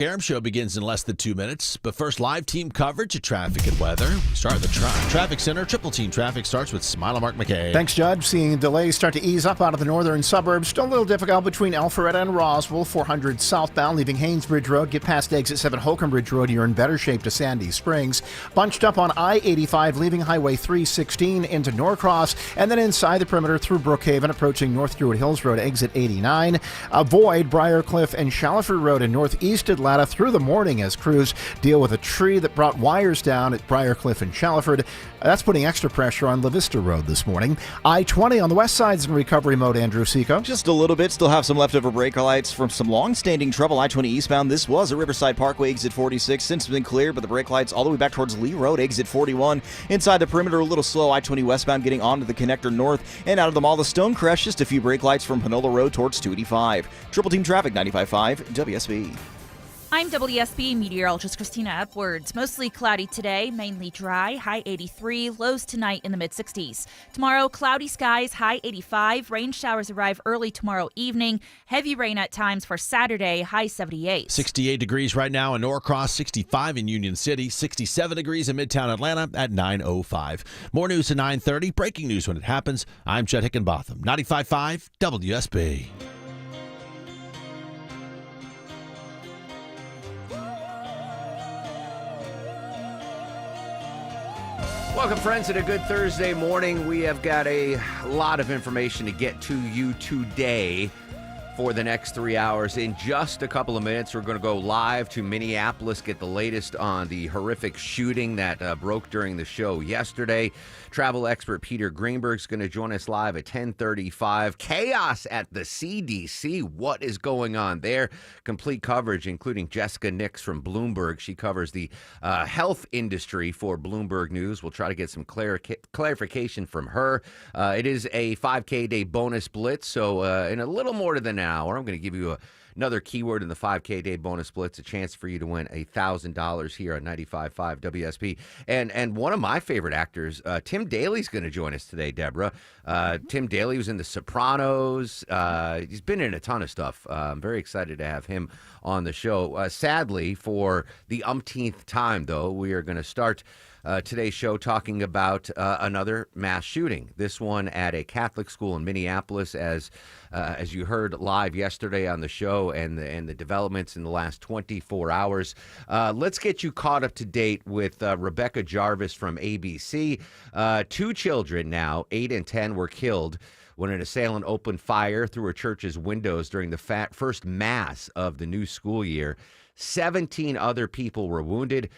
Aram Show begins in less than 2 minutes, but first live team coverage of traffic and weather. We start at the Traffic Center. Triple Team Traffic starts with Smile Mark McKay. Thanks, Judge. Seeing delays start to ease up out of the northern suburbs. Still a little difficult between Alpharetta and Roswell. 400 southbound leaving Haynesbridge Road. Get past exit 7 Holcomb Bridge Road. You're in better shape to Sandy Springs. Bunched up on I-85 leaving Highway 316 into Norcross. And then inside the perimeter through Brookhaven approaching North Druid Hills Road exit 89. Avoid Briarcliff and Shallowford Road in northeast Atlanta through the morning as crews deal with a tree that brought wires down at Briarcliff and Shallowford. That's putting extra pressure on La Vista Road this morning. I-20 on the west side is in recovery mode, Andrew Seco. Just a little bit. Still have some leftover brake lights from some long-standing trouble. I-20 eastbound. This was at Riverside Parkway, exit 46. Since been cleared, but the brake lights all the way back towards Lee Road, exit 41. Inside the perimeter, a little slow. I-20 westbound getting onto the connector north and out of the mall. The Stonecrest, just a few brake lights from Panola Road towards 285. Triple Team Traffic, 95.5 WSB. I'm WSB meteorologist Christina Edwards. Mostly cloudy today, mainly dry, high 83, lows tonight in the mid-60s. Tomorrow, cloudy skies, high 85. Rain showers arrive early tomorrow evening. Heavy rain at times for Saturday, high 78. 68 degrees right now in Norcross, 65 in Union City, 67 degrees in Midtown Atlanta at 9:05. More news at 9:30. Breaking news when it happens. I'm Chet Hickenbotham, 95.5 WSB. Welcome, friends, and a good Thursday morning. We have got a lot of information to get to you today for the next 3 hours. In just a couple of minutes, we're going to go live to Minneapolis, get the latest on the horrific shooting that broke during the show yesterday. Travel expert Peter Greenberg is going to join us live at 10:35. Chaos at the CDC. What is going on there? Complete coverage, including Jessica Nix from Bloomberg. She covers the health industry for Bloomberg News. We'll try to get some clarification from her. It is a 5K day bonus blitz, so in a little more than an hour, I'm going to give you another keyword in the 5K day bonus blitz, a chance for you to win $1,000 here on 95.5 WSB. And one of my favorite actors, Tim Daly's going to join us today, Deborah. Tim Daly was in The Sopranos. He's been in a ton of stuff. I'm very excited to have him on the show. Sadly, for the umpteenth time, though, we are going to start today's show talking about another mass shooting. This one at a Catholic school in Minneapolis, as you heard live yesterday on the show, and the developments in the last 24 hours. Let's get you caught up to date with Rebecca Jarvis from ABC. 2 children now, 8 and 10, were killed when an assailant opened fire through a church's windows during the first mass of the new school year. 17 other people were wounded.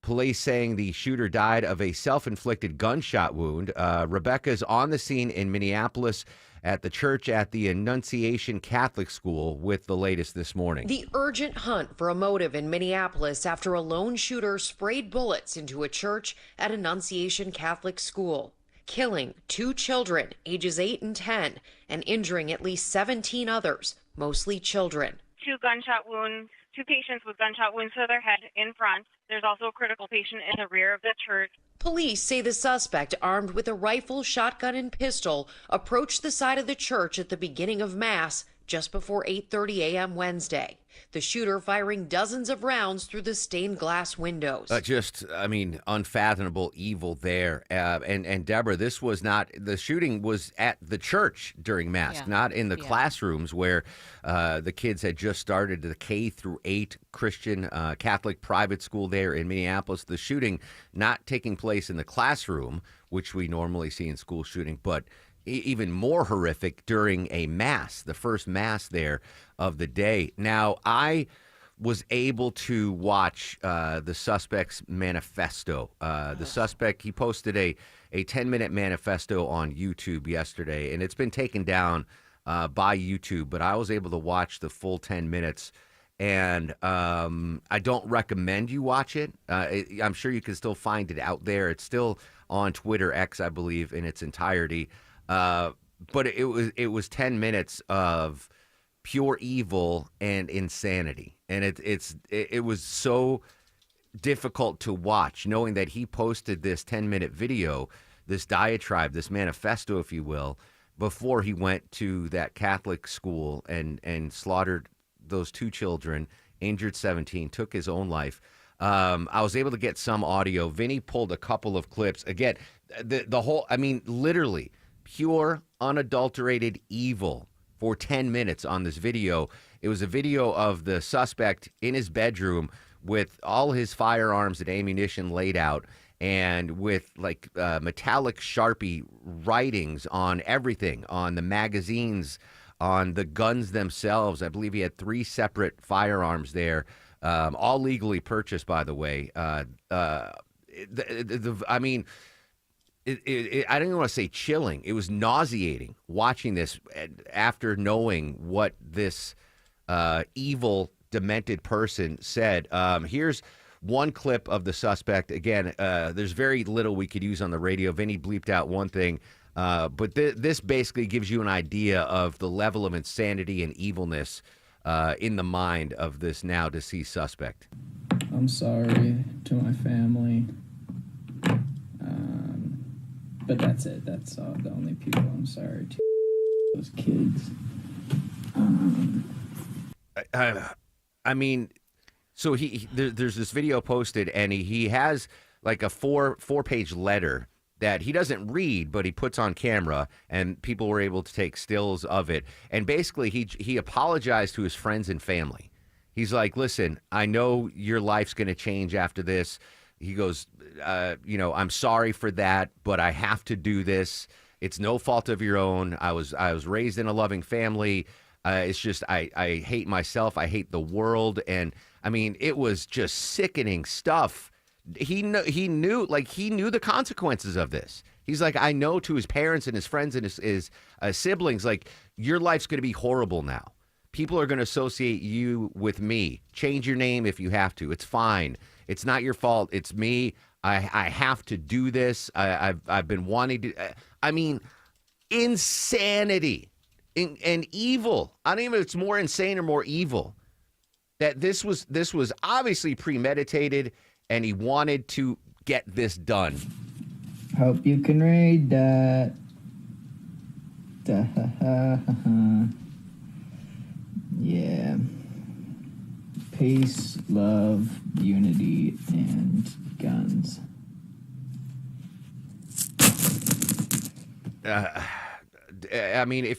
Police saying the shooter died of a self-inflicted gunshot wound. Rebecca's on the scene in Minneapolis at the church at the Annunciation Catholic School with the latest this morning. The urgent hunt for a motive in Minneapolis after a lone shooter sprayed bullets into a church at Annunciation Catholic School, killing 2 children, ages 8 and 10, and injuring at least 17 others, mostly children. 2 gunshot wounds, 2 patients with gunshot wounds to their head in front. There's also a critical patient in the rear of the church. Police say the suspect, armed with a rifle, shotgun, and pistol, approached the side of the church at the beginning of Mass just before 8:30 a.m. Wednesday. The shooter firing dozens of rounds through the stained glass windows. Unfathomable evil there. And Deborah, the shooting was at the church during Mass, not in the classrooms where the kids had just started the K-8 Christian Catholic private school there in Minneapolis. The shooting not taking place in the classroom, which we normally see in school shooting, but even more horrific during a mass, the first mass there of the day. Now, I was able to watch the suspect's manifesto. The suspect, he posted a 10-minute manifesto on YouTube yesterday, and it's been taken down by YouTube, but I was able to watch the full 10 minutes. And I don't recommend you watch it. I'm sure you can still find it out there. It's still on Twitter, X, I believe, in its entirety. But it was 10 minutes of pure evil and insanity, and it was so difficult to watch, knowing that he posted this 10-minute video, this diatribe, this manifesto, if you will, before he went to that Catholic school and slaughtered those 2 children injured 17, took his own life. I was able to get some audio. Vinny pulled a couple of clips. Again, the whole, I mean, literally pure, unadulterated evil for 10 minutes on this video. It was a video of the suspect in his bedroom with all his firearms and ammunition laid out, and with like metallic Sharpie writings on everything, on the magazines, on the guns themselves. I believe he had 3 separate firearms there, all legally purchased, by the way. I mean, I don't even want to say chilling. It was nauseating watching this after knowing what this evil, demented person said. Here's one clip of the suspect. Again, there's very little we could use on the radio. Vinny bleeped out one thing, but this basically gives you an idea of the level of insanity and evilness in the mind of this now deceased suspect. I'm sorry to my family, but that's it. That's the only people I'm sorry to. Those kids. I mean, so there's this video posted, and he has like a four-page letter that he doesn't read, but he puts on camera, and people were able to take stills of it. And basically, he apologized to his friends and family. He's like, listen, I know your life's going to change after this. He goes, I'm sorry for that, but I have to do this. It's no fault of your own. I was raised in a loving family. It's just I hate myself. I hate the world. And I mean, it was just sickening stuff. He knew the consequences of this. He's like, I know, to his parents and his friends and his siblings, like, your life's going to be horrible now. People are going to associate you with me. Change your name if you have to. It's fine. It's not your fault. It's me. I have to do this. I've been wanting to. I mean, insanity and evil. I don't even know if it's more insane or more evil. That this was obviously premeditated, and he wanted to get this done. Hope you can read that. Yeah. Peace, love, unity, and guns. I mean,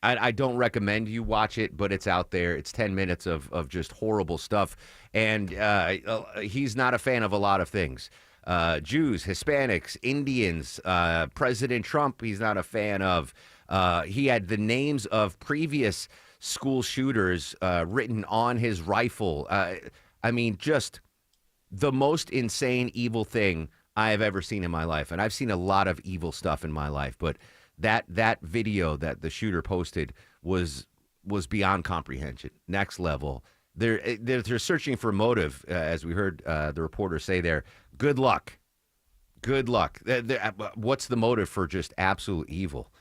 I don't recommend you watch it, but it's out there. It's 10 minutes of just horrible stuff. And he's not a fan of a lot of things. Jews, Hispanics, Indians, President Trump, he's not a fan of. He had the names of previous school shooters written on his rifle. I mean, just the most insane, evil thing I have ever seen in my life. And I've seen a lot of evil stuff in my life, but that video that the shooter posted was beyond comprehension. Next level. They're searching for motive, as we heard the reporter say there. Good luck. Good luck. What's the motive for just absolute evil?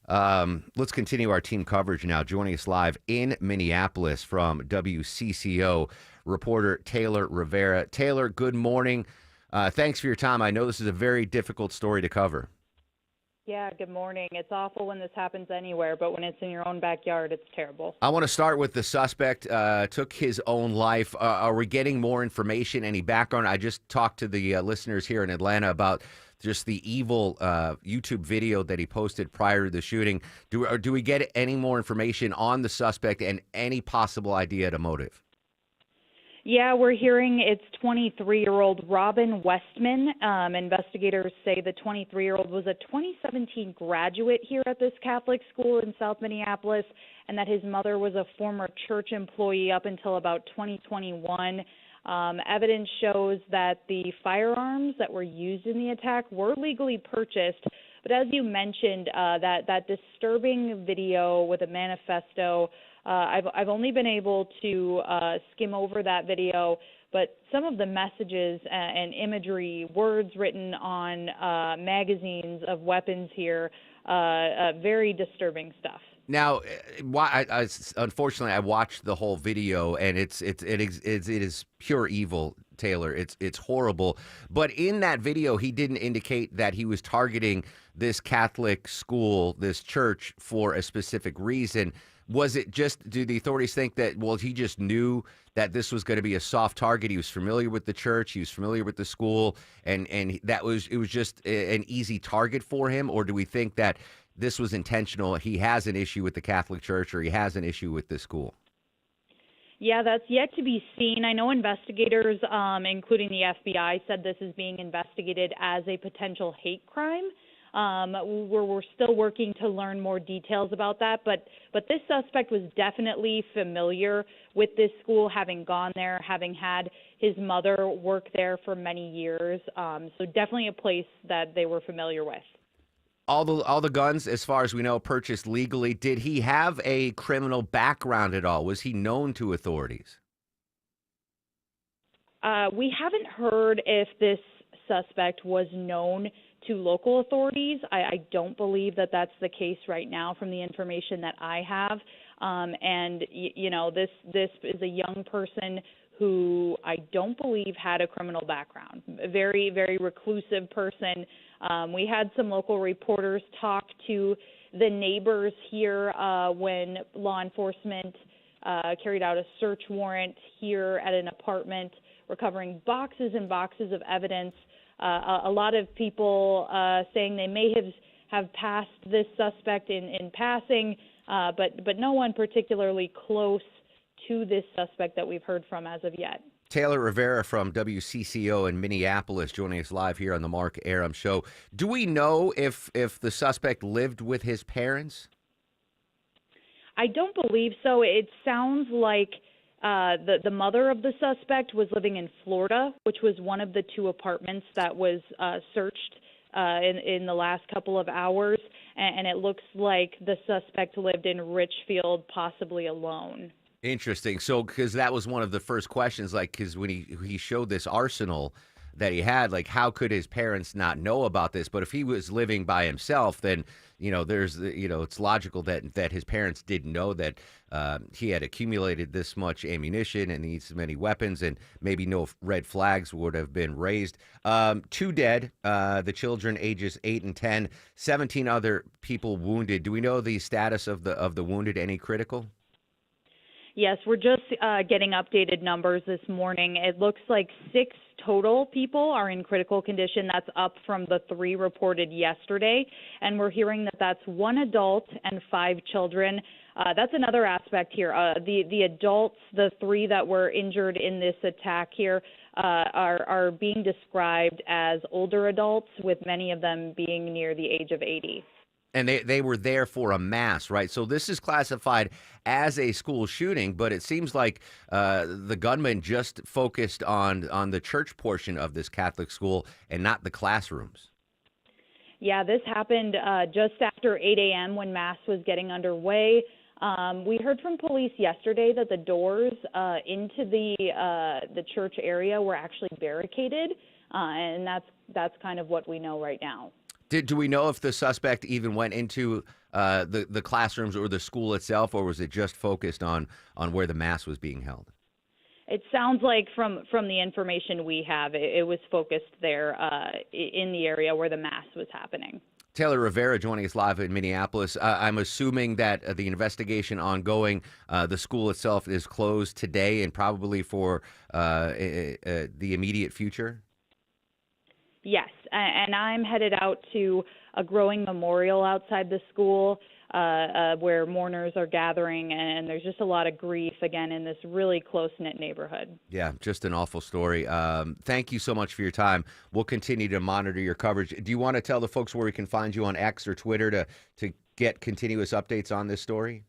Let's continue our team coverage now. Joining us live in Minneapolis from WCCO, reporter Taylor Rivera. Taylor, good morning. Thanks for your time. I know this is a very difficult story to cover. Yeah, good morning. It's awful when this happens anywhere, but when it's in your own backyard, it's terrible. I want to start with the suspect took his own life. Are we getting more information, any background? I just talked to the listeners here in Atlanta about just the evil YouTube video that he posted prior to the shooting. Do we get any more information on the suspect and any possible idea to motive? Yeah, we're hearing it's 23-year-old Robin Westman. Investigators say the 23-year-old was a 2017 graduate here at this Catholic school in South Minneapolis, and that his mother was a former church employee up until about 2021. Evidence shows that the firearms that were used in the attack were legally purchased. But as you mentioned, that disturbing video with a manifesto, I've only been able to skim over that video, but some of the messages and imagery, words written on magazines of weapons here, very disturbing stuff. Now, unfortunately, I watched the whole video, and it is pure evil, Taylor. It's horrible. But in that video, he didn't indicate that he was targeting this Catholic school, this church, for a specific reason. Was it just, do the authorities think that, well, he just knew that this was going to be a soft target? He was familiar with the church, he was familiar with the school, and it was just an easy target for him? Or do we think that this was intentional? He has an issue with the Catholic Church, or he has an issue with this school? Yeah, that's yet to be seen. I know investigators, including the FBI, said this is being investigated as a potential hate crime. We're still working to learn more details about that, but this suspect was definitely familiar with this school, having gone there, having had his mother work there for many years. So definitely a place that they were familiar with. All the guns, as far as we know, purchased legally. Did he have a criminal background at all? Was he known to authorities? We haven't heard if this suspect was known to local authorities. I don't believe that that's the case right now from the information that I have. This is a young person who I don't believe had a criminal background. A very, very reclusive person. We had some local reporters talk to the neighbors here when law enforcement carried out a search warrant here at an apartment, recovering boxes and boxes of evidence. A lot of people saying they may have passed this suspect in passing, but no one particularly close to this suspect that we've heard from as of yet. Taylor Rivera from WCCO in Minneapolis joining us live here on the Mark Arum Show. Do we know if the suspect lived with his parents? I don't believe so. It sounds like the mother of the suspect was living in Florida, which was one of the two apartments that was searched in the last couple of hours, and it looks like the suspect lived in Richfield, possibly alone. Interesting. So, because that was one of the first questions, like, because when he showed this arsenal that he had, like, how could his parents not know about this? But if he was living by himself, then, it's logical that his parents didn't know that he had accumulated this much ammunition and these many weapons, and maybe no red flags would have been raised. 2 dead, the children ages 8 and 10, 17 other people wounded. Do we know the status of the wounded? Any critical? Yes, we're just getting updated numbers this morning. It looks like 6 total people are in critical condition. That's up from the 3 reported yesterday. And we're hearing that that's 1 adult and 5 children. That's another aspect here. The adults, the 3 that were injured in this attack here, are being described as older adults, with many of them being near the age of 80. And they were there for a mass, right? So this is classified as a school shooting, but it seems like the gunman just focused on the church portion of this Catholic school and not the classrooms. Yeah, this happened just after 8 a.m. when mass was getting underway. We heard from police yesterday that the doors into the church area were actually barricaded, and that's kind of what we know right now. Do we know if the suspect even went into the classrooms or the school itself, or was it just focused on where the mass was being held? It sounds like from the information we have, it was focused there in the area where the mass was happening. Taylor Rivera joining us live in Minneapolis. I'm assuming that the investigation ongoing, the school itself is closed today and probably for the immediate future? Yes, and I'm headed out to a growing memorial outside the school where mourners are gathering, and there's just a lot of grief, again, in this really close-knit neighborhood. Yeah, just an awful story. Thank you so much for your time. We'll continue to monitor your coverage. Do you want to tell the folks where we can find you on X or Twitter to get continuous updates on this story?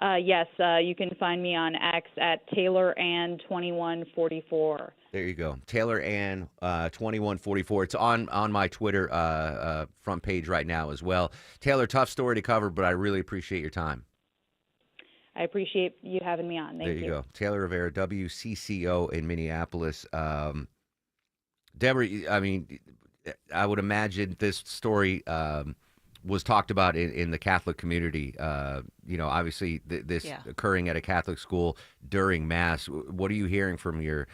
Yes, you can find me on X at TaylorAnn2144. There you go. TaylorAnn2144. It's on my Twitter front page right now as well. Taylor, tough story to cover, but I really appreciate your time. I appreciate you having me on. Thank you. There you go. Taylor Rivera, WCCO in Minneapolis. Deborah, I mean, I would imagine this story was talked about in the Catholic community. Obviously this occurring at a Catholic school during Mass. What are you hearing from your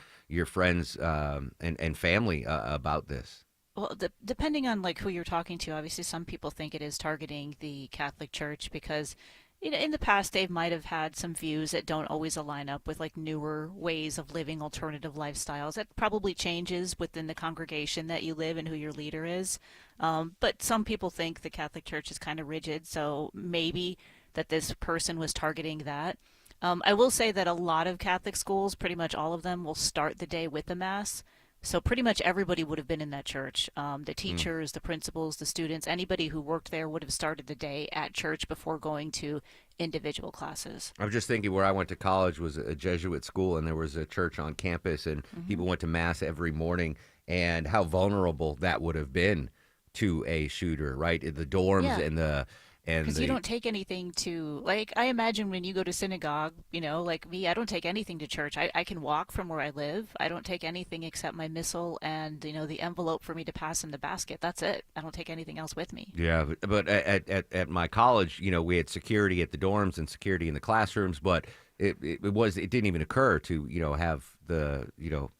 friends and family about this? Well, depending on like who you're talking to, obviously some people think it is targeting the Catholic Church because In the past, they might have had some views that don't always align up with like newer ways of living alternative lifestyles. That probably changes within the congregation that you live and who your leader is. But some people think the Catholic Church is kind of rigid, so maybe that this person was targeting that. I will say that a lot of Catholic schools, pretty much all of them, will start the day with the Mass. So pretty much everybody would have been in that church. The teachers, the principals, the students, anybody who worked there would have started the day at church before going to individual classes. I'm just thinking where I went to college was a Jesuit school, and there was a church on campus, and people went to Mass every morning, and how vulnerable that would have been to a shooter, right? The dorms and the... Because you don't take anything to, like, I imagine when you go to synagogue, like me, I don't take anything to church. I can walk from where I live. I don't take anything except my missal and, the envelope for me to pass in the basket. That's it. I don't take anything else with me. Yeah, but at my college, we had security at the dorms and security in the classrooms, but it didn't even occur to, have the,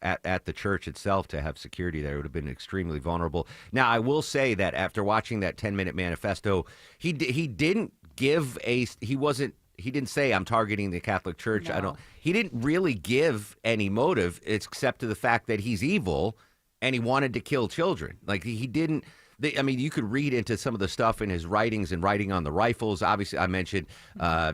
at the church itself to have security there. It would have been extremely vulnerable. Now, I will say that after watching that 10-minute manifesto, he didn't say I'm targeting the Catholic Church. No. He didn't really give any motive except to the fact that he's evil and he wanted to kill children. Like he didn't. You could read into some of the stuff in his writings and writing on the rifles. Obviously, I mentioned,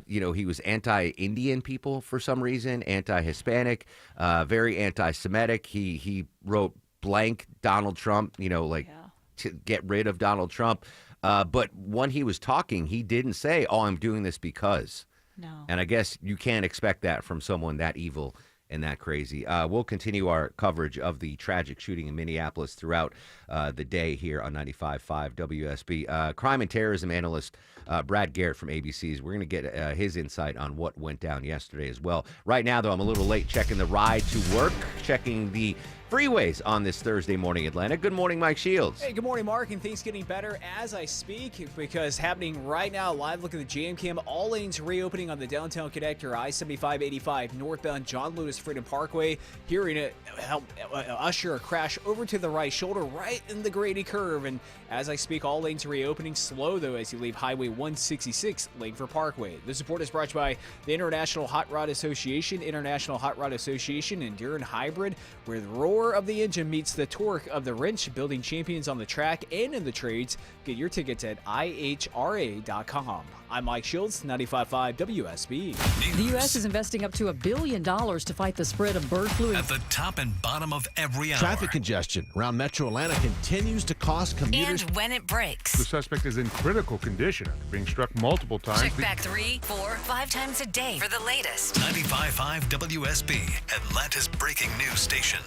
he was anti-Indian people for some reason, anti-Hispanic, very anti-Semitic. He wrote blank Donald Trump, to get rid of Donald Trump. But when he was talking, he didn't say, "Oh, I'm doing this because." No. And I guess you can't expect that from someone that evil and that crazy. We'll continue our coverage of the tragic shooting in Minneapolis throughout the day here on 95.5 WSB. Crime and terrorism analyst Brad Garrett from ABC's. We're going to get his insight on what went down yesterday as well. Right now, though, I'm a little late checking the ride to work, checking the freeways on this Thursday morning, Atlanta. Good morning, Mike Shields. Hey, good morning, Mark, and things getting better as I speak because happening right now, live look at the jam cam, all lanes reopening on the downtown connector, I-75-85 northbound John Lewis Freedom Parkway. Hearing it help usher a crash over to the right shoulder, right in the Grady curve, and as I speak, all lanes reopening. Slow, though, as you leave Highway 166, Langford Parkway. The support is brought to you by the International Hot Rod Association, Endurance Hybrid, where the roar of the engine meets the torque of the wrench, building champions on the track and in the trades. Get your tickets at ihra.com. I'm Mike Shields, 95.5 WSB. The U.S. is investing up to $1 billion to fight the spread of bird flu. At the top and bottom of every hour. Traffic congestion around Metro Atlanta continues to cost commuters. And when it breaks. The suspect is in critical condition after being struck multiple times. Check back 3, 4, 5 times a day for the latest. 95.5 WSB, Atlanta's breaking news station.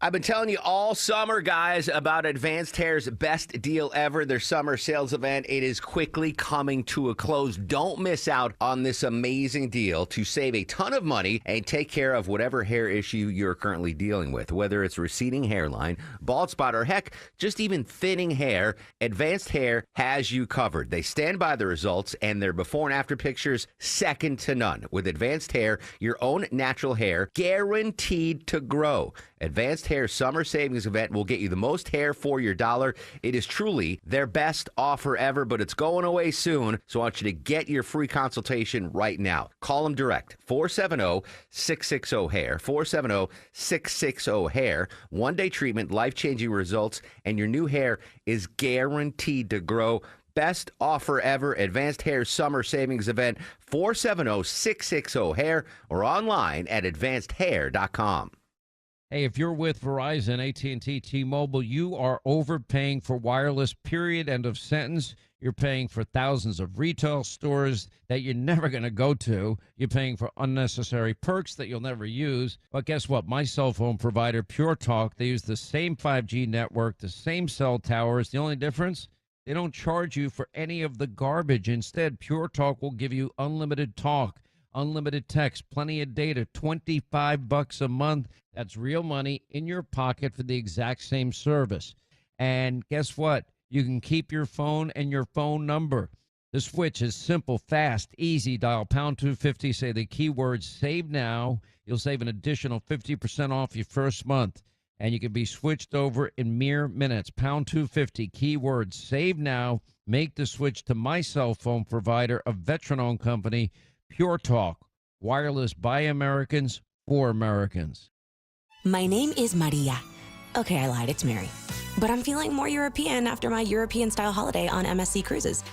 I've been telling you all summer, guys, about Advanced Hair's best deal ever, their summer sales event. It is quickly coming to a close. Don't miss out on this amazing deal to save a ton of money and take care of whatever hair issue you're currently dealing with. Whether it's receding hairline, bald spot, or heck, just even thinning hair, Advanced Hair has you covered. They stand by the results, and their before and after pictures second to none. With Advanced Hair, your own natural hair guaranteed to grow. Advanced Hair Summer Savings Event will get you the most hair for your dollar. It is truly their best offer ever, but it's going away soon, so I want you to get your free consultation right now. Call them direct, 470-660-HAIR, 470-660-HAIR. One-day treatment, life-changing results, and your new hair is guaranteed to grow. Best offer ever, Advanced Hair Summer Savings Event, 470-660-HAIR, or online at advancedhair.com. Hey, if you're with Verizon, AT&T, T-Mobile, you are overpaying for wireless, period, end of sentence. You're paying for thousands of retail stores that you're never going to go to. You're paying for unnecessary perks that you'll never use. But guess what? My cell phone provider, Pure Talk, they use the same 5G network, the same cell towers. The only difference? They don't charge you for any of the garbage. Instead, Pure Talk will give you unlimited talk, unlimited text, plenty of data, $25 a month. That's real money in your pocket for the exact same service. And guess what? You can keep your phone and your phone number. The switch is simple, fast, easy. Dial pound 250, say the keyword save now. You'll save an additional 50% off your first month. and you can be switched over in mere minutes. Pound 250, keyword save now. Make the switch to my cell phone provider, a veteran-owned company, Pure Talk. Wireless by Americans for Americans. My name is Maria. Okay, I lied. It's Mary. But I'm feeling more European after my European-style holiday on MSC Cruises.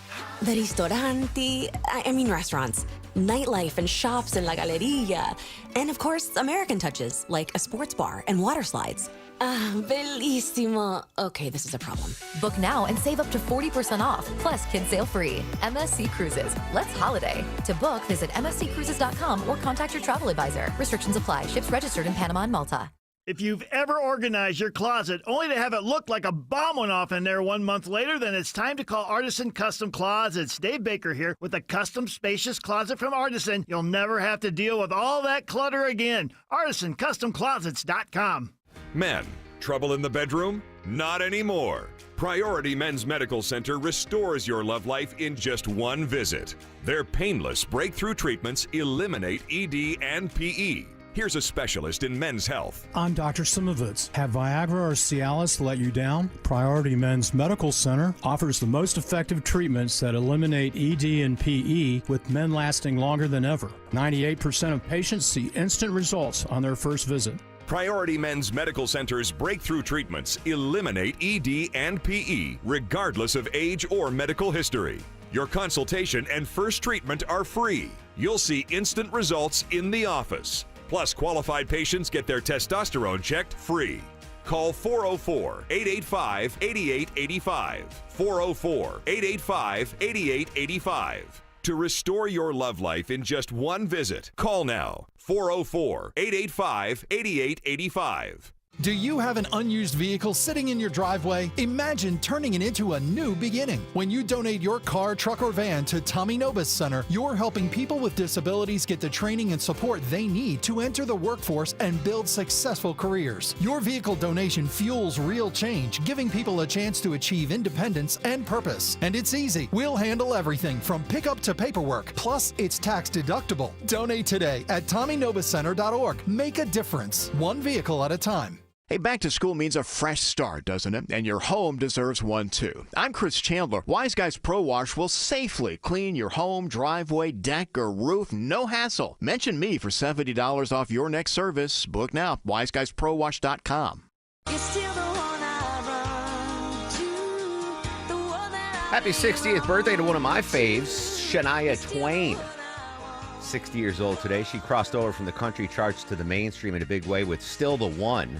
The ristoranti, I mean restaurants, nightlife and shops in La Galleria, and of course, American touches like a sports bar and water slides. Ah, bellissimo. Okay, this is a problem. Book now and save up to 40% off, plus kids sail free. MSC Cruises. Let's holiday. To book, visit msccruises.com or contact your travel advisor. Restrictions apply. Ships registered in Panama and Malta. If you've ever organized your closet only to have it look like a bomb went off in there 1 month later, then it's time to call Artisan Custom Closets. Dave Baker here with a custom spacious closet from Artisan. You'll never have to deal with all that clutter again. ArtisanCustomClosets.com. Men, trouble in the bedroom? Not anymore. Priority Men's Medical Center restores your love life in just one visit. Their painless breakthrough treatments eliminate ED and PE. Here's a specialist in men's health. I'm Dr. Simovitz. Have Viagra or Cialis let you down? Priority Men's Medical Center offers the most effective treatments that eliminate ED and PE, with men lasting longer than ever. 98% of patients see instant results on their first visit. Priority Men's Medical Center's breakthrough treatments eliminate ED and PE, regardless of age or medical history. Your consultation and first treatment are free. You'll see instant results in the office. Plus, qualified patients get their testosterone checked free. Call 404-885-8885. 404-885-8885. To restore your love life in just one visit, call now. 404-885-8885. Do you have an unused vehicle sitting in your driveway? Imagine turning it into a new beginning. When you donate your car, truck, or van to Tommy Nobis Center, you're helping people with disabilities get the training and support they need to enter the workforce and build successful careers. Your vehicle donation fuels real change, giving people a chance to achieve independence and purpose. And it's easy. We'll handle everything from pickup to paperwork. Plus, it's tax deductible. Donate today at TommyNobisCenter.org. Make a difference, one vehicle at a time. Hey, back to school means a fresh start, doesn't it? And your home deserves one, too. I'm Chris Chandler. Wise Guys Pro Wash will safely clean your home, driveway, deck, or roof, no hassle. Mention me for $70 off your next service. Book now, wiseguysprowash.com. Happy 60th birthday to one of my faves, Shania Twain. 60 years old today. She crossed over from the country charts to the mainstream in a big way with Still the One.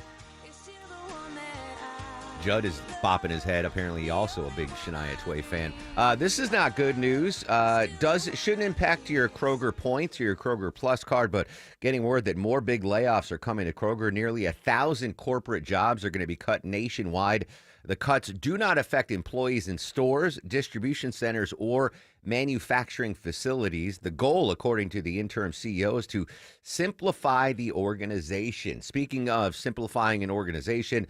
Judd is bopping his head. Apparently, also a big Shania Twain fan. This is not good news. Shouldn't impact your Kroger points or your Kroger Plus card, but getting word that more big layoffs are coming to Kroger. Nearly 1,000 corporate jobs are going to be cut nationwide. The cuts do not affect employees in stores, distribution centers, or manufacturing facilities. The goal, according to the interim CEO, is to simplify the organization. Speaking of simplifying an organization,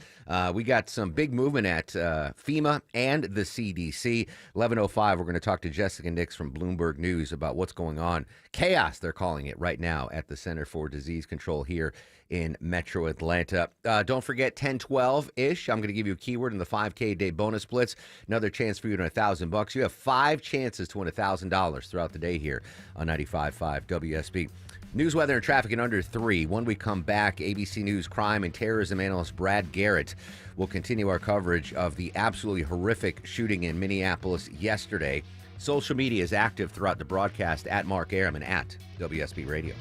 we got some big movement at FEMA and the CDC. 11:05, we're going to talk to Jessica Nix from Bloomberg News about what's going on. Chaos, they're calling it right now at the Center for Disease Control here in Metro Atlanta. Don't forget, 10-12-ish. I'm going to give you a keyword in the 5K day bonus blitz. Another chance for you to win $1,000. You have 5 chances to win $1,000 throughout the day here on 95.5 WSB. News, weather, and traffic in under 3. When we come back, ABC News crime and terrorism analyst Brad Garrett will continue our coverage of the absolutely horrific shooting in Minneapolis yesterday. Social media is active throughout the broadcast at Mark Aram and at WSB Radio.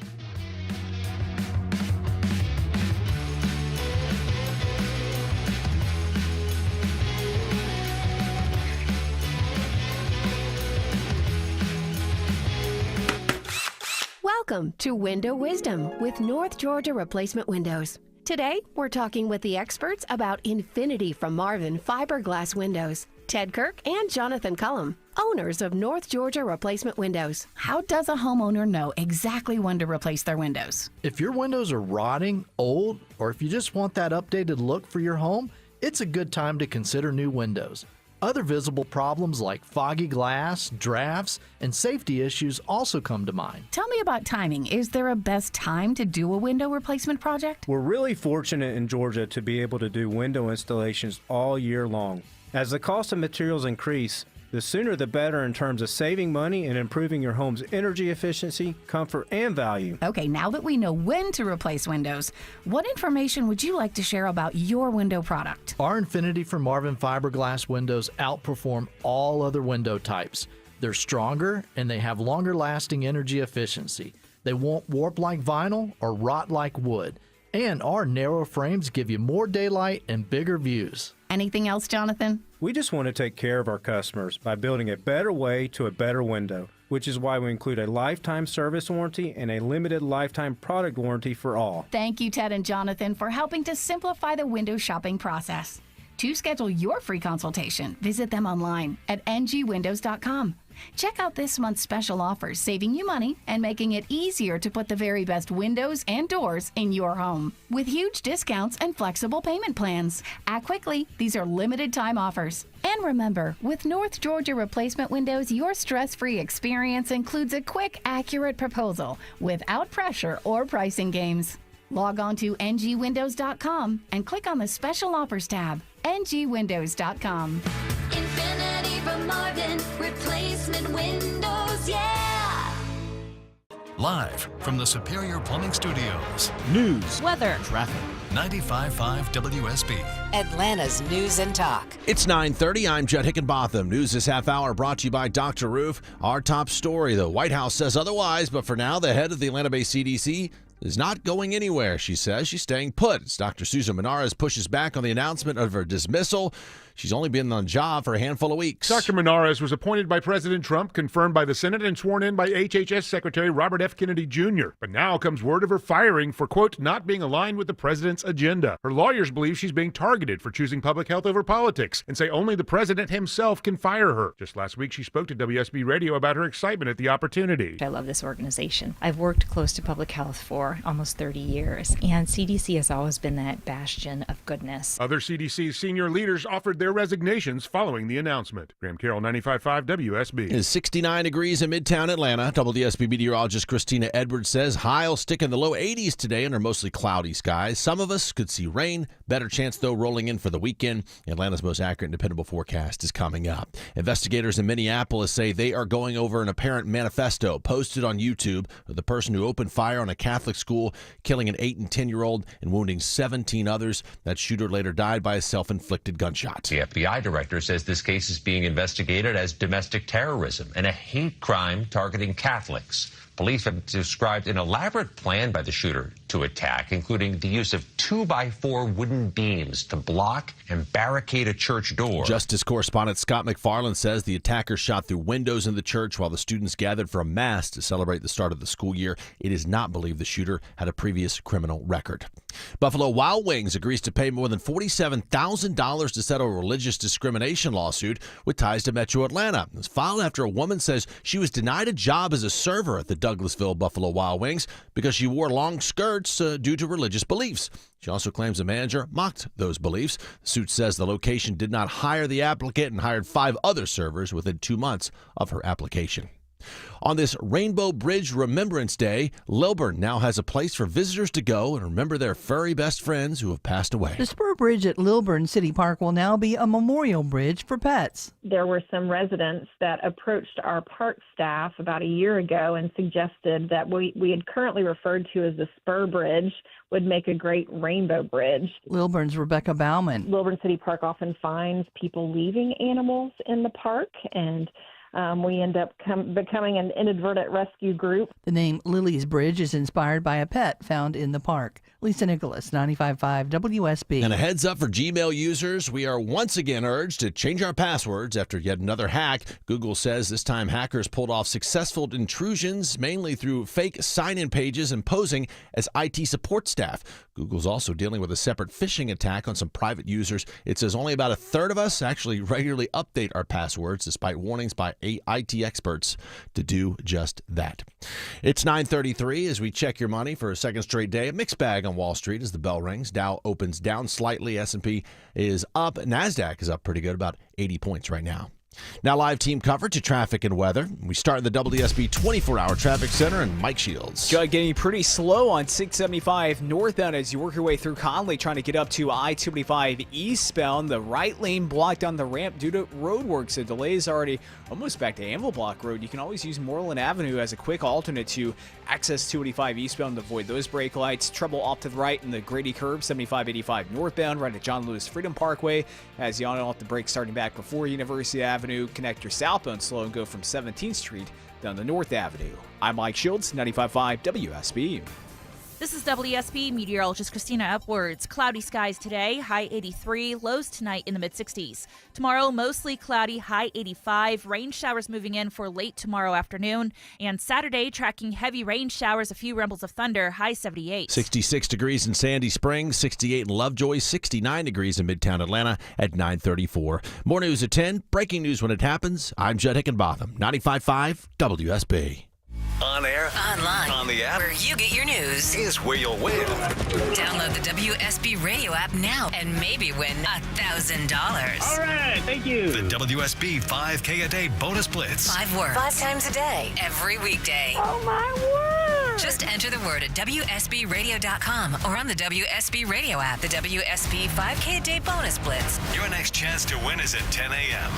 Welcome to Window Wisdom with North Georgia Replacement Windows. Today, we're talking with the experts about Infinity from Marvin Fiberglass Windows, Ted Kirk and Jonathan Cullum, owners of North Georgia Replacement Windows. How does a homeowner know exactly when to replace their windows? If your windows are rotting, old, or if you just want that updated look for your home, it's a good time to consider new windows. Other visible problems like foggy glass, drafts, and safety issues also come to mind. Tell me about timing. Is there a best time to do a window replacement project? We're really fortunate in Georgia to be able to do window installations all year long. As the cost of materials increase, the sooner the better in terms of saving money and improving your home's energy efficiency, comfort, and value. Okay, now that we know when to replace windows, what information would you like to share about your window product? Our Infinity from Marvin fiberglass windows outperform all other window types. They're stronger and they have longer lasting energy efficiency. They won't warp like vinyl or rot like wood. And our narrow frames give you more daylight and bigger views. Anything else, Jonathan? We just want to take care of our customers by building a better way to a better window, which is why we include a lifetime service warranty and a limited lifetime product warranty for all. Thank you, Ted and Jonathan, for helping to simplify the window shopping process. To schedule your free consultation, visit them online at ngwindows.com. Check out this month's special offers, saving you money and making it easier to put the very best windows and doors in your home. With huge discounts and flexible payment plans. Act quickly, these are limited time offers. And remember, with North Georgia Replacement Windows, your stress-free experience includes a quick, accurate proposal without pressure or pricing games. Log on to ngwindows.com and click on the Special Offers tab. ngwindows.com. Infinity from Marvin, replacement windows, yeah! Live from the Superior Plumbing Studios. News, weather, traffic. 95.5 WSB. Atlanta's News and Talk. It's 9:30. I'm Judd Hickenbotham. News this half hour brought to you by Dr. Roof. Our top story, the White House says otherwise, but for now, the head of the Atlanta-based CDC is not going anywhere, she says. She's staying put. As Dr. Susan Menares pushes back on the announcement of her dismissal. She's only been on the job for a handful of weeks. Dr. Menares was appointed by President Trump, confirmed by the Senate, and sworn in by HHS Secretary Robert F. Kennedy Jr. But now comes word of her firing for, quote, not being aligned with the president's agenda. Her lawyers believe she's being targeted for choosing public health over politics and say only the president himself can fire her. Just last week, she spoke to WSB Radio about her excitement at the opportunity. I love this organization. I've worked close to public health for almost 30 years, and CDC has always been that bastion of goodness. Other CDC senior leaders offered their resignations following the announcement. Graham Carroll, 95.5 WSB. It is 69 degrees in Midtown Atlanta. WSB meteorologist Christina Edwards says high will stick in the low 80s today under mostly cloudy skies. Some of us could see rain. Better chance, though, rolling in for the weekend. Atlanta's most accurate and dependable forecast is coming up. Investigators in Minneapolis say they are going over an apparent manifesto posted on YouTube of the person who opened fire on a Catholic school, killing an 8 and 10-year-old and wounding 17 others. That shooter later died by a self-inflicted gunshot. The FBI director says this case is being investigated as domestic terrorism and a hate crime targeting Catholics. Police have described an elaborate plan by the shooter to attack, including the use of 2x4 wooden beams to block and barricade a church door. Justice correspondent Scott McFarland says the attacker shot through windows in the church while the students gathered for a mass to celebrate the start of the school year. It is not believed the shooter had a previous criminal record. Buffalo Wild Wings agrees to pay more than $47,000 to settle a religious discrimination lawsuit with ties to Metro Atlanta. It was filed after a woman says she was denied a job as a server at the Douglasville Buffalo Wild Wings because she wore long skirts due to religious beliefs. She also claims the manager mocked those beliefs. The suit says the location did not hire the applicant and hired 5 other servers within 2 months of her application. On this Rainbow Bridge Remembrance Day, Lilburn now has a place for visitors to go and remember their furry best friends who have passed away. The spur bridge at Lilburn City Park will now be a memorial bridge for pets. There were some residents that approached our park staff about a year ago and suggested that we had currently referred to as the spur bridge would make a great rainbow bridge. Lilburn's Rebecca Bauman. Lilburn City Park often finds people leaving animals in the park, and we end up becoming an inadvertent rescue group. The name Lily's Bridge is inspired by a pet found in the park. Lisa Nicholas, 95.5 WSB. And a heads up for Gmail users, we are once again urged to change our passwords after yet another hack. Google says this time hackers pulled off successful intrusions, mainly through fake sign-in pages and posing as IT support staff. Google's also dealing with a separate phishing attack on some private users. It says only about a third of us actually regularly update our passwords, despite warnings by IT experts to do just that. It's 9:33 as we check your money for a second straight day. A mixed bag on Wall Street as the bell rings. Dow opens down slightly. S&P is up. NASDAQ is up pretty good, about 80 points right now. Now live team coverage of traffic and weather. We start in the WSB 24-hour traffic center and Mike Shields. Getting pretty slow on 675 northbound as you work your way through Conley, trying to get up to I-285 eastbound. The right lane blocked on the ramp due to roadwork, so delays already almost back to Anvil Block Road. You can always use Moreland Avenue as a quick alternate to access 285 eastbound to avoid those brake lights. Trouble off to the right in the Grady curve, 7585 northbound, right at John Lewis Freedom Parkway. As you on off the brake starting back before University Avenue, connect your southbound slow and go from 17th Street down to North Avenue. I'm Mike Shields, 95.5 WSB. This is WSB meteorologist Christina Upwards. Cloudy skies today, high 83, lows tonight in the mid-60s. Tomorrow, mostly cloudy, high 85, rain showers moving in for late tomorrow afternoon. And Saturday, tracking heavy rain showers, a few rumbles of thunder, high 78. 66 degrees in Sandy Springs, 68 in Lovejoy, 69 degrees in Midtown Atlanta at 9:34. More news at 10, breaking news when it happens. I'm Judd Hickenbotham, 95.5 WSB. On air, Online, on the app, where you get your news, is where you'll win. Download the WSB radio app now and maybe win $1,000. All right, thank you. The WSB 5K a day bonus blitz. 5 words, 5 times a day, every weekday. Oh, my word. Just enter the word at WSBradio.com or on the WSB radio app. The WSB 5K a day bonus blitz. Your next chance to win is at 10 a.m.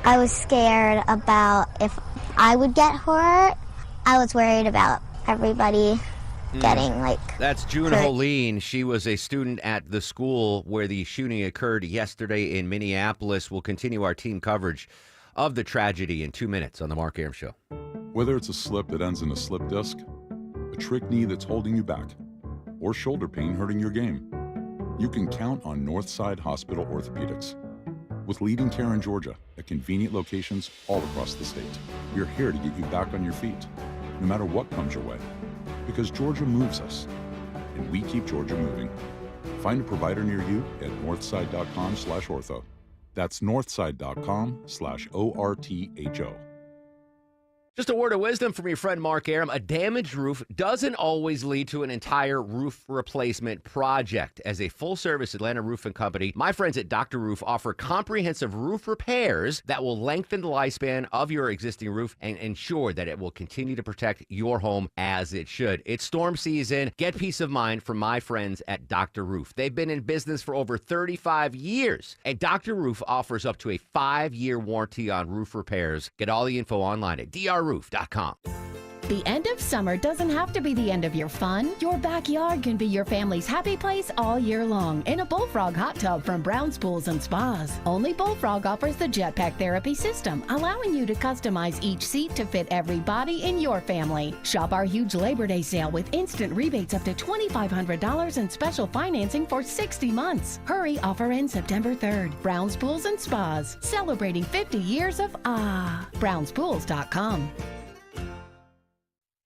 I was scared about if I would get hurt. I was worried about everybody getting That's June hurt. Holeen. She was a student at the school where the shooting occurred yesterday in Minneapolis. We'll continue our team coverage of the tragedy in 2 minutes on the Mark Arum Show. Whether it's a slip that ends in a slip disc, a trick knee that's holding you back, or shoulder pain hurting your game, you can count on Northside Hospital Orthopedics. With leading care in Georgia at convenient locations all across the state, we're here to get you back on your feet, no matter what comes your way. Because Georgia moves us, and we keep Georgia moving. Find a provider near you at northside.com/ortho. That's northside.com/ORTHO. Just a word of wisdom from your friend Mark Arum. A damaged roof doesn't always lead to an entire roof replacement project. As a full-service Atlanta roofing company, my friends at Dr. Roof offer comprehensive roof repairs that will lengthen the lifespan of your existing roof and ensure that it will continue to protect your home as it should. It's storm season. Get peace of mind from my friends at Dr. Roof. They've been in business for over 35 years, and Dr. Roof offers up to a 5-year warranty on roof repairs. Get all the info online at drroof.com. The end of summer doesn't have to be the end of your fun. Your backyard can be your family's happy place all year long in a Bullfrog hot tub from Brown's Pools and Spas. Only Bullfrog offers the Jetpack Therapy system, allowing you to customize each seat to fit every body in your family. Shop our huge Labor Day sale with instant rebates up to $2,500 and special financing for 60 months. Hurry, offer ends September 3rd. Brown's Pools and Spas, celebrating 50 years of brownspools.com.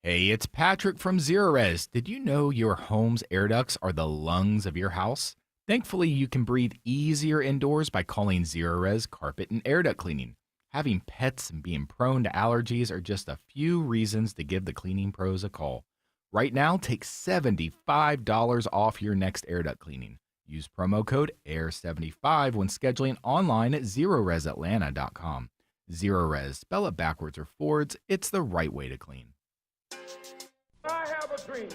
Hey, it's Patrick from Zerorez. Did you know your home's air ducts are the lungs of your house? Thankfully, you can breathe easier indoors by calling Zerorez Carpet and Air Duct Cleaning. Having pets and being prone to allergies are just a few reasons to give the cleaning pros a call. Right now, take $75 off your next air duct cleaning. Use promo code AIR75 when scheduling online at ZerorezAtlanta.com. Zerorez, spell it backwards or forwards, it's the right way to clean. I have a dream.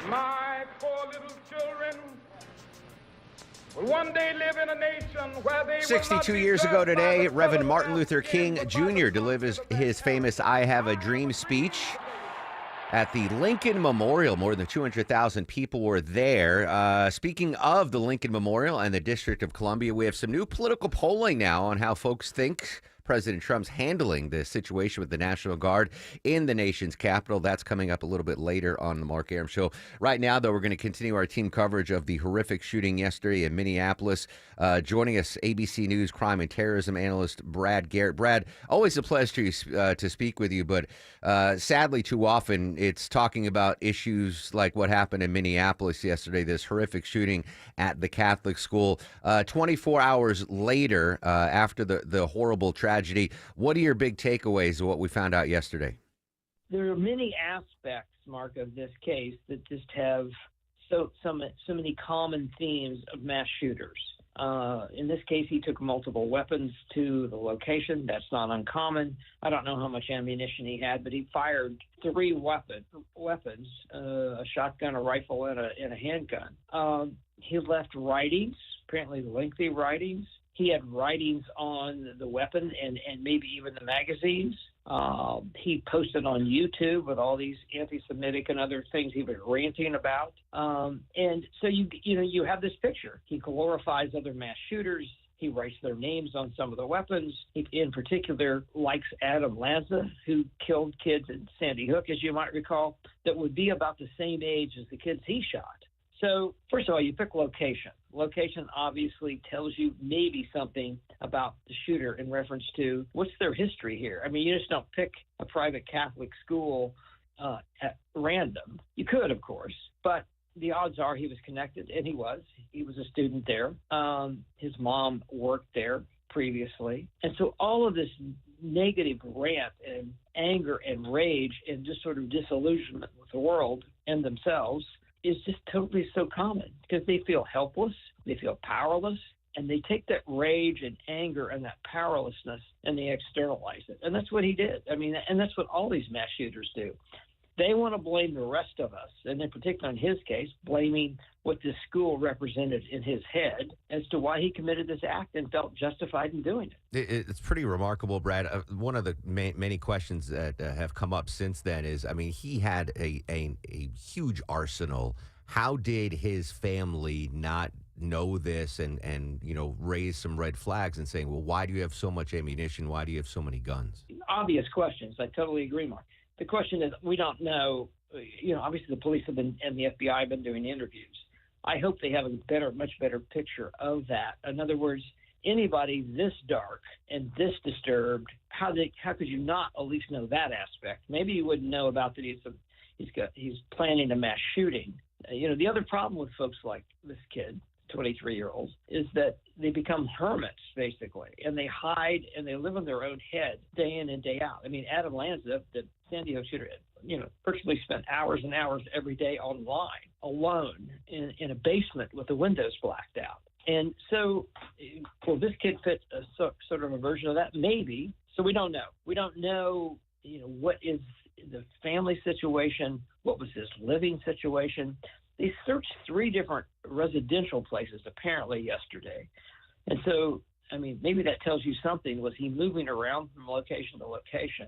My 4 little children will one day live in a nation where they 62 years ago today, Reverend Martin Luther King Jr. delivers his famous I Have a Dream speech at the Lincoln Memorial. More than 200,000 people were there. Speaking of the Lincoln Memorial and the District of Columbia, we have some new political polling now on how folks think President Trump's handling the situation with the National Guard in the nation's capital. That's coming up a little bit later on the Mark Arum Show. Right now, though, we're going to continue our team coverage of the horrific shooting yesterday in Minneapolis. Joining us, ABC News crime and terrorism analyst Brad Garrett. Brad, always a pleasure to speak with you, but sadly, too often it's talking about issues like what happened in Minneapolis yesterday, this horrific shooting at the Catholic school. 24 hours later, after the horrible tragedy, what are your big takeaways of what we found out yesterday? There are many aspects, Mark, of this case that just have so many common themes of mass shooters. In this case, he took multiple weapons to the location. That's not uncommon. I don't know how much ammunition he had, but he fired 3 weapons, a shotgun, a rifle, and a handgun. He left writings, apparently lengthy writings. He had writings on the weapon and maybe even the magazines. He posted on YouTube with all these anti-Semitic and other things he was ranting about. And so you have this picture. He glorifies other mass shooters. He writes their names on some of the weapons. He, in particular, likes Adam Lanza, who killed kids in Sandy Hook, as you might recall, that would be about the same age as the kids he shot. So, first of all, you pick location. Location obviously tells you maybe something about the shooter in reference to what's their history here. I mean, you just don't pick a private Catholic school at random. You could, of course, but the odds are he was connected, and he was. He was a student there. His mom worked there previously. And so all of this negative rant and anger and rage and just sort of disillusionment with the world and themselves is just totally so common because they feel helpless, they feel powerless, and they take that rage and anger and that powerlessness and they externalize it. And that's what he did. I mean, and that's what all these mass shooters do. They want to blame the rest of us, and in particular in his case, blaming what this school represented in his head as to why he committed this act and felt justified in doing it. It's pretty remarkable, Brad. One of the many questions that have come up since then is, I mean, he had a huge arsenal. How did his family not know this and raise some red flags and saying, well, why do you have so much ammunition? Why do you have so many guns? Obvious questions. I totally agree, Mark. The question is, we don't know. Obviously the police and the FBI have been doing interviews. I hope they have a much better picture of that. In other words, anybody this dark and this disturbed, how could you not at least know that aspect? Maybe you wouldn't know about that he's planning a mass shooting. The other problem with folks like this kid, 23-year-olds, is that they become hermits, basically, and they hide and they live in their own head day in and day out. I mean, Adam Lanza, the Sandy Hook shooter, virtually spent hours and hours every day online, alone, in a basement with the windows blacked out. And so, will this kid fit sort of a version of that? Maybe. So we don't know. We don't know, what is the family situation, what was his living situation. They searched 3 different residential places apparently yesterday. And so, I mean, maybe that tells you something. Was he moving around from location to location?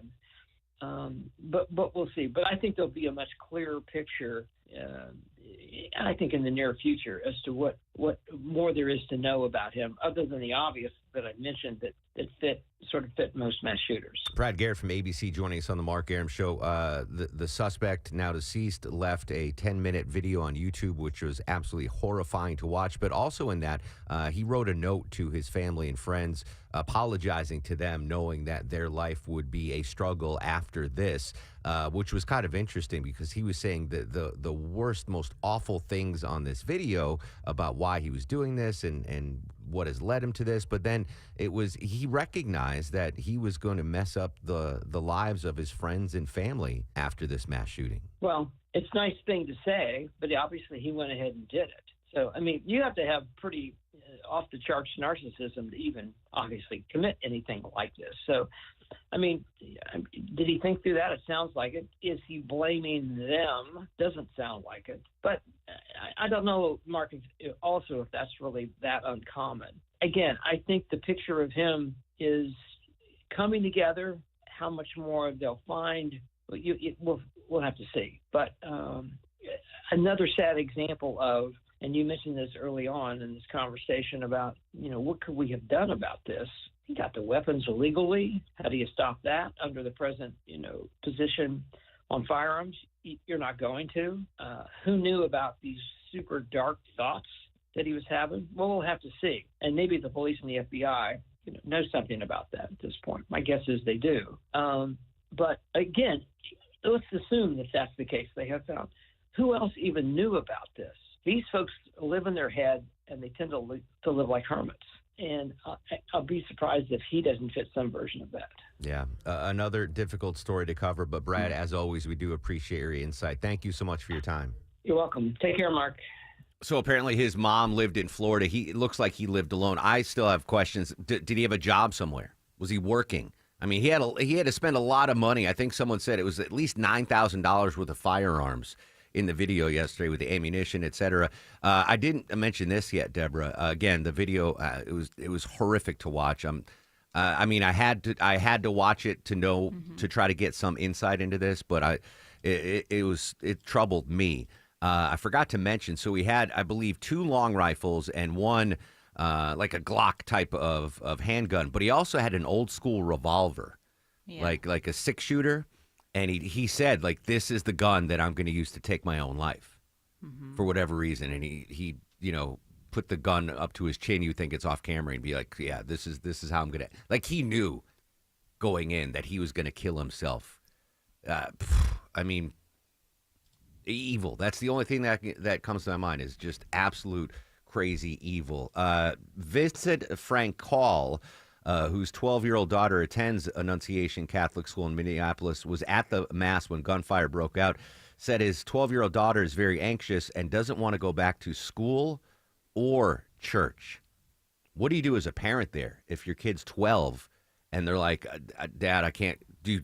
But we'll see. But I think there'll be a much clearer picture, I think, in the near future as to what more there is to know about him, other than the obvious that I mentioned that fit most mass shooters. Brad Garrett from ABC joining us on the Mark Arum Show. The suspect, now deceased, left a 10-minute video on YouTube, which was absolutely horrifying to watch. But also in that, he wrote a note to his family and friends apologizing to them, knowing that their life would be a struggle after this, which was kind of interesting because he was saying the worst, most awful things on this video about why he was doing this and what has led him to this. But then he recognized that he was going to mess up the lives of his friends and family after this mass shooting. Well, it's a nice thing to say, but obviously he went ahead and did it. So, I mean, you have to have pretty off-the-charts narcissism to even obviously commit anything like this. So, I mean, did he think through that? It sounds like it. Is he blaming them? Doesn't sound like it. But I don't know, Mark, if that's really that uncommon. Again, I think the picture of him is coming together. How much more they'll find, we'll have to see. But another sad example of, and you mentioned this early on in this conversation about, what could we have done about this? He got the weapons illegally. How do you stop that under the present, position on firearms? You're not going to. Who knew about these super dark thoughts that he was having? Well, we'll have to see. And maybe the police and the FBI know something about that at this point. My guess is they do. But again, let's assume that that's the case. They have found. Who else even knew about this? These folks live in their head, and they tend to live like hermits. And I'll be surprised if he doesn't fit some version of that. Yeah, another difficult story to cover. But, Brad, as always, we do appreciate your insight. Thank you so much for your time. You're welcome. Take care, Mark. So apparently his mom lived in Florida. It looks like he lived alone. I still have questions. Did he have a job somewhere? Was he working? I mean, he had to spend a lot of money. I think someone said it was at least $9,000 worth of firearms in the video yesterday with the ammunition, et cetera. I didn't mention this yet, Deborah. Again, the video, it was horrific to watch. I mean, I had to watch it to know, to try to get some insight into this, but it troubled me. I forgot to mention, so we had, I believe, 2 long rifles and one like a Glock type of handgun, but he also had an old school revolver, like a 6-shooter. And he said, like, this is the gun that I'm going to use to take my own life for whatever reason. And he put the gun up to his chin. You think it's off camera and be like, yeah, this is how I'm going to, like, he knew going in that he was going to kill himself. I mean, evil. That's the only thing that comes to my mind is just absolute crazy evil. Vincent Frankall, whose 12-year-old daughter attends Annunciation Catholic School in Minneapolis, was at the Mass when gunfire broke out, said his 12-year-old daughter is very anxious and doesn't want to go back to school or church. What do you do as a parent there if your kid's 12 and they're like, Dad, I can't, do you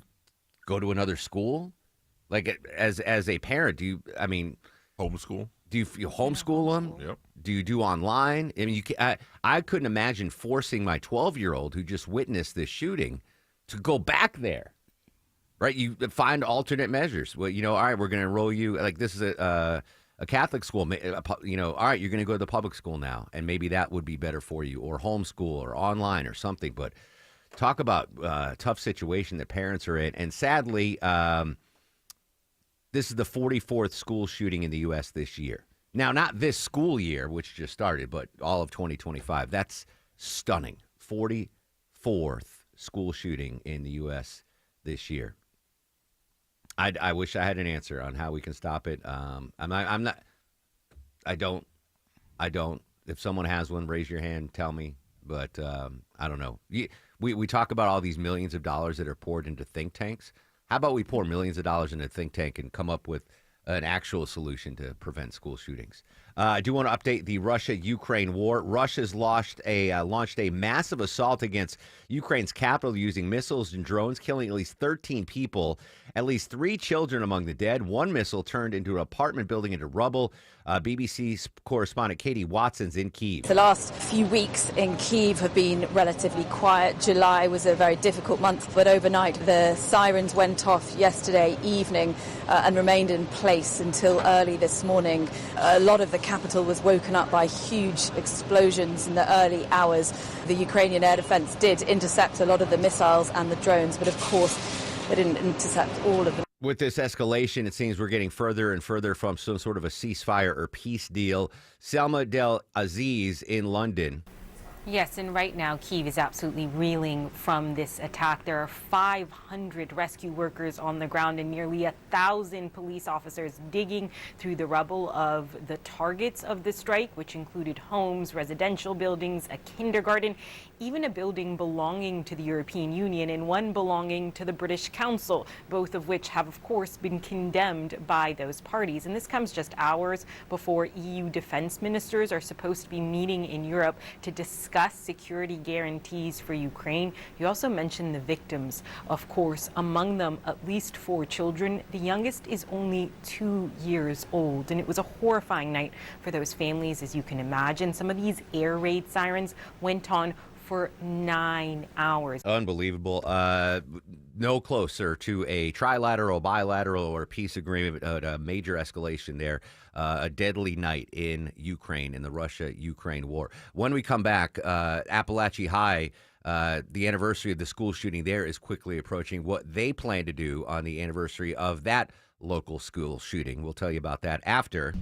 go to another school? Like, as a parent, homeschool? Do you homeschool them? Yep. Do you do online? I mean, I couldn't imagine forcing my 12-year-old who just witnessed this shooting to go back there, right? You find alternate measures. Well, all right, we're going to enroll you. Like, this is a Catholic school. All right, you're going to go to the public school now, and maybe that would be better for you, or homeschool or online or something. But talk about tough situation that parents are in. And sadly, this is the 44th school shooting in the U.S. this year. Now, not this school year, which just started, but all of 2025. That's stunning. 44th school shooting in the U.S. this year. I wish I had an answer on how we can stop it. I don't. If someone has one, raise your hand, tell me. But I don't know. We talk about all these millions of dollars that are poured into think tanks. How about we pour millions of dollars in a think tank and come up with an actual solution to prevent school shootings? I do want to update the Russia-Ukraine war. Russia's launched a massive assault against Ukraine's capital using missiles and drones, killing at least 13 people, at least 3 children among the dead. One missile turned into an apartment building into rubble. BBC's correspondent Katie Watson's in Kyiv. The last few weeks in Kyiv have been relatively quiet. July was a very difficult month, but overnight the sirens went off yesterday evening and remained in place until early this morning. A lot of the capital was woken up by huge explosions in the early hours. The Ukrainian air defense did intercept a lot of the missiles and the drones, but of course they didn't intercept all of them. With this escalation, it seems we're getting further and further from some sort of a ceasefire or peace deal. Selma Del Aziz in London. Yes, and right now Kyiv is absolutely reeling from this attack. There are 500 rescue workers on the ground and nearly 1,000 police officers digging through the rubble of the targets of the strike, which included homes, residential buildings, a kindergarten, even a building belonging to the European Union and one belonging to the British Council, both of which have, of course, been condemned by those parties. And this comes just hours before EU defense ministers are supposed to be meeting in Europe to discuss security guarantees for Ukraine. You also mentioned the victims, of course, among them at least 4 children. The youngest is only 2 years old, and it was a horrifying night for those families, as you can imagine. Some of these air raid sirens went on for 9 hours. Unbelievable. No closer to a trilateral, bilateral, or peace agreement, a major escalation there. A deadly night in Ukraine, in the Russia-Ukraine war. When we come back, Appalachia High The anniversary of the school shooting there is quickly approaching. What they plan to do on the anniversary of that local school shooting. We'll tell you about that after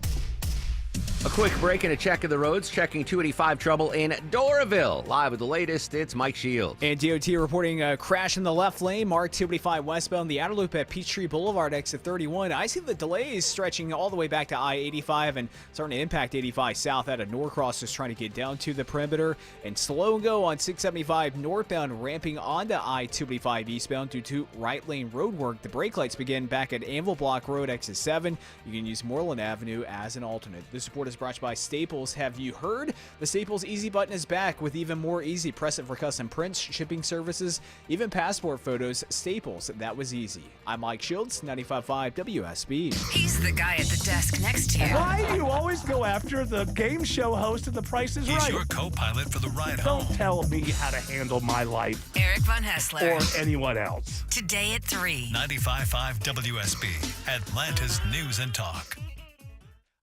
a quick break and a check of the roads. Checking 285 trouble in Doraville. Live with the latest, it's Mike Shields. And DOT reporting a crash in the left lane, marked 285 westbound, the outer loop at Peachtree Boulevard, exit 31. I see the delays stretching all the way back to I-85 and starting to impact 85 south out of Norcross, just trying to get down to the perimeter. And slow and go on 675 northbound, ramping onto I-285 eastbound due to right lane road work. The brake lights begin back at Anvil Block Road, exit 7. You can use Moreland Avenue as an alternate. This report is brought to you by Staples. Have you heard? The Staples Easy button is back with even more easy. Press it for custom prints, shipping services, even passport photos. Staples, that was easy. I'm Mike Shields, 95.5 WSB. He's the guy at the desk next to you. Why do you always go after the game show host of The Price is Right? He's your co-pilot for the ride home. Don't tell me how to handle my life. Eric Von Hessler. Or anyone else. Today at 3. 95.5 WSB, Atlanta's News and Talk.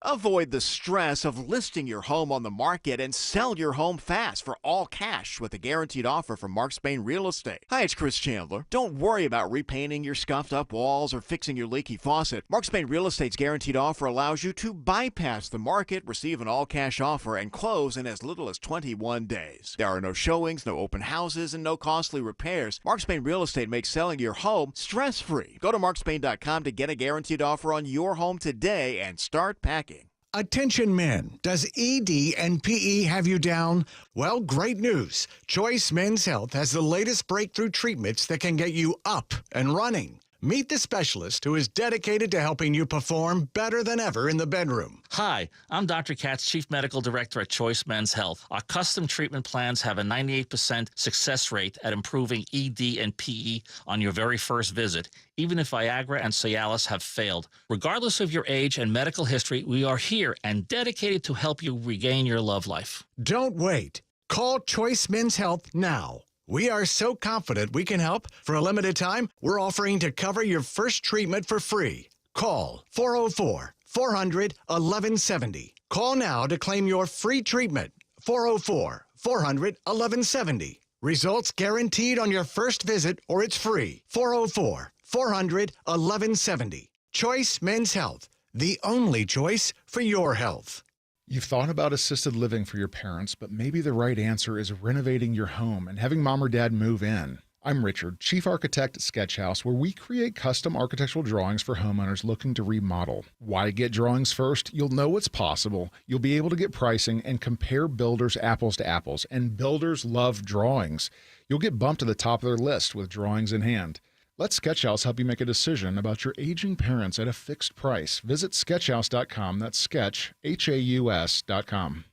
Avoid the stress of listing your home on the market and sell your home fast for all cash with a guaranteed offer from Mark Spain Real Estate. Hi, it's Chris Chandler. Don't worry about repainting your scuffed up walls or fixing your leaky faucet. Mark Spain Real Estate's guaranteed offer allows you to bypass the market, receive an all cash offer, and close in as little as 21 days. There are no showings, no open houses, and no costly repairs. Mark Spain Real Estate makes selling your home stress-free. Go to markspain.com to get a guaranteed offer on your home today and start packing. Attention men, does ED and PE have you down? Well, great news. Choice Men's Health has the latest breakthrough treatments that can get you up and running. Meet the specialist who is dedicated to helping you perform better than ever in the bedroom. Hi, I'm Dr. Katz, Chief Medical Director at Choice Men's Health. Our custom treatment plans have a 98% success rate at improving ED and PE on your very first visit, even if Viagra and Cialis have failed. Regardless of your age and medical history, we are here and dedicated to help you regain your love life. Don't wait. Call Choice Men's Health now. We are so confident we can help. For a limited time, we're offering to cover your first treatment for free. Call 404-400-1170. Call now to claim your free treatment. 404-400-1170. Results guaranteed on your first visit or it's free. 404-400-1170. Choice Men's Health, the only choice for your health. You've thought about assisted living for your parents, but maybe the right answer is renovating your home and having mom or dad move in. I'm Richard, Chief Architect at Sketch House, where we create custom architectural drawings for homeowners looking to remodel. Why get drawings first? You'll know what's possible. You'll be able to get pricing and compare builders apples to apples, and builders love drawings. You'll get bumped to the top of their list with drawings in hand. Let Sketchhouse help you make a decision about your aging parents at a fixed price. Visit sketchhouse.com. That's sketch, HAUS.com.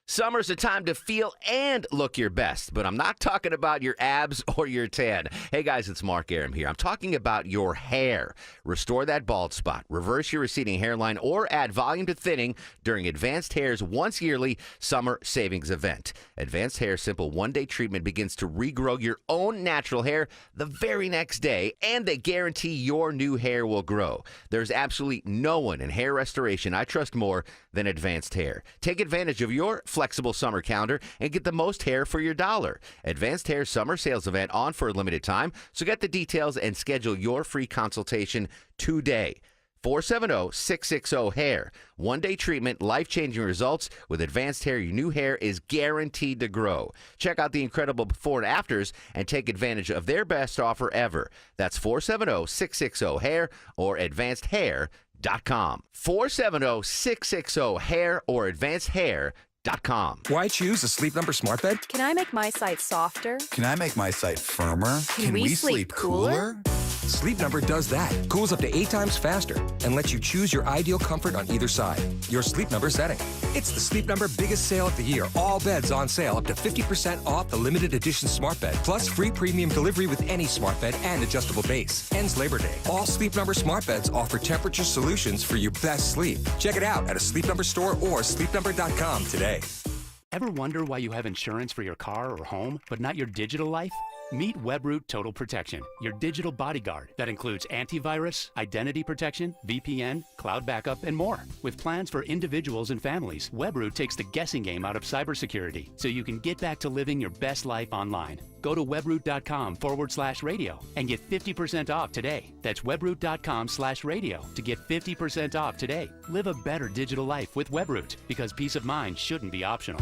Summer's a time to feel and look your best, but I'm not talking about your abs or your tan. Hey guys, it's Mark Aram here. I'm talking about your hair. Restore that bald spot, reverse your receding hairline, or add volume to thinning during Advanced Hair's once yearly summer savings event. Advanced Hair's simple one-day treatment begins to regrow your own natural hair the very next day, and they guarantee your new hair will grow. There's absolutely no one in hair restoration I trust more than Advanced Hair. Take advantage of your flexible summer calendar and get the most hair for your dollar. Advanced Hair summer sales event on for a limited time, so get the details and schedule your free consultation today. 470-660-HAIR. One-day treatment, life-changing results. With Advanced Hair, your new hair is guaranteed to grow. Check out the incredible before and afters and take advantage of their best offer ever. That's 470-660-HAIR or advancedhair.com. 470-660-HAIR or advancedhair.com. Why choose a Sleep Number smart bed? Can I make my site softer? Can I make my site firmer? Can we sleep cooler? Sleep Number does that. Cools up to 8 times faster and lets you choose your ideal comfort on either side. Your Sleep Number setting. It's the Sleep Number biggest sale of the year. All beds on sale up to 50% off the limited edition smart bed. Plus free premium delivery with any smart bed and adjustable base. Ends Labor Day. All Sleep Number smart beds offer temperature solutions for your best sleep. Check it out at a Sleep Number store or sleepnumber.com today. Ever wonder why you have insurance for your car or home, but not your digital life? Meet WebRoot Total Protection, your digital bodyguard that includes antivirus, identity protection, VPN, cloud backup, and more. With plans for individuals and families, WebRoot takes the guessing game out of cybersecurity so you can get back to living your best life online. Go to webroot.com/radio and get 50% off today. That's webroot.com/radio to get 50% off today. Live a better digital life with Webroot, because peace of mind shouldn't be optional.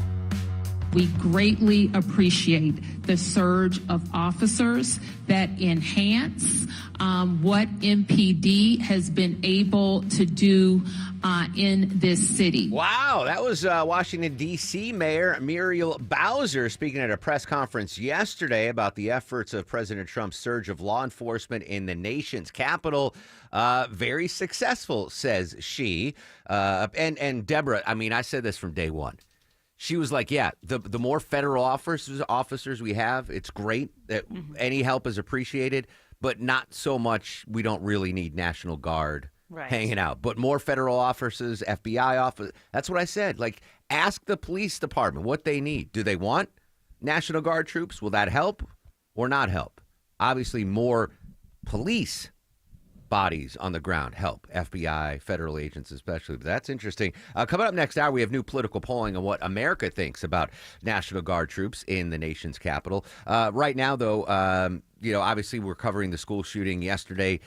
We greatly appreciate the surge of officers that enhance what MPD has been able to do in this city. Wow, that was Washington, D.C. Mayor Muriel Bowser speaking at a press conference yesterday about the efforts of President Trump's surge of law enforcement in the nation's capital. Very successful, says she. And Deborah, I mean, I said this from day one. She was like, yeah, the more federal officers we have, it's great that any help is appreciated, but not so much we don't really need National Guard hanging out. But more federal officers, FBI officers, that's what I said. Like, ask the police department what they need. Do they want National Guard troops? Will that help or not help? Obviously, more police bodies on the ground help. FBI, federal agents especially. But that's interesting. Coming up next hour, we have new political polling on what America thinks about National Guard troops in the nation's capital. Right now, though, obviously we're covering the school shooting yesterday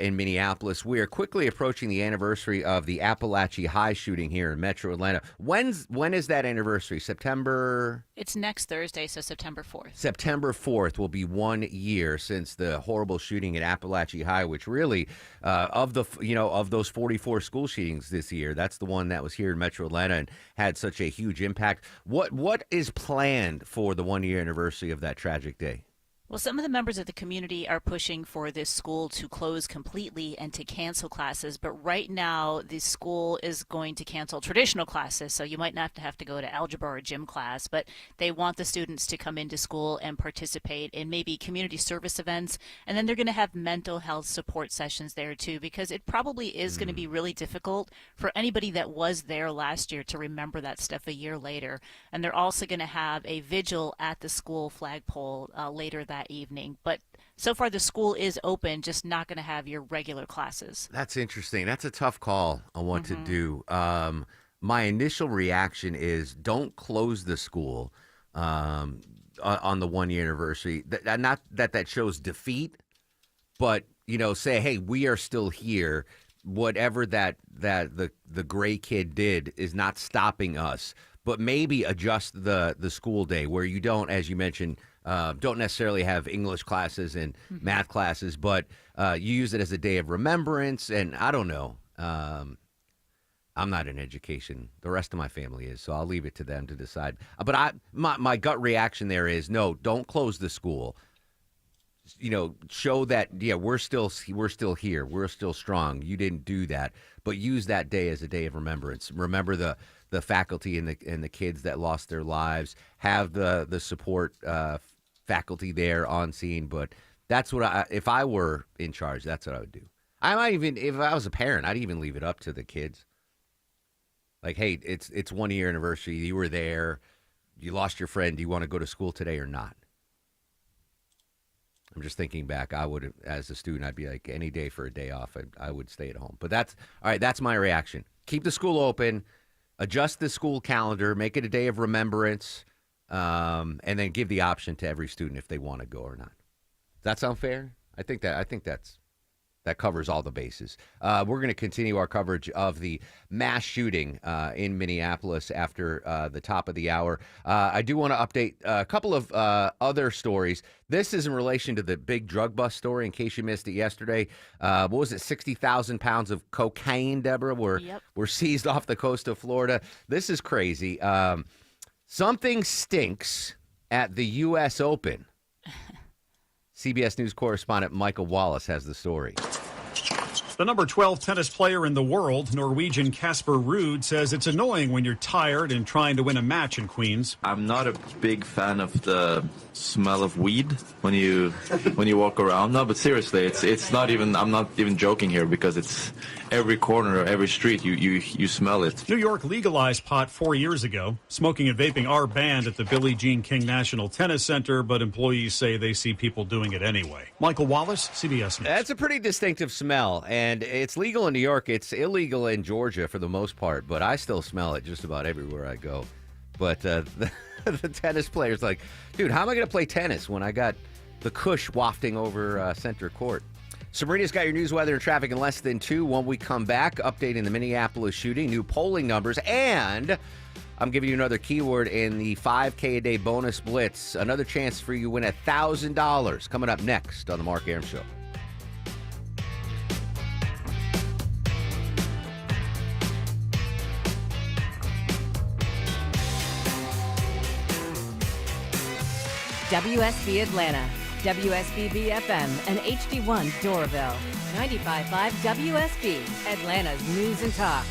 in Minneapolis. We are quickly approaching the anniversary of the Appalachia High shooting here in Metro Atlanta. When is that anniversary? September? It's next Thursday, so September 4th. September 4th will be 1 year since the horrible shooting at Appalachia High, which really, of those 44 school shootings this year, that's the one that was here in Metro Atlanta and had such a huge impact. What is planned for the 1 year anniversary of that tragic day? Well, some of the members of the community are pushing for this school to close completely and to cancel classes. But right now, the school is going to cancel traditional classes. So you might not have to go to algebra or gym class, but they want the students to come into school and participate in maybe community service events. And then they're going to have mental health support sessions there, too, because it probably is going to be really difficult for anybody that was there last year to remember that stuff a year later. And they're also going to have a vigil at the school flagpole later that evening. But so far the school is open, just not going to have your regular classes. That's interesting. That's a tough call on what to do. My initial reaction is don't close the school on the 1 year anniversary. Not that shows defeat, but say, hey, we are still here. Whatever the gray kid did is not stopping us. But maybe adjust the school day where you don't, as you mentioned, don't necessarily have English classes and math classes, but you use it as a day of remembrance. And I don't know. I'm not in education. The rest of my family is, so I'll leave it to them to decide. But my gut reaction there is no, don't close the school. Show that we're still here. We're still strong. You didn't do that, but use that day as a day of remembrance. Remember the faculty and the kids that lost their lives. Have the support faculty there on scene. But that's what if I were in charge, that's what I would do. I might even, if I was a parent, I'd even leave it up to the kids. Like, hey, it's 1 year anniversary. You were there. You lost your friend. Do you want to go to school today or not? I'm just thinking back. I would, as a student, I'd be like, any day for a day off, I would stay at home. But that's all right. That's my reaction. Keep the school open, adjust the school calendar, make it a day of remembrance, and then give the option to every student if they want to go or not. Does that sound fair? I think that covers all the bases. We're going to continue our coverage of the mass shooting in Minneapolis after the top of the hour. I do want to update a couple of other stories. This is in relation to the big drug bust story, in case you missed it yesterday. What was it, 60,000 pounds of cocaine, Deborah, were seized off the coast of Florida. This is crazy. Something stinks at the U.S. Open. CBS News correspondent Michael Wallace has the story. The number 12 tennis player in the world, Norwegian Casper Ruud, says it's annoying when you're tired and trying to win a match in Queens. I'm not a big fan of the smell of weed when you walk around. No, but seriously, it's not even, I'm not even joking here, because it's every corner, every street, you smell it. New York legalized pot 4 years ago. Smoking and vaping are banned at the Billie Jean King National Tennis Center, but employees say they see people doing it anyway. Michael Wallace, CBS News. That's a pretty distinctive smell, and it's legal in New York. It's illegal in Georgia for the most part, but I still smell it just about everywhere I go. But the tennis player's like, dude, how am I going to play tennis when I got the cush wafting over center court? Sabrina's got your news, weather, and traffic in less than 2. When we come back, updating the Minneapolis shooting, new polling numbers, and I'm giving you another keyword in the 5K a day bonus blitz. Another chance for you to win $1,000 coming up next on The Mark Arum Show. WSB Atlanta, WSB BFM, and HD1 Doraville. 95.5 WSB, Atlanta's news and talk.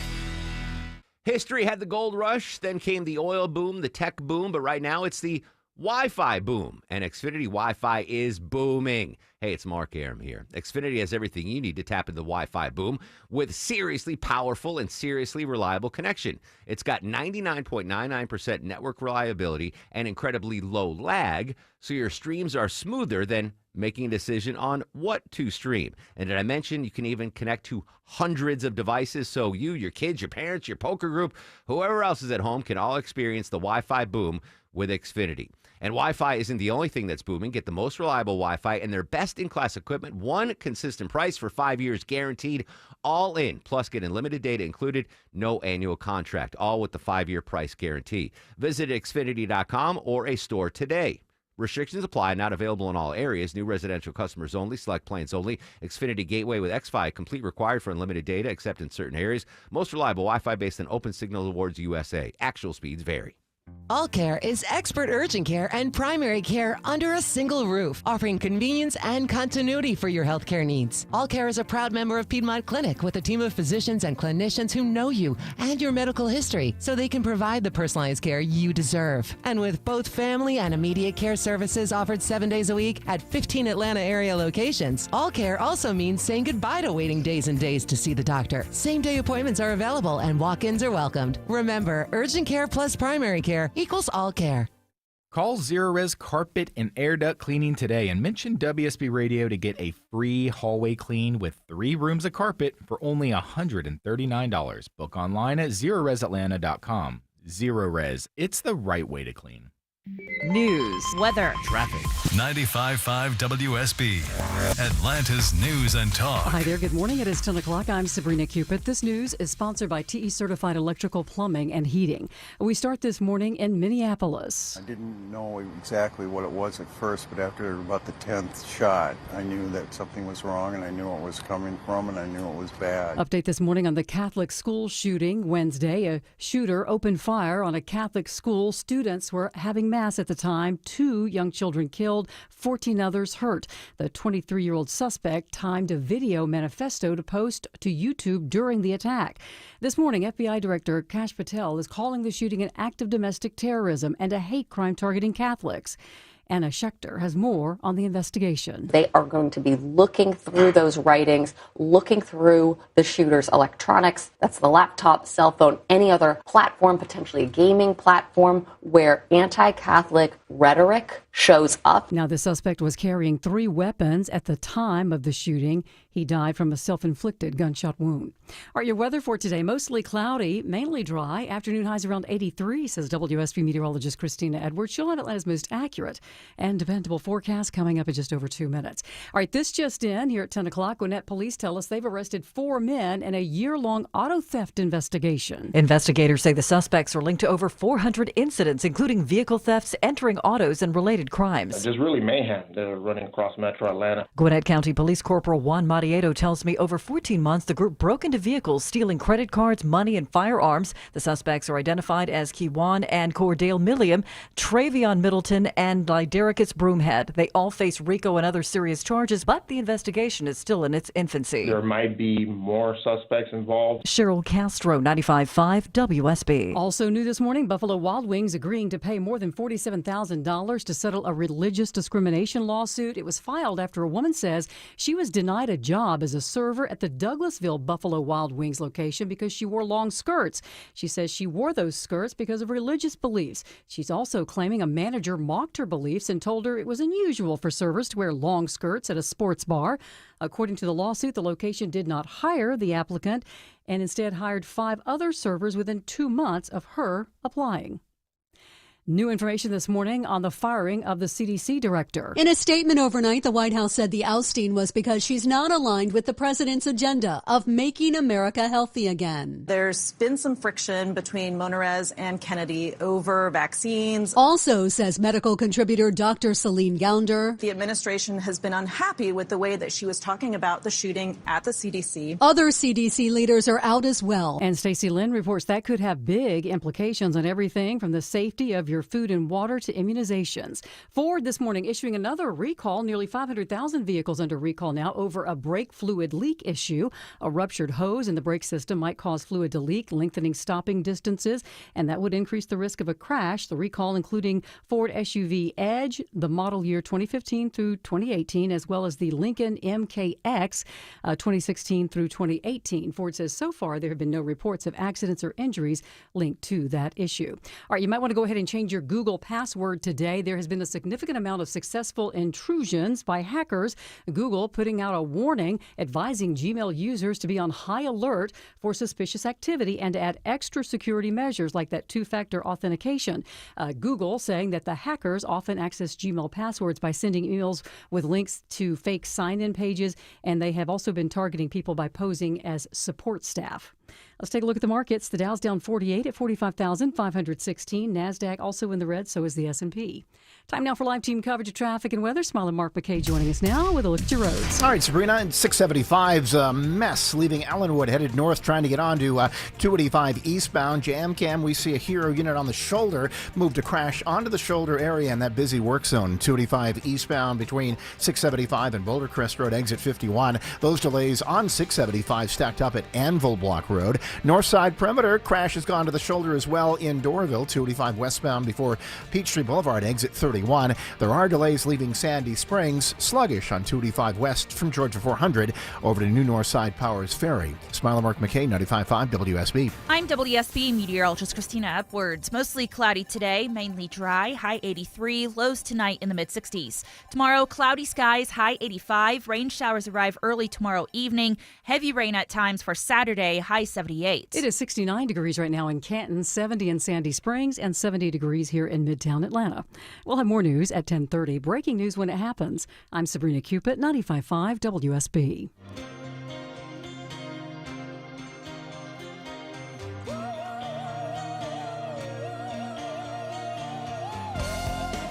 History had the gold rush, then came the oil boom, the tech boom, but right now it's the Wi-Fi boom, and Xfinity Wi-Fi is booming. Hey, it's Mark Arum here. Xfinity has everything you need to tap into the Wi-Fi boom with seriously powerful and seriously reliable connection. It's got 99.99% network reliability and incredibly low lag, so your streams are smoother than making a decision on what to stream. And did I mention you can even connect to hundreds of devices, so you, your kids, your parents, your poker group, whoever else is at home can all experience the Wi-Fi boom with Xfinity. And Wi-Fi isn't the only thing that's booming. Get the most reliable Wi-Fi and their best-in-class equipment, one consistent price for 5 years guaranteed, all in. Plus, get unlimited data included, no annual contract, all with the 5-year price guarantee. Visit Xfinity.com or a store today. Restrictions apply, not available in all areas. New residential customers only, select plans only. Xfinity Gateway with xFi, complete required for unlimited data, except in certain areas. Most reliable Wi-Fi based on Open Signal Awards USA. Actual speeds vary. All Care is expert urgent care and primary care under a single roof, offering convenience and continuity for your healthcare needs. All Care is a proud member of Piedmont Clinic with a team of physicians and clinicians who know you and your medical history so they can provide the personalized care you deserve. And with both family and immediate care services offered 7 days a week at 15 Atlanta area locations, All Care also means saying goodbye to waiting days and days to see the doctor. Same-day appointments are available and walk-ins are welcomed. Remember, urgent care plus primary care equals All Care. Call Zerorez Carpet and Air Duct Cleaning today and mention WSB Radio to get a free hallway clean with 3 rooms of carpet for only $139. Book online at ZerorezAtlanta.com. Zerorez, it's the right way to clean. News, weather, Traffic. 95.5 WSB, Atlanta's news and talk. Hi there. Good morning. It is 10 o'clock. I'm Sabrina Cupid. This news is sponsored by TE Certified Electrical Plumbing and Heating. We start this morning in Minneapolis. I didn't know exactly what it was at first, but after about the 10th shot, I knew that something was wrong, and I knew it was coming from, and I knew it was bad. Update this morning on the Catholic school shooting Wednesday. A shooter opened fire on a Catholic school. Students were having Mass at the time. 2 young children killed, 14 others hurt. The 23-year-old suspect timed a video manifesto to post to YouTube during the attack. This morning, FBI Director Kash Patel is calling the shooting an act of domestic terrorism and a hate crime targeting Catholics. Anna Schechter has more on the investigation. They are going to be looking through those writings, looking through the shooter's electronics. That's the laptop, cell phone, any other platform, potentially a gaming platform, where anti-Catholic rhetoric shows up. Now, the suspect was carrying 3 weapons at the time of the shooting. He died from a self-inflicted gunshot wound. All right, your weather for today, mostly cloudy, mainly dry. Afternoon highs around 83, says WSB meteorologist Christina Edwards. She'll have Atlanta's most accurate and dependable forecast coming up in just over 2 minutes. All right, this just in here at 10 o'clock. Gwinnett police tell us they've arrested 4 men in a year-long auto theft investigation. Investigators say the suspects are linked to over 400 incidents, including vehicle thefts, entering autos, and related crimes. Just really mayhem that are running across metro Atlanta. Gwinnett County Police Corporal Juan Matieto tells me over 14 months the group broke into vehicles, stealing credit cards, money, and firearms. The suspects are identified as Kiwan and Cordale Milliam, Travion Middleton, and Lydericus Broomhead. They all face RICO and other serious charges, but the investigation is still in its infancy. There might be more suspects involved. Cheryl Castro, 95.5 WSB. Also new this morning, Buffalo Wild Wings agreeing to pay more than $47,000 to settle a religious discrimination lawsuit. It was filed after a woman says she was denied a job as a server at the Douglasville Buffalo Wild Wings location because she wore long skirts. She says she wore those skirts because of religious beliefs. She's also claiming a manager mocked her beliefs and told her it was unusual for servers to wear long skirts at a sports bar. According to the lawsuit, the location did not hire the applicant and instead hired 5 other servers within 2 months of her applying. New information this morning on the firing of the CDC director. In a statement overnight, the White House said the ousting was because she's not aligned with the president's agenda of making America healthy again. There's been some friction between Monarez and Kennedy over vaccines. Also, says medical contributor Dr. Celine Gounder, the administration has been unhappy with the way that she was talking about the shooting at the CDC. Other CDC leaders are out as well. And Stacey Lynn reports that could have big implications on everything from the safety of your food and water to immunizations. Ford this morning issuing another recall, nearly 500,000 vehicles under recall now over a brake fluid leak issue. A ruptured hose in the brake system might cause fluid to leak, lengthening stopping distances, and that would increase the risk of a crash. The recall including Ford SUV Edge, the model year 2015 through 2018, as well as the Lincoln MKX 2016 through 2018. Ford says so far there have been no reports of accidents or injuries linked to that issue. All right, you might want to go ahead and change your Google password today. There has been a significant amount of successful intrusions by hackers. Google putting out a warning advising Gmail users to be on high alert for suspicious activity and to add extra security measures like that two-factor authentication. Google saying that the hackers often access Gmail passwords by sending emails with links to fake sign-in pages, and they have also been targeting people by posing as support staff. Let's take a look at the markets. The Dow's down 48 at 45,516. NASDAQ also in the red, so is the S&P. Time now for live team coverage of traffic and weather. Smile and Mark McKay joining us now with a look at your roads. All right, Sabrina, 675's a mess, leaving Ellenwood headed north, trying to get on to 285 eastbound. Jam Cam, we see a Hero unit on the shoulder move to crash onto the shoulder area in that busy work zone. 285 eastbound between 675 and Boulder Crest Road, exit 51. Those delays on 675 stacked up at Anvil Block Road. North side perimeter crash has gone to the shoulder as well in Doraville. 285 westbound before Peachtree Boulevard, exit 31. There are delays leaving Sandy Springs. Sluggish on 285 west from Georgia 400 over to New Northside Powers Ferry. Smile and Mark McKay, 95.5 WSB. I'm WSB meteorologist Christina Upwards. Mostly cloudy today, mainly dry, high 83, lows tonight in the mid-60s. Tomorrow, cloudy skies, high 85. Rain showers arrive early tomorrow evening. Heavy rain at times for Saturday, high 78. It is 69 degrees right now in Canton, 70 in Sandy Springs, and 70 degrees here in Midtown Atlanta. We'll have more news at 10:30. Breaking news when it happens. I'm Sabrina Cupid, 95.5 WSB.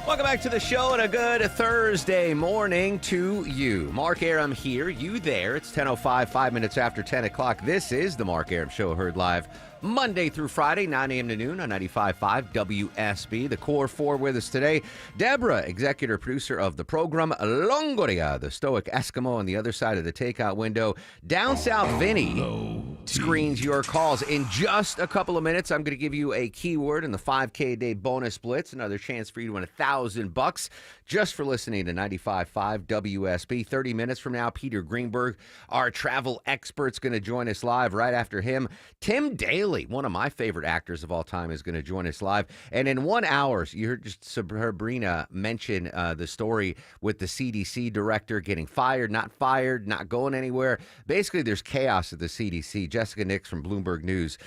Welcome back to the show and a good Thursday morning to you. Mark Arum here, you there. It's 10:05, 5 minutes after 10 o'clock. This is the Mark Arum Show, heard live Monday through Friday, 9 a.m. to noon on 95.5 WSB. The Core Four with us today. Deborah, executive producer of the program. Longoria, the stoic Eskimo on the other side of the takeout window. Down South Vinny screens your calls. In just a couple of minutes, I'm going to give you a keyword in the 5K a day bonus blitz. Another chance for you to win $1,000 just for listening to 95.5 WSB. 30 minutes from now, Peter Greenberg, our travel expert's going to join us live. Right after him, Tim Daly, one of my favorite actors of all time, is going to join us live. And in 1 hour, you heard just Sabrina mention the story with the CDC director getting fired, not going anywhere. Basically, there's chaos at the CDC. Jessica Nix from Bloomberg News,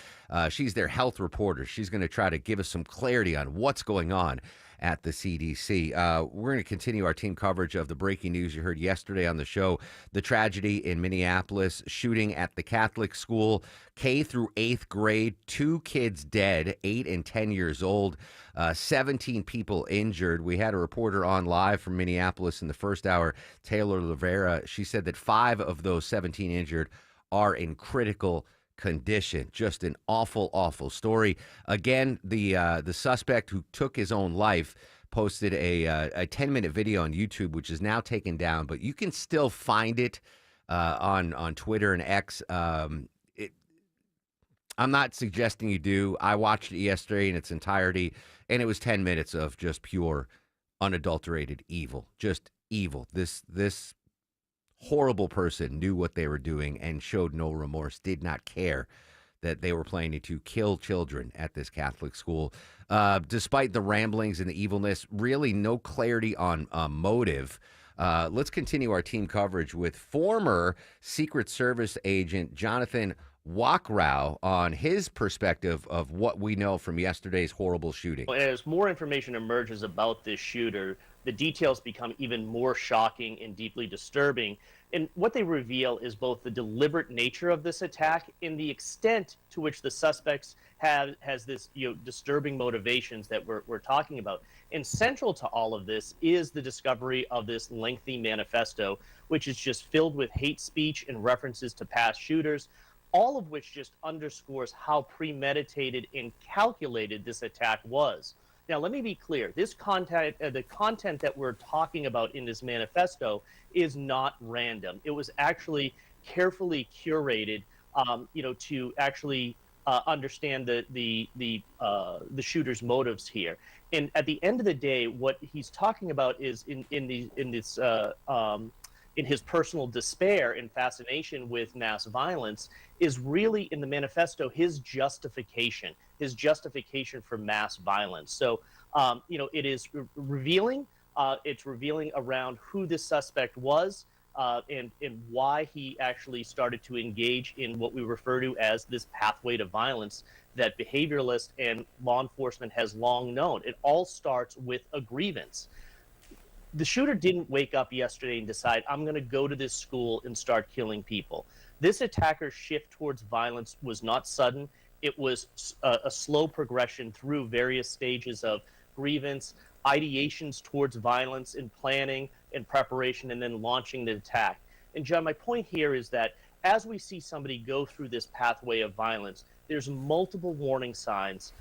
she's their health reporter. She's going to try to give us some clarity on what's going on at the CDC. We're going to continue our team coverage of the breaking news you heard yesterday on the show. The tragedy in Minneapolis, shooting at the Catholic school, K through 8th grade, 2 kids dead, 8 and 10 years old, 17 people injured. We had a reporter on live from Minneapolis in the first hour, Taylor Rivera. She said that 5 of those 17 injured are in critical condition. Just an awful, awful story. Again, the suspect who took his own life posted a 10-minute video on YouTube, which is now taken down, but you can still find it on Twitter and X. I'm not suggesting you do. I watched it yesterday in its entirety, and it was 10 minutes of just pure, unadulterated evil. Just evil. This horrible person knew what they were doing and showed no remorse, did not care that they were planning to kill children at this Catholic school. Despite the ramblings and the evilness, really no clarity on motive. Let's continue our team coverage with former Secret Service agent Jonathan Wackrow on his perspective of what we know from yesterday's horrible shooting. As more information emerges about this shooter, the details become even more shocking and deeply disturbing. And what they reveal is both the deliberate nature of this attack and the extent to which the suspects has this disturbing motivations that we're talking about. And central to all of this is the discovery of this lengthy manifesto, which is just filled with hate speech and references to past shooters, all of which just underscores how premeditated and calculated this attack was. Now, let me be clear. This content, the content that we're talking about in this manifesto is not random. It was actually carefully curated, to actually understand the shooter's motives here. And at the end of the day, what he's talking about is in his personal despair and fascination with mass violence is really in the manifesto his justification for mass violence. So, it is revealing. It's revealing around who this suspect was and why he actually started to engage in what we refer to as this pathway to violence that behavioralists and law enforcement has long known. It all starts with a grievance. The shooter didn't wake up yesterday and decide, I'm going to go to this school and start killing people. This attacker's shift towards violence was not sudden. It was a slow progression through various stages of grievance, ideations towards violence and planning and preparation, and then launching the attack. And John, my point here is that as we see somebody go through this pathway of violence, there's multiple warning signs,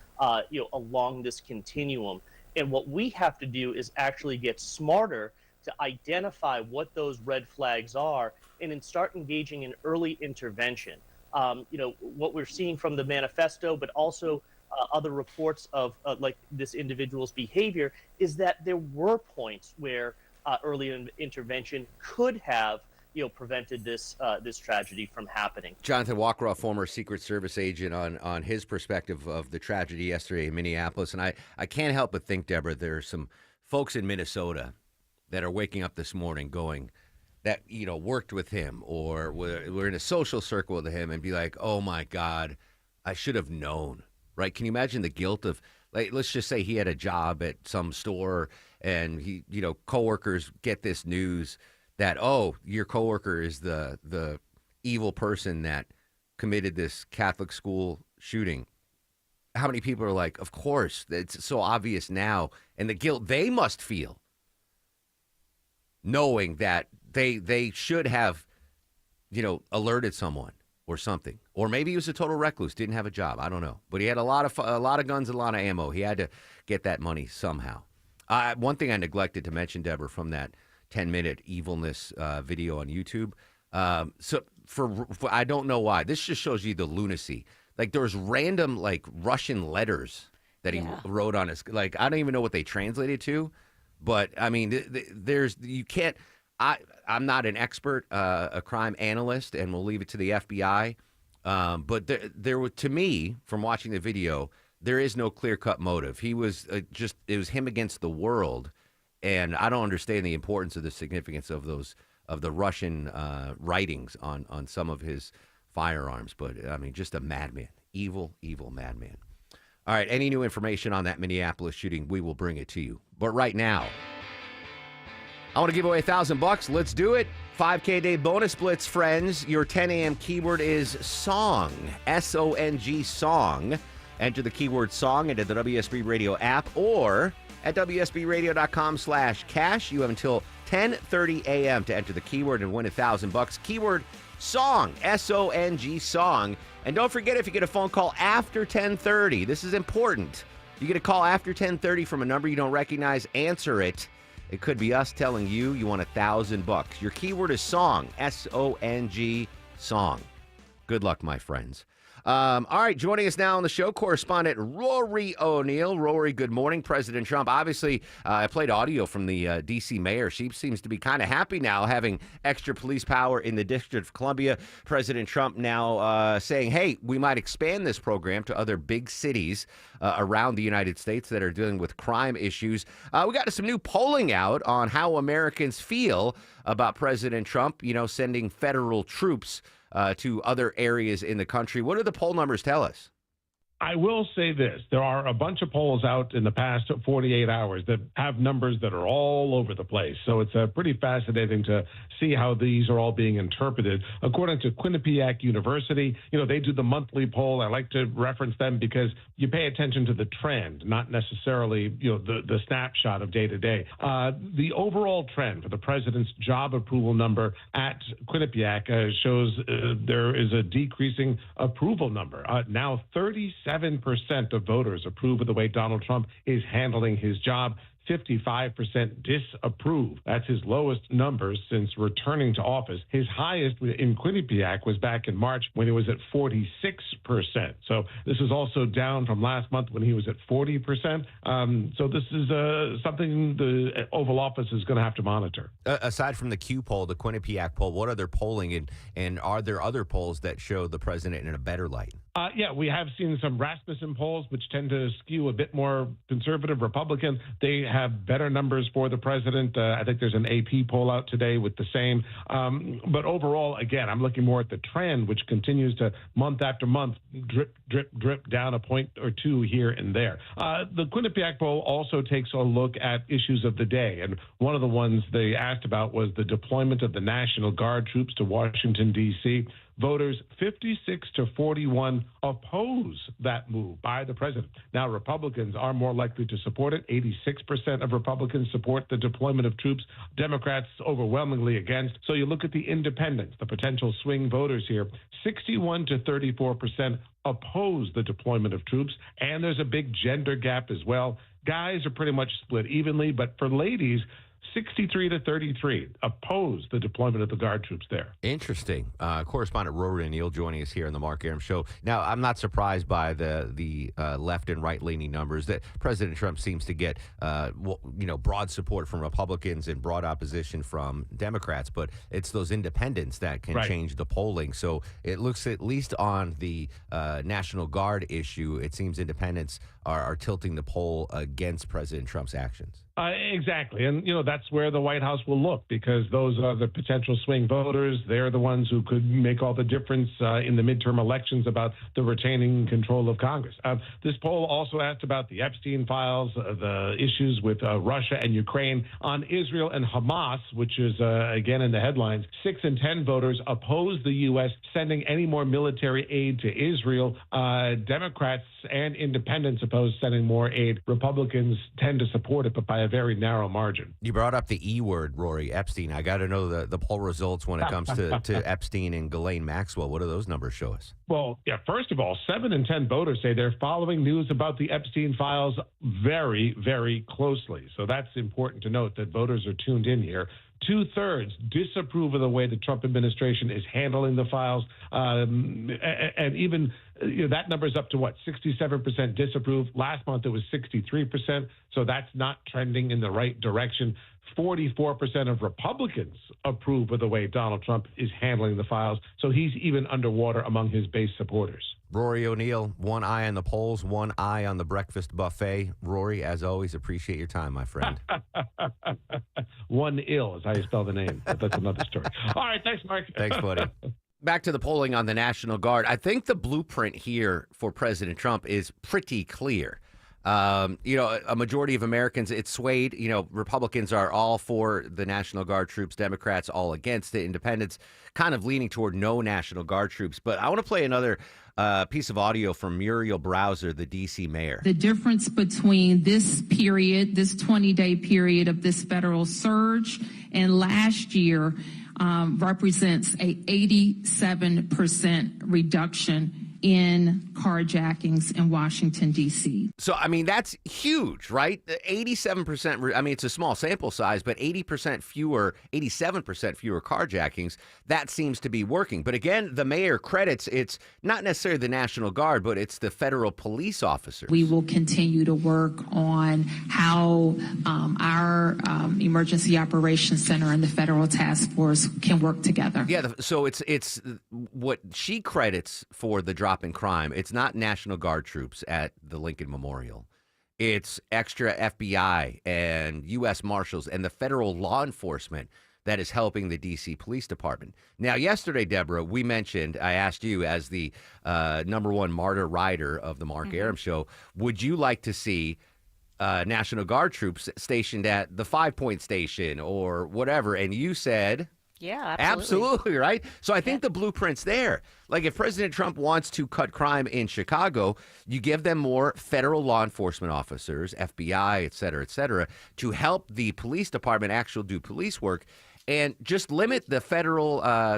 along this continuum. And what we have to do is actually get smarter to identify what those red flags are and then start engaging in early intervention. What we're seeing from the manifesto, but also other reports of like this individual's behavior is that there were points where early intervention could have prevented this tragedy from happening. Jonathan Wackrow, former Secret Service agent, on his perspective of the tragedy yesterday in Minneapolis. And I can't help but think, Deborah, there are some folks in Minnesota that are waking up this morning going, that, worked with him or were in a social circle with him and be like, oh my God, I should have known, right? Can you imagine the guilt of, like, let's just say he had a job at some store and he, coworkers get this news that, oh, your coworker is the evil person that committed this Catholic school shooting. How many people are like, of course, it's so obvious now, and the guilt they must feel, knowing that they should have, alerted someone or something, or maybe he was a total recluse, didn't have a job. I don't know, but he had a lot of guns, a lot of ammo. He had to get that money somehow. One thing I neglected to mention, Deborah, from that 10-minute evilness video on YouTube. So for I don't know why. This just shows you the lunacy. Like, there was random Russian letters that he wrote on his, I don't even know what they translated to, but I mean, you can't. I'm not an expert, a crime analyst, and we'll leave it to the FBI. But there was, to me, from watching the video, there is no clear-cut motive. He was it was him against the world. And I don't understand the importance of the significance of the Russian writings on some of his firearms. But, I mean, just a madman. Evil, evil madman. All right, any new information on that Minneapolis shooting, we will bring it to you. But right now, I want to give away $1,000. Let's do it. 5K day bonus blitz, friends. Your 10 a.m. keyword is song. S-O-N-G, song. Enter the keyword song into the WSB Radio app or at WSBradio.com/cash. You have until 10:30 a.m. to enter the keyword and win $1,000. Keyword song, S-O-N-G, song. And don't forget, if you get a phone call after 10:30, this is important. You get a call after 10:30 from a number you don't recognize, answer it. It could be us telling you you want $1,000. Your keyword is song, S-O-N-G, song. Good luck, my friends. All right, joining us now on the show, correspondent Rory O'Neill. Rory, good morning. President Trump, obviously, I played audio from the D.C. mayor. She seems to be kind of happy now having extra police power in the District of Columbia. President Trump now saying, hey, we might expand this program to other big cities around the United States that are dealing with crime issues. We got some new polling out on how Americans feel about President Trump, sending federal troops to other areas in the country. What do the poll numbers tell us? I will say this. There are a bunch of polls out in the past 48 hours that have numbers that are all over the place. So it's pretty fascinating to see how these are all being interpreted. According to Quinnipiac University, they do the monthly poll. I like to reference them because you pay attention to the trend, not necessarily, the snapshot of day to day. The overall trend for the president's job approval number at Quinnipiac shows there is a decreasing approval number. Now 37% of voters approve of the way Donald Trump is handling his job. 55% disapprove. That's his lowest number since returning to office. His highest in Quinnipiac was back in March when he was at 46%. So this is also down from last month when he was at 40%. So this is something the Oval Office is going to have to monitor. Aside from the Q poll, the Quinnipiac poll, what other polling and are there other polls that show the president in a better light? Yeah, we have seen some Rasmussen polls, which tend to skew a bit more conservative Republican. They have better numbers for the president. I think there's an AP poll out today with the same. But overall, again, I'm looking more at the trend, which continues to month after month drip, drip, drip down a point or two here and there. The Quinnipiac poll also takes a look at issues of the day. And one of the ones they asked about was the deployment of the National Guard troops to Washington, D.C. Voters 56-41 oppose that move by the president. Now, Republicans are more likely to support it. 86% of Republicans support the deployment of troops. Democrats overwhelmingly against. So you look at the independents, the potential swing voters here. 61-34% oppose the deployment of troops. And there's a big gender gap as well. Guys are pretty much split evenly, but for ladies, 63-33 oppose the deployment of the Guard troops there. Interesting. Correspondent Rory O'Neill joining us here on the Mark Arum Show. Now, I'm not surprised by the left and right-leaning numbers that President Trump seems to get, broad support from Republicans and broad opposition from Democrats, but it's those independents that can change the polling. So it looks, at least on the National Guard issue, it seems independents are tilting the poll against President Trump's actions. Exactly. And, that's where the White House will look, because those are the potential swing voters. They're the ones who could make all the difference in the midterm elections about the retaining control of Congress. This poll also asked about the Epstein files, the issues with Russia and Ukraine. On Israel and Hamas, which is, again, in the headlines, 6 in 10 voters oppose the U.S. sending any more military aid to Israel. Democrats and independents oppose sending more aid. Republicans tend to support it, but by a very narrow margin. You brought up the E word, Rory, Epstein. I got to know the poll results when it comes to Epstein and Ghislaine Maxwell. What do those numbers show us? Well, yeah, first of all, 7 in 10 voters say they're following news about the Epstein files very, very closely. So that's important to note that voters are tuned in here. 2/3 disapprove of the way the Trump administration is handling the files. And even that number's up to 67% disapprove. Last month it was 63%. So that's not trending in the right direction. 44% of Republicans approve of the way Donald Trump is handling the files. So he's even underwater among his base supporters. Rory O'Neill, one eye on the polls, one eye on the breakfast buffet. Rory, as always, appreciate your time, my friend. One ill is how you spell the name, but that's another story. All right, thanks, Mark. Thanks, buddy. Back to the polling on the National Guard. I think the blueprint here for President Trump is pretty clear. A majority of Americans, it's swayed. Republicans are all for the National Guard troops, Democrats all against it, independents kind of leaning toward no National Guard troops. But I want to play another piece of audio from Muriel Browser, the D.C. mayor. The difference between this period, this 20-day period of this federal surge and last year represents a 87% reduction in carjackings in Washington, D.C. So, that's huge, right? 87%, it's a small sample size, but 87% fewer carjackings, that seems to be working. But again, the mayor credits it's not necessarily the National Guard, but it's the federal police officers. We will continue to work on how our Emergency Operations Center and the Federal Task Force can work together. Yeah, so it's what she credits for the drop in crime. It's not National Guard troops at the Lincoln Memorial. It's extra FBI and U.S. Marshals and the federal law enforcement that is helping the D.C. Police Department. Now, yesterday, Deborah, I asked you as the number one martyr rider of the Mark Arum Show, would you like to see National Guard troops stationed at the 5 Point Station or whatever? And you said... Yeah, absolutely, right? So I think the blueprint's there. Like if President Trump wants to cut crime in Chicago, you give them more federal law enforcement officers, FBI, et cetera, to help the police department actually do police work, and just limit the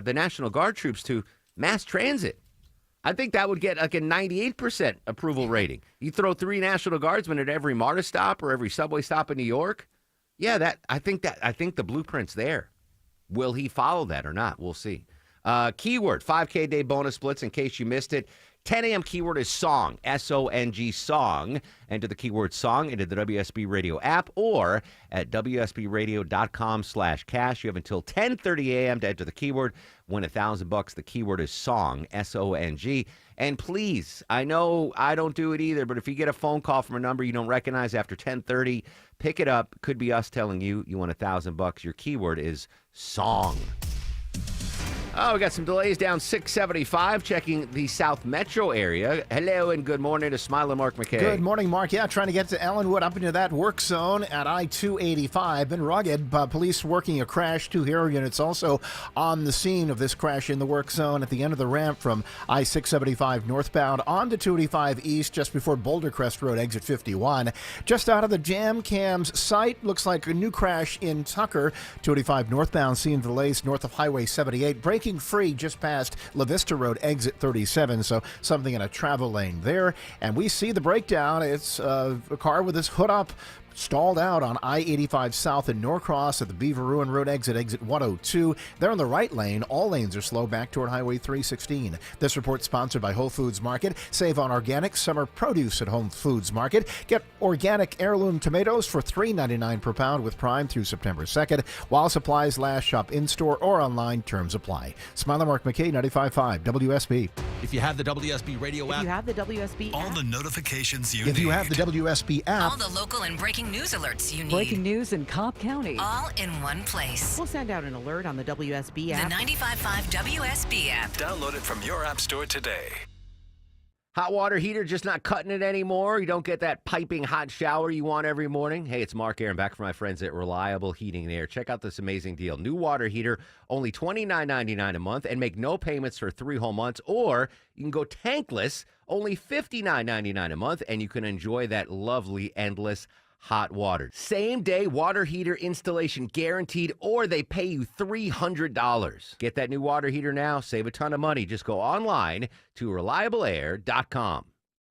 the National Guard troops to mass transit. I think that would get like a 98% approval rating. You throw 3 National Guardsmen at every MARTA stop or every subway stop in New York. Yeah, I think the blueprint's there. Will he follow that or not? We'll see. Keyword, 5K day bonus splits in case you missed it. 10 a.m. keyword is song, S-O-N-G, song. Enter the keyword song into the WSB Radio app or at WSBradio.com/cash. You have until 10:30 a.m. to enter the keyword. Win $1,000. The keyword is song, S-O-N-G. And please, I know I don't do it either, but if you get a phone call from a number you don't recognize after 10:30, pick it up. Could be us telling you you won $1,000. Your keyword is song. Oh, we got some delays down 675, checking the South Metro area. Hello and good morning to Smiling Mark McKay. Good morning, Mark. Yeah, trying to get to Ellenwood up into that work zone at I-285. Been rugged. Police working a crash. 2 hero units also on the scene of this crash in the work zone at the end of the ramp from I-675 northbound onto 285 east just before Boulder Crest Road, exit 51. Just out of the Jam Cams site, looks like a new crash in Tucker. 285 northbound, seeing delays north of Highway 78. Breaking free just past La Vista Road, exit 37, so something in a travel lane there. And we see the breakdown. It's a car with its hood up, stalled out on I-85 south in Norcross at the Beaver Ruin Road exit 102. They're in the right lane. All lanes are slow back toward Highway 316. This report sponsored by Whole Foods Market. Save on organic summer produce at Whole Foods Market. Get organic heirloom tomatoes for $3.99 per pound with Prime through September 2nd. While supplies last, shop in-store or online. Terms apply. Smiler Mark McKay, 95.5 WSB. If you have the WSB radio app, You have the WSB all app. the notifications you If need. you have the WSB app, All the local and breaking news alerts you need. Breaking news in Cobb County. All in one place. We'll send out an alert on the WSB The app. 95.5 WSB app. Download it from your app store today. Hot water heater just not cutting it anymore? You don't get that piping hot shower you want every morning? Hey, it's Mark Arum back from my friends at Reliable Heating and Air. Check out this amazing deal. New water heater, only $29.99 a month, and make no payments for 3 whole months. Or you can go tankless, only $59.99 a month, and you can enjoy that lovely, endless hot water. Same day water heater installation guaranteed, or they pay you $300. Get that new water heater now. Save a ton of money. Just go online to reliableair.com.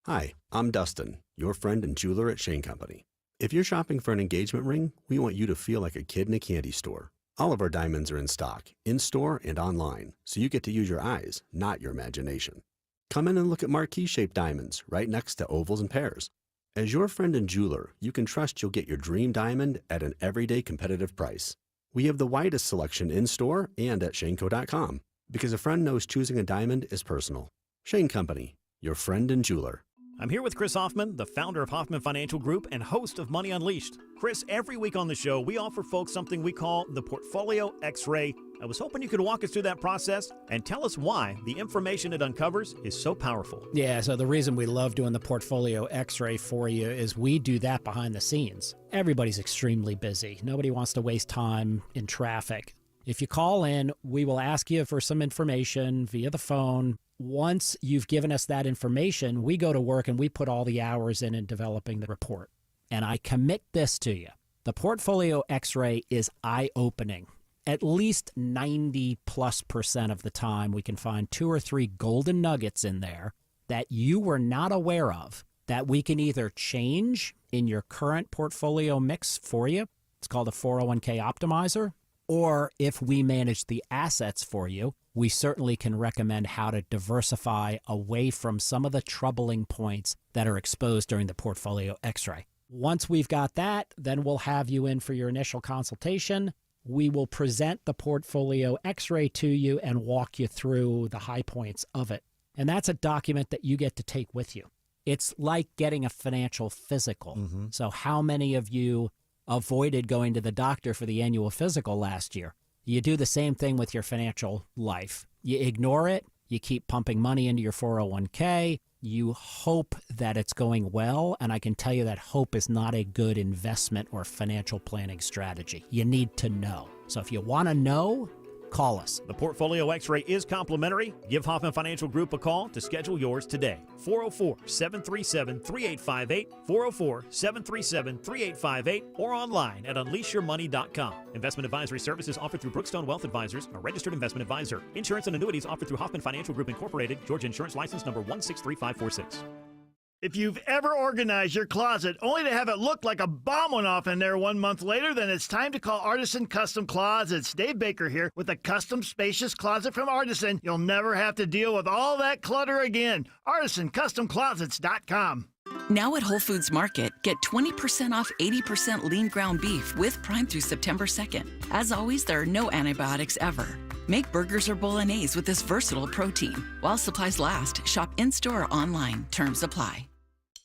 Hi, I'm Dustin, your friend and jeweler at Shane Company. If you're shopping for an engagement ring, we want you to feel like a kid in a candy store. All of our diamonds are in stock, in-store and online, so you get to use your eyes, not your imagination. Come in and look at marquee-shaped diamonds right next to ovals and pears. As your friend and jeweler, you can trust you'll get your dream diamond at an everyday competitive price. We have the widest selection in-store and at shaneco.com, because a friend knows choosing a diamond is personal. Shane Company, your friend and jeweler. I'm here with Chris Hoffman, the founder of Hoffman Financial Group and host of Money Unleashed. Chris, every week on the show, we offer folks something we call the Portfolio X-Ray. I was hoping you could walk us through that process and tell us why the information it uncovers is so powerful. Yeah, so the reason we love doing the Portfolio X-Ray for you is we do that behind the scenes. Everybody's extremely busy. Nobody wants to waste time in traffic. If you call in, we will ask you for some information via the phone. Once you've given us that information, we go to work and we put all the hours in developing the report. And I commit this to you. The Portfolio X-Ray is eye-opening. At least 90+% of the time, we can find 2 or 3 golden nuggets in there that you were not aware of that we can either change in your current portfolio mix for you. It's called a 401k optimizer. Or if we manage the assets for you, we certainly can recommend how to diversify away from some of the troubling points that are exposed during the Portfolio X-ray. Once we've got that, then we'll have you in for your initial consultation. We will present the Portfolio X-ray to you and walk you through the high points of it. And that's a document that you get to take with you. It's like getting a financial physical. So how many of you avoided going to the doctor for the annual physical last year? You do the same thing with your financial life. You ignore it. You keep pumping money into your 401k. You hope that it's going well, and I can tell you that hope is not a good investment or financial planning strategy. You need to know. So if you want to know, call us. The Portfolio X-Ray is complimentary. Give Hoffman Financial Group a call to schedule yours today. 404-737-3858, 404-737-3858, or online at unleashyourmoney.com. Investment advisory services offered through Brookstone Wealth Advisors, a registered investment advisor. Insurance and annuities offered through Hoffman Financial Group Incorporated, Georgia Insurance License number 163546. If you've ever organized your closet only to have it look like a bomb went off in there 1 month later, then it's time to call Artisan Custom Closets. Dave Baker here with a custom spacious closet from Artisan. You'll never have to deal with all that clutter again. ArtisanCustomClosets.com. Now at Whole Foods Market, get 20% off 80% lean ground beef with Prime through September 2nd. As always, there are no antibiotics ever. Make burgers or bolognese with this versatile protein. While supplies last, shop in-store or online. Terms apply.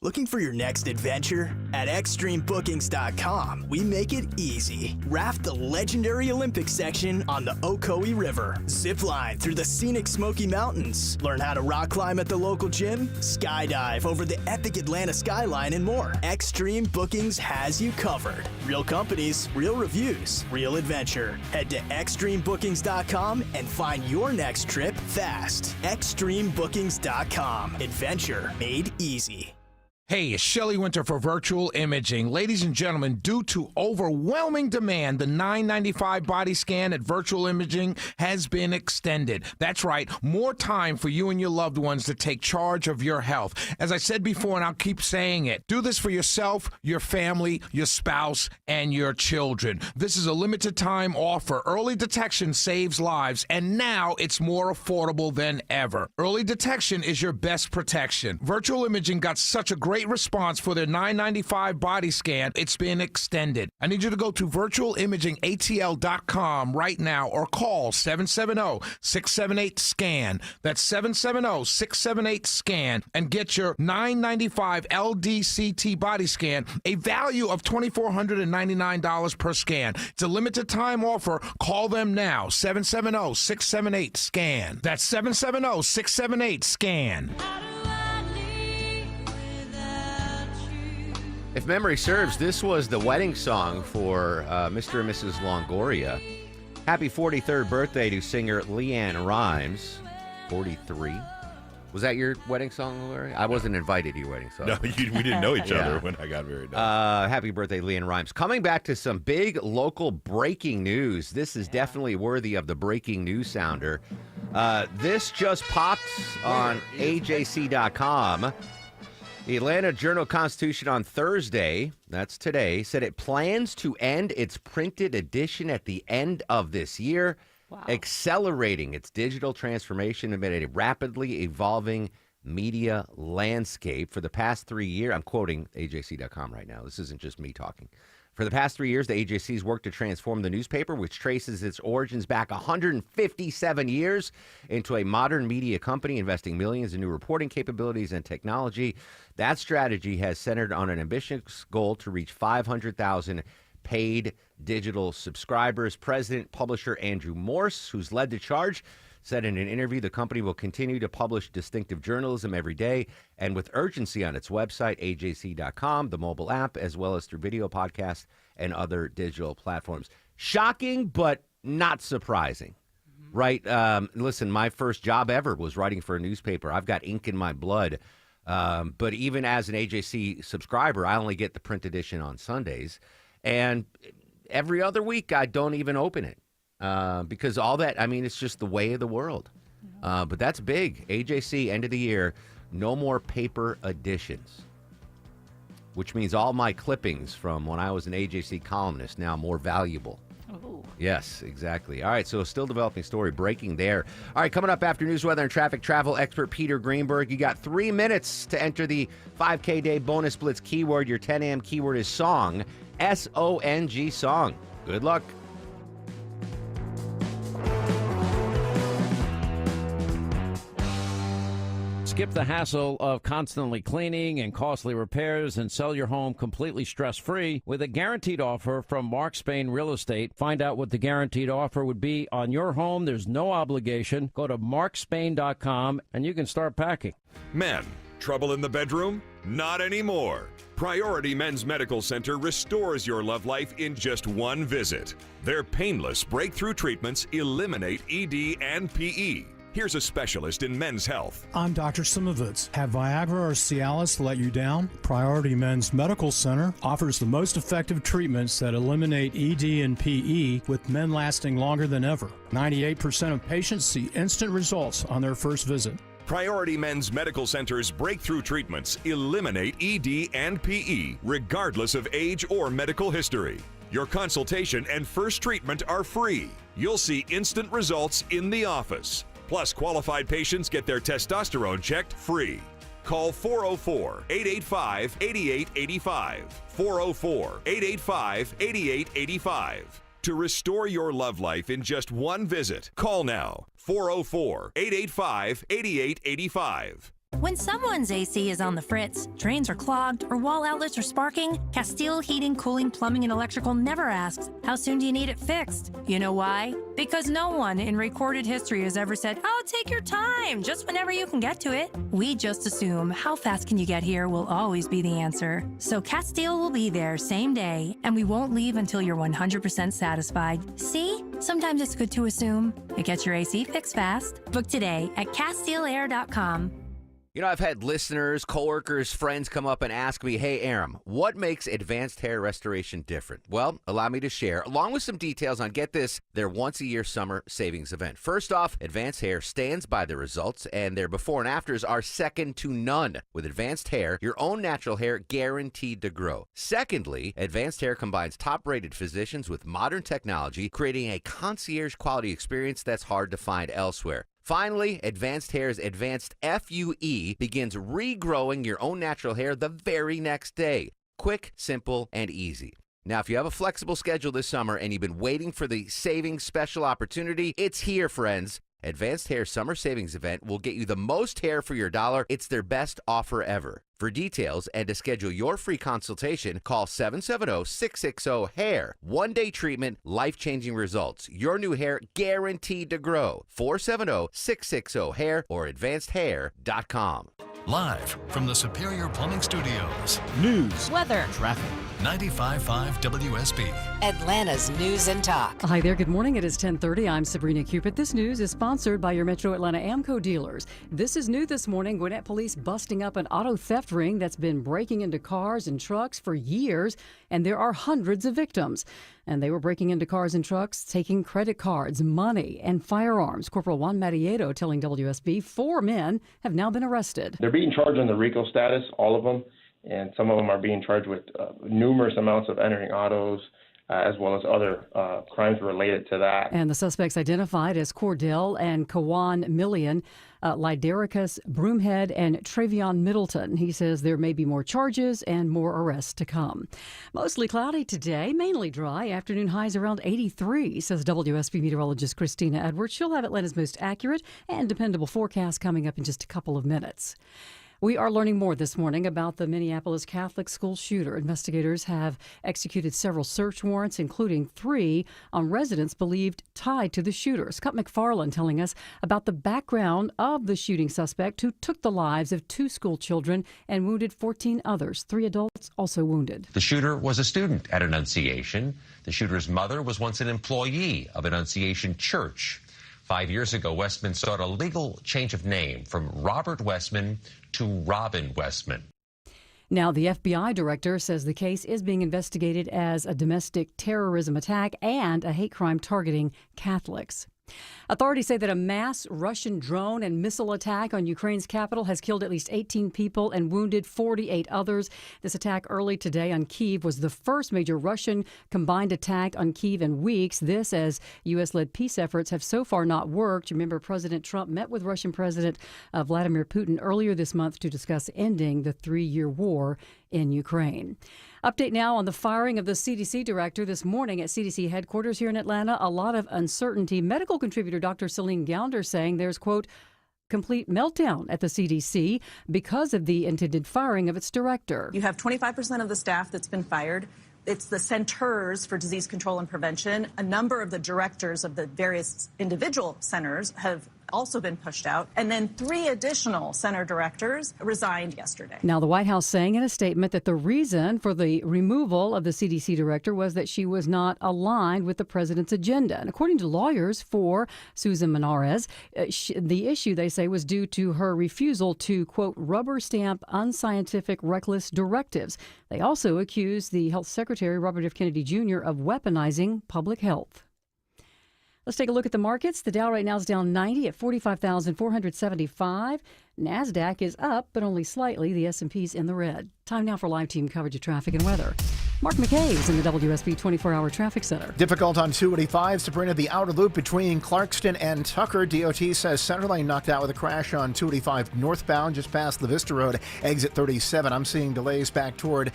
Looking for your next adventure? At ExtremeBookings.com, we make it easy. Raft the legendary Olympic section on the Ocoee River. Zipline through the scenic Smoky Mountains. Learn how to rock climb at the local gym. Skydive over the epic Atlanta skyline and more. Extreme Bookings has you covered. Real companies, real reviews, real adventure. Head to ExtremeBookings.com and find your next trip fast. ExtremeBookings.com. Adventure made easy. Hey, it's Shelley Winter for Virtual Imaging. Ladies and gentlemen, due to overwhelming demand, the $9.95 body scan at Virtual Imaging has been extended. That's right, more time for you and your loved ones to take charge of your health. As I said before, and I'll keep saying it, do this for yourself, your family, your spouse, and your children. This is a limited time offer. Early detection saves lives, and now it's more affordable than ever. Early detection is your best protection. Virtual Imaging got such a great response for their $9.95 body scan, it's been extended. I need you to go to virtualimagingatl.com right now or call 770-678-SCAN. That's 770-678-SCAN and get your $9.95 LDCT body scan, a value of $2,499 per scan. It's a limited time offer. Call them now, 770-678-SCAN. That's 770-678-SCAN. If memory serves, this was the wedding song for Mr. and Mrs. Longoria. Happy 43rd birthday to singer LeAnn Rimes, 43. Was that your wedding song, Larry? I wasn't invited to your wedding song. No, we didn't know each other when I got married. Happy birthday, LeAnn Rimes. Coming back to some big local breaking news. This is definitely worthy of the breaking news sounder. This just popped on AJC.com. The Atlanta Journal-Constitution on Thursday, that's today, said it plans to end its printed edition at the end of this year, accelerating its digital transformation amid a rapidly evolving media landscape. For the past 3 years, I'm quoting AJC.com right now. This isn't just me talking. For the past 3 years, the AJC's worked to transform the newspaper, which traces its origins back 157 years into a modern media company, investing millions in new reporting capabilities and technology. That strategy has centered on an ambitious goal to reach 500,000 paid digital subscribers. President, publisher Andrew Morse, who's led the charge, said in an interview the company will continue to publish distinctive journalism every day and with urgency on its website, ajc.com, the mobile app, as well as through video podcasts and other digital platforms. Shocking, but not surprising, right? Listen, my first job ever was writing for a newspaper. I've got ink in my blood. But even as an AJC subscriber, I only get the print edition on Sundays. And every other week, I don't even open it. Because all that, I mean, it's just the way of the world. But that's big. AJC, end of the year, no more paper editions, which means all my clippings from when I was an AJC columnist now more valuable. Oh. Yes, exactly. All right, so still developing story breaking there. All right, coming up after news, weather, and traffic, travel expert Peter Greenberg. You got 3 minutes to enter the 5K Day Bonus Blitz keyword. Your 10 a.m. keyword is song, S-O-N-G, song. Good luck. Skip the hassle of constantly cleaning and costly repairs and sell your home completely stress-free with a guaranteed offer from Mark Spain Real Estate. Find out what the guaranteed offer would be on your home. There's no obligation. Go to markspain.com and you can start packing. Men, trouble in the bedroom? Not anymore. Priority Men's Medical Center restores your love life in just one visit. Their painless breakthrough treatments eliminate ED and PE. Here's a specialist in men's health. I'm Dr. Simovitz. Have Viagra or Cialis let you down? Priority Men's Medical Center offers the most effective treatments that eliminate ED and PE, with men lasting longer than ever. 98% of patients see instant results on their first visit. Priority Men's Medical Center's breakthrough treatments eliminate ED and PE, regardless of age or medical history. Your consultation and first treatment are free. You'll see instant results in the office. Plus, qualified patients get their testosterone checked free. Call 404-885-8885. 404-885-8885. To restore your love life in just one visit, call now. 404-885-8885. When someone's AC is on the fritz, drains are clogged, or wall outlets are sparking, Castile Heating, Cooling, Plumbing, and Electrical never asks, how soon do you need it fixed? You know why? Because no one in recorded history has ever said, oh, take your time, just whenever you can get to it. We just assume, how fast can you get here will always be the answer. So Castile will be there same day, and we won't leave until you're 100% satisfied. See? Sometimes it's good to assume. It gets your AC fixed fast. Book today at CastileAir.com. You know, I've had listeners, coworkers, friends come up and ask me, hey, Aram, what makes Advanced Hair Restoration different? Well, allow me to share, along with some details on, get this, their once-a-year summer savings event. First off, Advanced Hair stands by the results, and their before and afters are second to none. With Advanced Hair, your own natural hair guaranteed to grow. Secondly, Advanced Hair combines top-rated physicians with modern technology, creating a concierge-quality experience that's hard to find elsewhere. Finally, Advanced Hair's Advanced FUE begins regrowing your own natural hair the very next day. Quick, simple, and easy. Now, if you have a flexible schedule this summer and you've been waiting for the savings special opportunity, it's here, friends. Advanced Hair Summer Savings Event will get you the most hair for your dollar. It's their best offer ever. For details and to schedule your free consultation, call 770-660-HAIR. One-day treatment, life-changing results. Your new hair guaranteed to grow. 470-660-HAIR or advancedhair.com. Live from the Superior Plumbing Studios. News, weather, traffic. 95.5 WSB. Atlanta's News and Talk. Hi there. Good morning. It is 10:30. I'm Sabrina Cupid. This news is sponsored by your Metro Atlanta AMCO dealers. This is new this morning. Gwinnett police busting up an auto theft ring that's been breaking into cars and trucks for years, and there are hundreds of victims. And they were breaking into cars and trucks, taking credit cards, money, and firearms. Corporal Juan Marieto telling WSB 4 men have now been arrested. They're being charged on the RICO status, all of them, and some of them are being charged with numerous amounts of entering autos, as well as other crimes related to that. And the suspects identified as Cordell and Kawan Millian, Lydericus Broomhead, and Travion Middleton. He says there may be more charges and more arrests to come. Mostly cloudy today, mainly dry. Afternoon highs around 83, says WSB meteorologist Christina Edwards. She'll have Atlanta's most accurate and dependable forecast coming up in just a couple of minutes. We are learning more this morning about the Minneapolis Catholic school shooter. Investigators have executed several search warrants, including 3 on residents believed tied to the shooter. Scott McFarland telling us about the background of the shooting suspect who took the lives of 2 school children and wounded 14 others. 3 adults also wounded. The shooter was a student at Annunciation. The shooter's mother was once an employee of Annunciation Church. 5 years ago, Westman sought a legal change of name from Robert Westman to Robin Westman. Now, the FBI director says the case is being investigated as a domestic terrorism attack and a hate crime targeting Catholics. Authorities say that a mass Russian drone and missile attack on Ukraine's capital has killed at least 18 people and wounded 48 others. This attack early today on Kyiv was the first major Russian combined attack on Kyiv in weeks. This as U.S.-led peace efforts have so far not worked. Remember, President Trump met with Russian President Vladimir Putin earlier this month to discuss ending the 3-year war in Ukraine. Update now on the firing of the CDC director this morning at CDC headquarters here in Atlanta. A lot of uncertainty. Medical contributor Dr. Celine Gounder saying there's, quote, complete meltdown at the CDC because of the intended firing of its director. You have 25% of the staff that's been fired. It's the Centers for Disease Control and Prevention. A number of the directors of the various individual centers have also been pushed out. And then 3 additional center directors resigned yesterday. Now, the White House saying in a statement that the reason for the removal of the CDC director was that she was not aligned with the president's agenda. And according to lawyers for Susan Menares, the issue, they say, was due to her refusal to, quote, rubber stamp unscientific, reckless directives. They also accused the Health Secretary, Robert F. Kennedy Jr., of weaponizing public health. Let's take a look at the markets. The Dow right now is down 90 at 45,475. NASDAQ is up, but only slightly. The S&P's in the red. Time now for live team coverage of traffic and weather. Mark McKay is in the WSB 24-hour traffic center. Difficult on 285, Sabrina, the outer loop between Clarkston and Tucker. DOT says center lane knocked out with a crash on 285 northbound just past the Vista Road, exit 37. I'm seeing delays back toward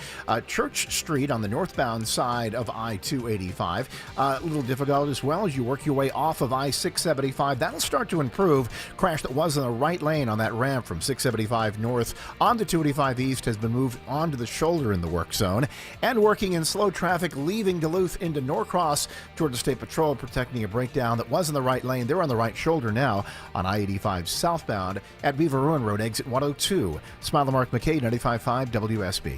Church Street on the northbound side of I-285. A little difficult as well as you work your way off of I-675. That'll start to improve. Crash that was in the right lane on that ramp from 675 north onto 285 east has been moved onto the shoulder in the work zone. And working in slow traffic leaving Duluth into Norcross toward the State Patrol, protecting a breakdown that was in the right lane. They're on the right shoulder now on I-85 southbound at Beaver Ruin Road, exit 102. Smile Mark McKay, 95.5 WSB.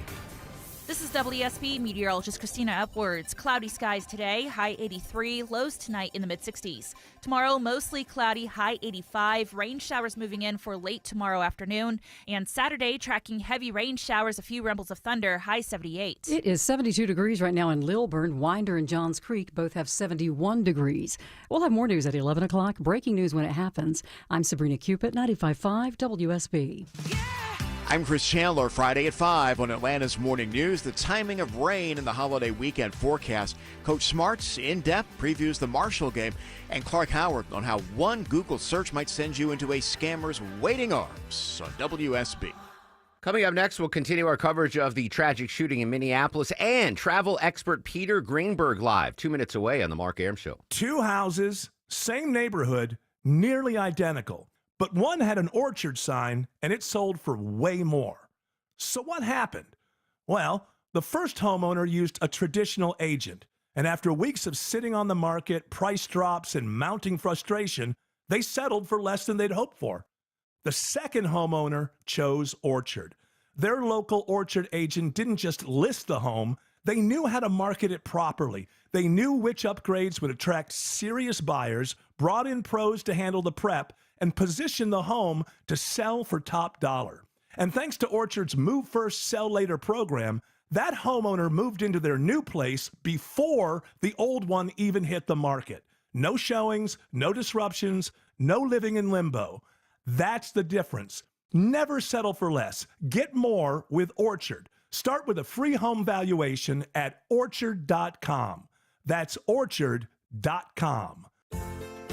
This is WSB meteorologist Christina Upwards. Cloudy skies today, high 83, lows tonight in the mid-60s. Tomorrow, mostly cloudy, high 85, rain showers moving in for late tomorrow afternoon. And Saturday, tracking heavy rain showers, a few rumbles of thunder, high 78. It is 72 degrees right now in Lilburn. Winder and Johns Creek both have 71 degrees. We'll have more news at 11 o'clock. Breaking news when it happens. I'm Sabrina Cupid, 95.5 WSB. I'm Chris Chandler. Friday at 5 on Atlanta's Morning News. The timing of rain in the holiday weekend forecast. Coach Smart's in-depth previews the Marshall game. And Clark Howard on how one Google search might send you into a scammer's waiting arms on WSB. Coming up next, we'll continue our coverage of the tragic shooting in Minneapolis and travel expert Peter Greenberg live 2 minutes away on the Mark Arum Show. 2 houses, same neighborhood, nearly identical. But one had an orchard sign, and it sold for way more. So what happened? Well, the first homeowner used a traditional agent, and after weeks of sitting on the market, price drops, and mounting frustration, they settled for less than they'd hoped for. The second homeowner chose Orchard. Their local orchard agent didn't just list the home, they knew how to market it properly. They knew which upgrades would attract serious buyers, brought in pros to handle the prep, and position the home to sell for top dollar. And thanks to Orchard's Move First, Sell Later program, that homeowner moved into their new place before the old one even hit the market. No showings, no disruptions, no living in limbo. That's the difference. Never settle for less. Get more with Orchard. Start with a free home valuation at Orchard.com. That's Orchard.com.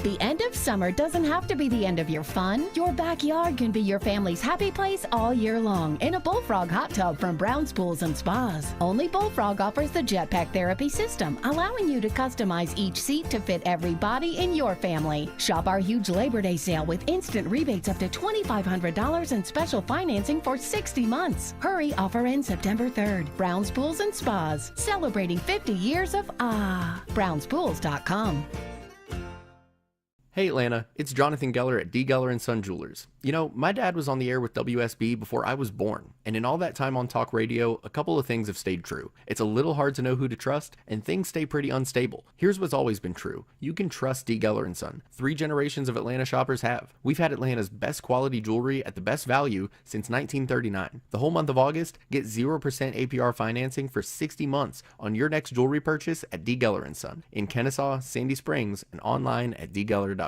The end of summer doesn't have to be the end of your fun. Your backyard can be your family's happy place all year long in a Bullfrog hot tub from Brown's Pools and Spas. Only Bullfrog offers the Jetpack Therapy system, allowing you to customize each seat to fit every body in your family. Shop our huge Labor Day sale with instant rebates up to $2,500 and special financing for 60 months. Hurry, offer ends September 3rd. Brown's Pools and Spas, celebrating 50 years of Brown'sPools.com. Hey Atlanta, it's Jonathan Geller at D. Geller & Son Jewelers. You know, my dad was on the air with WSB before I was born, and in all that time on talk radio, a couple of things have stayed true. It's a little hard to know who to trust, and things stay pretty unstable. Here's what's always been true. You can trust D. Geller & Son. 3 generations of Atlanta shoppers have. We've had Atlanta's best quality jewelry at the best value since 1939. The whole month of August, get 0% APR financing for 60 months on your next jewelry purchase at D. Geller & Son in Kennesaw, Sandy Springs, and online at dgeller.com.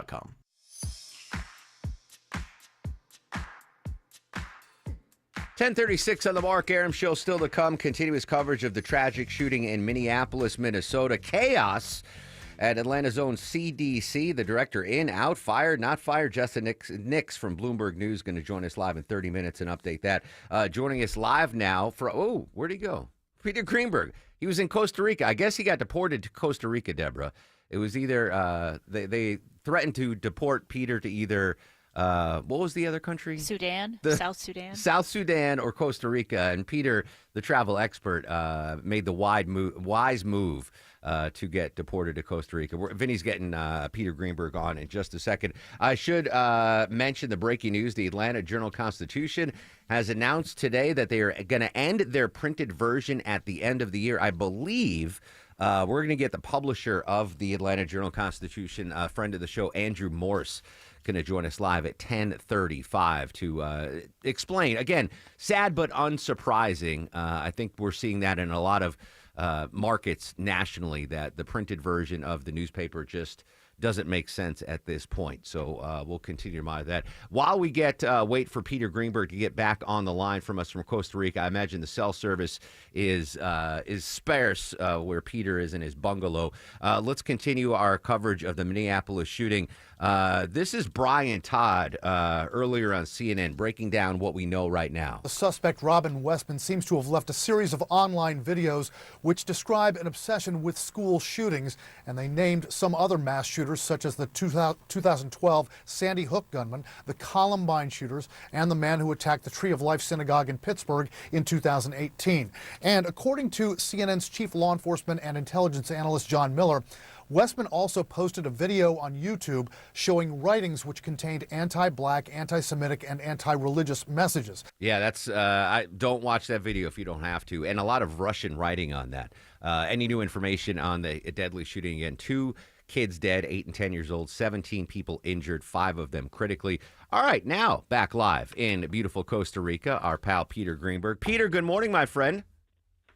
10:36 on the Mark Arum Show. Still to come, continuous coverage of the tragic shooting in Minneapolis, Minnesota. Chaos at Atlanta's own CDC. The director in, out, fired, not fired. Justin Nix from Bloomberg News going to join us live in 30 minutes and update that. Joining us live now for, where'd he go? Peter Greenberg. He was in Costa Rica. I guess he got deported to Costa Rica, Deborah. It was either they threatened to deport Peter to either what was the other country? Sudan, South Sudan. South Sudan or Costa Rica. And Peter, the travel expert, made the wise move to get deported to Costa Rica. Vinny's getting Peter Greenberg on in just a second. I should mention the breaking news. The Atlanta Journal-Constitution has announced today that they are going to end their printed version at the end of the year. I believe we're going to get the publisher of the Atlanta Journal-Constitution, a friend of the show, Andrew Morse, going to join us live at 10:35 to explain. Again, sad but unsurprising. I think we're seeing that in a lot of markets nationally, that the printed version of the newspaper just doesn't make sense at this point. So we'll continue to monitor that. While we wait for Peter Greenberg to get back on the line from us from Costa Rica, I imagine the cell service is sparse where Peter is in his bungalow. Let's continue our coverage of the Minneapolis shooting. This is Brian Todd earlier on CNN breaking down what we know right now. The suspect, Robin Westman, seems to have left a series of online videos which describe an obsession with school shootings, and they named some other mass shooters such as the 2012 Sandy Hook gunman, the Columbine shooters, and the man who attacked the Tree of Life Synagogue in Pittsburgh in 2018. And according to CNN's chief law enforcement and intelligence analyst John Miller, Westman also posted a video on YouTube showing writings which contained anti-black, anti-Semitic, and anti-religious messages. Yeah, that's I don't watch that video if you don't have to, and a lot of Russian writing on that. Any new information on the deadly shooting again? 2 kids dead, 8 and 10 years old, 17 people injured, 5 of them critically. All right, now back live in beautiful Costa Rica, our pal Peter Greenberg. Peter, good morning, my friend.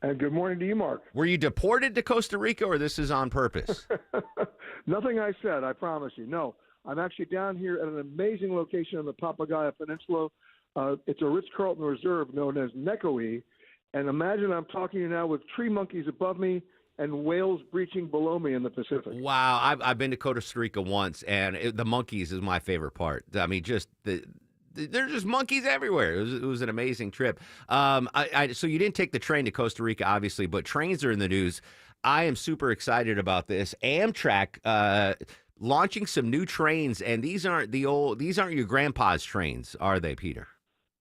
And good morning to you, Mark. Were you deported to Costa Rica, or this is on purpose? Nothing I said, I promise you. No, I'm actually down here at an amazing location on the Papagayo Peninsula. It's a Ritz-Carlton Reserve known as Nekoi. And imagine I'm talking to you now with tree monkeys above me and whales breaching below me in the Pacific. Wow, I've been to Costa Rica once, and the monkeys is my favorite part. I mean, just there's just monkeys everywhere. It was an amazing trip. So you didn't take the train to Costa Rica, obviously, but trains are in the news. I am super excited about this. Amtrak launching some new trains, and these aren't your grandpa's trains, are they, Peter?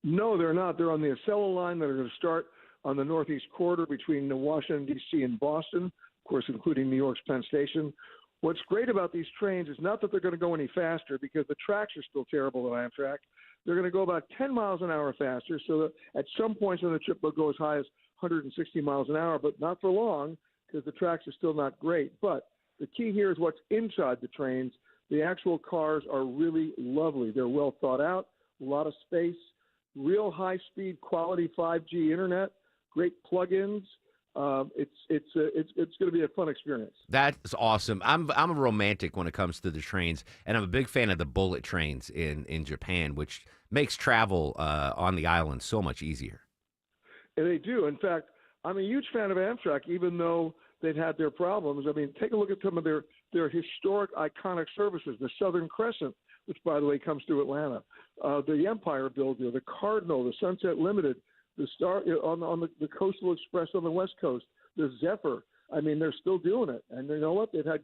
No, they're not. They're on the Acela line that are going to start on the Northeast Corridor between Washington, D.C. and Boston, of course, including New York's Penn Station. What's great about these trains is not that they're going to go any faster, because the tracks are still terrible at Amtrak. They're going to go about 10 miles an hour faster, so that at some points on the trip they'll go as high as 160 miles an hour, but not for long, because the tracks are still not great. But the key here is what's inside the trains. The actual cars are really lovely. They're well thought out, a lot of space, real high-speed quality 5G internet, great plug-ins. It's going to be a fun experience. That's awesome. I'm a romantic when it comes to the trains, and I'm a big fan of the bullet trains in Japan, which makes travel on the island so much easier. And they do. In fact, I'm a huge fan of Amtrak, even though they've had their problems. I mean, take a look at some of their historic, iconic services. The Southern Crescent, which, by the way, comes through Atlanta. The Empire Builder, the Cardinal, the Sunset Limited, the Star on the Coastal Express on the West Coast, the Zephyr. I mean, they're still doing it, and you know what? They've had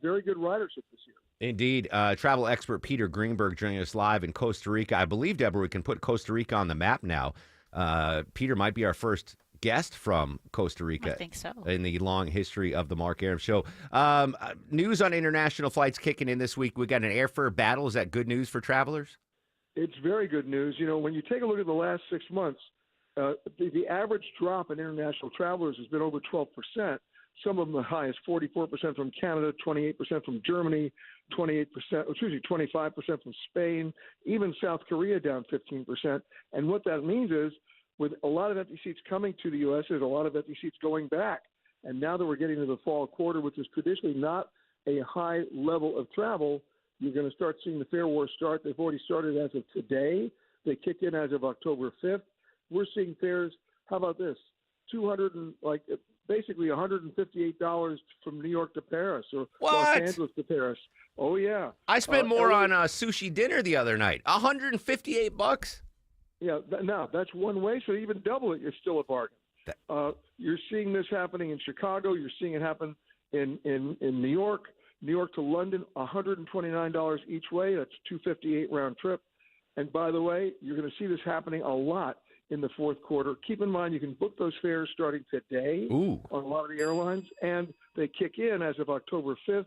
very good ridership this year. Indeed, travel expert Peter Greenberg joining us live in Costa Rica. I believe, Deborah, we can put Costa Rica on the map now. Peter might be our first guest from Costa Rica. I think so. In the long history of the Mark Arum Show. News on international flights kicking in this week. We got an airfare battle. Is that good news for travelers? It's very good news. You know, when you take a look at the last 6 months, the average drop in international travelers has been over 12%. Some of them the highest, 44% from Canada, 28% from Germany, 25% from Spain, even South Korea down 15%. And what that means is, with a lot of empty seats coming to the U.S., there's a lot of empty seats going back. And now that we're getting to the fall quarter, which is traditionally not a high level of travel, you're going to start seeing the fare wars start. They've already started as of today. They kick in as of October 5th. We're seeing fares, how about this, basically $158 from New York to Paris or Los Angeles to Paris. Oh, yeah. I spent more on sushi dinner the other night. $158. Yeah, now that's one way. So even double it, you're still a bargain. You're seeing this happening in Chicago. You're seeing it happen in New York. New York to London, $129 each way. That's $258 round trip. And by the way, you're going to see this happening a lot in the fourth quarter. Keep in mind, you can book those fares starting today on a lot of the airlines, and they kick in as of October 5th.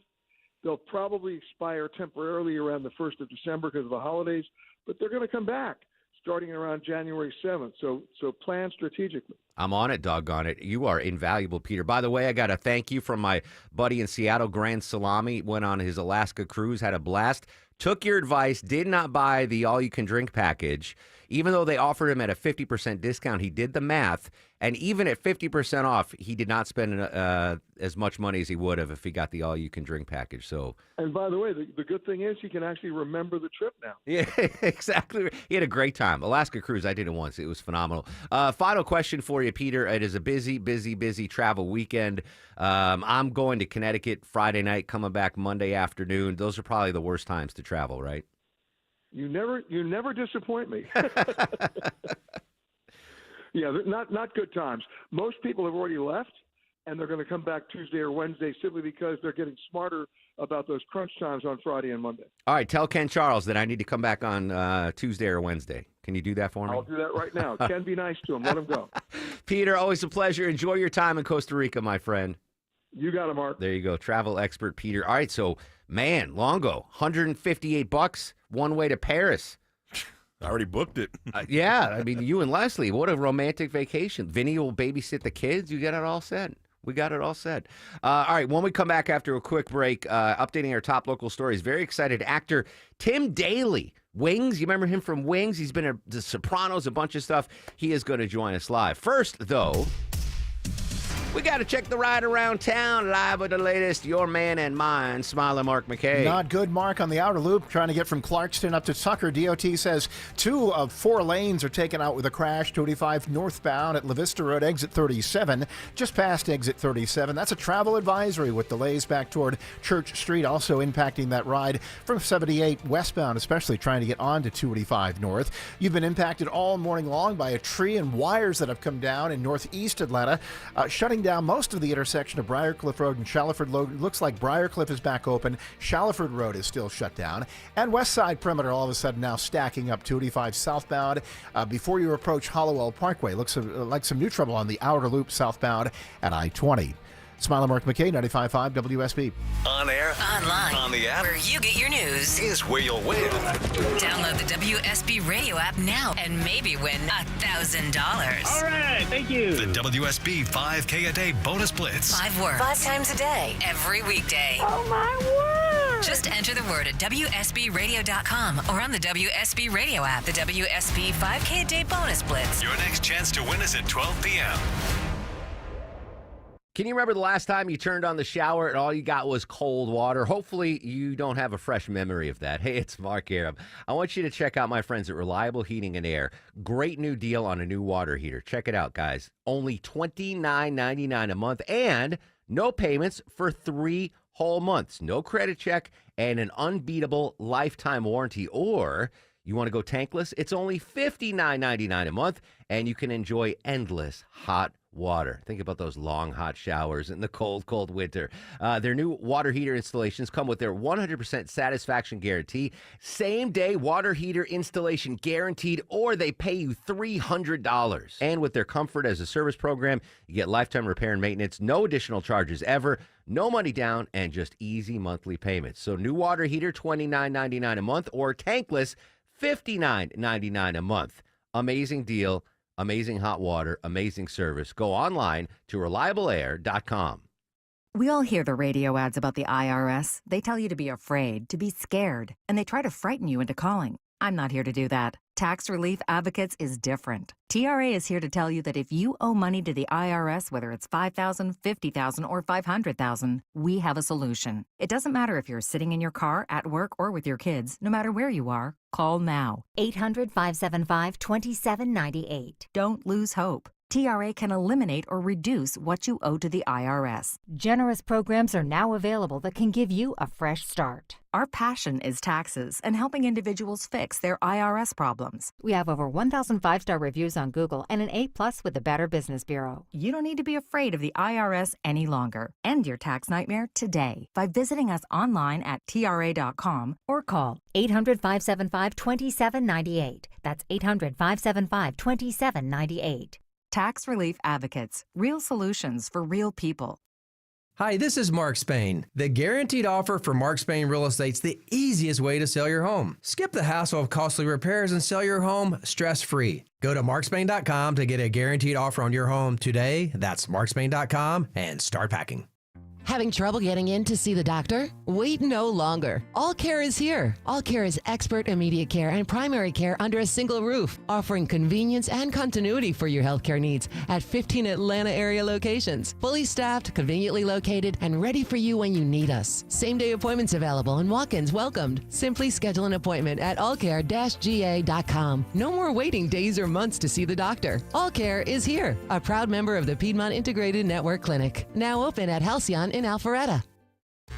They'll probably expire temporarily around the 1st of December because of the holidays, but they're going to come back starting around January 7th. So plan strategically. I'm on it, doggone it. You are invaluable, Peter. By the way, I got a thank you from my buddy in Seattle, Grand Salami. Went on his Alaska cruise, had a blast. Took your advice, did not buy the all-you-can-drink package. Even though they offered him at a 50% discount, he did the math. And even at 50% off, he did not spend as much money as he would have if he got the all-you-can-drink package. So, and by the way, the good thing is he can actually remember the trip now. Yeah, exactly. He had a great time. Alaska cruise, I did it once. It was phenomenal. Final question for you, Peter. It is a busy, busy, busy travel weekend. I'm going to Connecticut Friday night, coming back Monday afternoon. Those are probably the worst times to travel, right? You never disappoint me. Yeah, not good times. Most people have already left, and they're going to come back Tuesday or Wednesday simply because they're getting smarter about those crunch times on Friday and Monday. All right, tell Ken Charles that I need to come back on Tuesday or Wednesday. Can you do that for me? I'll do that right now. Ken, be nice to him. Let him go. Peter, always a pleasure. Enjoy your time in Costa Rica, my friend. You got it, Mark. There you go. Travel expert Peter. All right, so, man, Longo, $158, one way to Paris. I already booked it. Yeah, I mean, you and Leslie, what a romantic vacation. Vinny will babysit the kids. You got it all set. We got it all set. All right, when we come back after a quick break, updating our top local stories, very excited. Actor Tim Daly, Wings. You remember him from Wings? He's been in The Sopranos, a bunch of stuff. He is going to join us live. First, though, we got to check the ride around town, live with the latest Your Man and Mine, Smiling Mark McKay. Not good, Mark, on the outer loop, trying to get from Clarkston up to Tucker. DOT says 2 of 4 lanes are taken out with a crash. 285 northbound at La Vista Road, exit 37, just past exit 37. That's a travel advisory with delays back toward Church Street, also impacting that ride from 78 westbound, especially trying to get on to 285 north. You've been impacted all morning long by a tree and wires that have come down in northeast Atlanta, shutting down most of the intersection of Briarcliff Road and Shallowford Road. Looks like Briarcliff is back open. Shallowford Road is still shut down. And West Side Perimeter all of a sudden now stacking up 285 southbound before you approach Hollowell Parkway. Looks like some new trouble on the outer loop southbound at I-20. Smiling Mark McKay, 95.5 WSB. On air, Online, on the app, where you get your news, is where you'll win. Download the WSB radio app now and maybe win $1,000. All right, thank you. The WSB 5K a day bonus blitz. 5 words, 5 times a day, every weekday. Oh, my word. Just enter the word at WSBradio.com or on the WSB radio app. The WSB 5K a day bonus blitz. Your next chance to win is at 12 p.m. Can you remember the last time you turned on the shower and all you got was cold water? Hopefully you don't have a fresh memory of that. Hey, it's Mark here. I want you to check out my friends at Reliable Heating and Air. Great new deal on a new water heater. Check it out, guys. Only $29.99 a month and no payments for 3 whole months. No credit check and an unbeatable lifetime warranty. Or you want to go tankless? It's only $59.99 a month and you can enjoy endless hot water. Think about those long, hot showers in the cold, cold winter. Their new water heater installations come with their 100% satisfaction guarantee, same-day water heater installation guaranteed, or they pay you $300. And with their Comfort as a Service program, you get lifetime repair and maintenance, no additional charges ever, no money down, and just easy monthly payments. So new water heater, $29.99 a month, or tankless, $59.99 a month. Amazing deal. Amazing hot water, amazing service. Go online to reliableair.com. We all hear the radio ads about the IRS. They tell you to be afraid, to be scared, and they try to frighten you into calling. I'm not here to do that. Tax Relief Advocates is different. TRA is here to tell you that if you owe money to the IRS, whether it's $5,000, $50,000, or $500,000, we have a solution. It doesn't matter if you're sitting in your car, at work, or with your kids. No matter where you are, call now. 800-575-2798. Don't lose hope. TRA can eliminate or reduce what you owe to the IRS. Generous programs are now available that can give you a fresh start. Our passion is taxes and helping individuals fix their IRS problems. We have over 1,000 5-star reviews on Google and an A+ with the Better Business Bureau. You don't need to be afraid of the IRS any longer. End your tax nightmare today by visiting us online at TRA.com or call 800-575-2798. That's 800-575-2798. Tax Relief Advocates. Real solutions for real people. Hi, this is Mark Spain. The Guaranteed Offer for Mark Spain Real Estate's the easiest way to sell your home. Skip the hassle of costly repairs and sell your home stress-free. Go to markspain.com to get a guaranteed offer on your home today. That's markspain.com and start packing. Having trouble getting in to see the doctor? Wait no longer. All Care is here. All Care is expert immediate care and primary care under a single roof, offering convenience and continuity for your healthcare needs at 15 Atlanta area locations. Fully staffed, conveniently located, and ready for you when you need us. Same-day appointments available and walk-ins welcomed. Simply schedule an appointment at allcare-ga.com. No more waiting days or months to see the doctor. All Care is here. A proud member of the Piedmont Integrated Network Clinic. Now open at Halcyon in Alpharetta.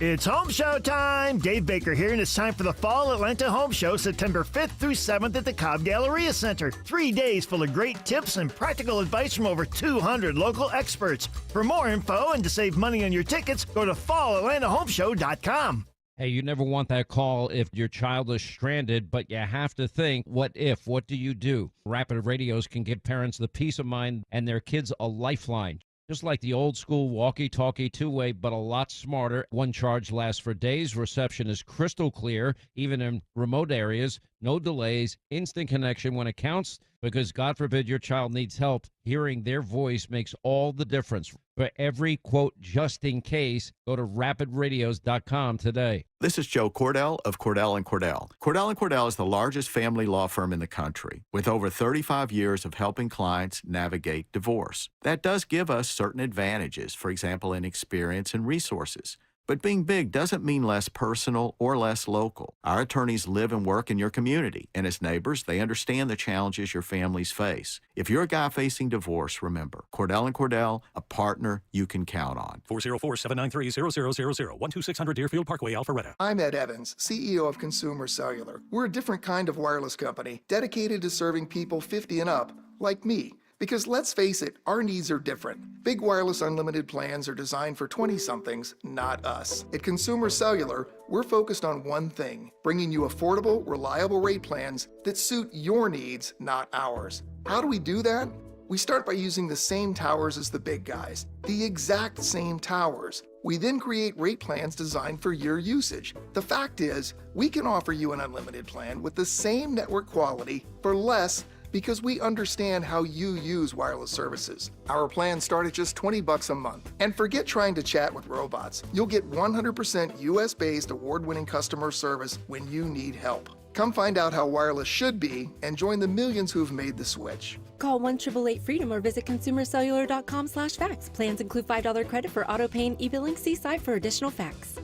It's Home Show time! Dave Baker here, and it's time for the Fall Atlanta Home Show, September 5th through 7th at the Cobb Galleria Center. 3 days full of great tips and practical advice from over 200 local experts. For more info and to save money on your tickets, go to fallatlantahomeshow.com. Hey, you never want that call if your child is stranded, but you have to think, what if? What do you do? Rapid Radios can give parents the peace of mind and their kids a lifeline. Just like the old school walkie-talkie two-way, but a lot smarter. One charge lasts for days. Reception is crystal clear, even in remote areas. No delays, instant connection when it counts, because God forbid your child needs help. Hearing their voice makes all the difference. For every quote, just in case, go to rapidradios.com today. This is Joe Cordell of Cordell & Cordell. Cordell & Cordell is the largest family law firm in the country, with over 35 years of helping clients navigate divorce. That does give us certain advantages, for example, in experience and resources. But being big doesn't mean less personal or less local. Our attorneys live and work in your community, and as neighbors, they understand the challenges your families face. If you're a guy facing divorce, remember, Cordell & Cordell, a partner you can count on. 404-793-0000, 12600 Deerfield Parkway, Alpharetta. I'm Ed Evans, CEO of Consumer Cellular. We're a different kind of wireless company, dedicated to serving people 50 and up, like me. Because let's face it, our needs are different. Big wireless unlimited plans are designed for 20-somethings, not us. At Consumer Cellular, we're focused on one thing, bringing you affordable, reliable rate plans that suit your needs, not ours. How do we do that? We start by using the same towers as the big guys, the exact same towers. We then create rate plans designed for your usage. The fact is, we can offer you an unlimited plan with the same network quality for less because we understand how you use wireless services. Our plans start at just $20 a month. And forget trying to chat with robots. You'll get 100% US-based award-winning customer service when you need help. Come find out how wireless should be and join the millions who've made the switch. Call 1-888-FREEDOM or visit consumercellular.com/fax. Plans include $5 credit for auto pay and e-billing. See site for additional facts.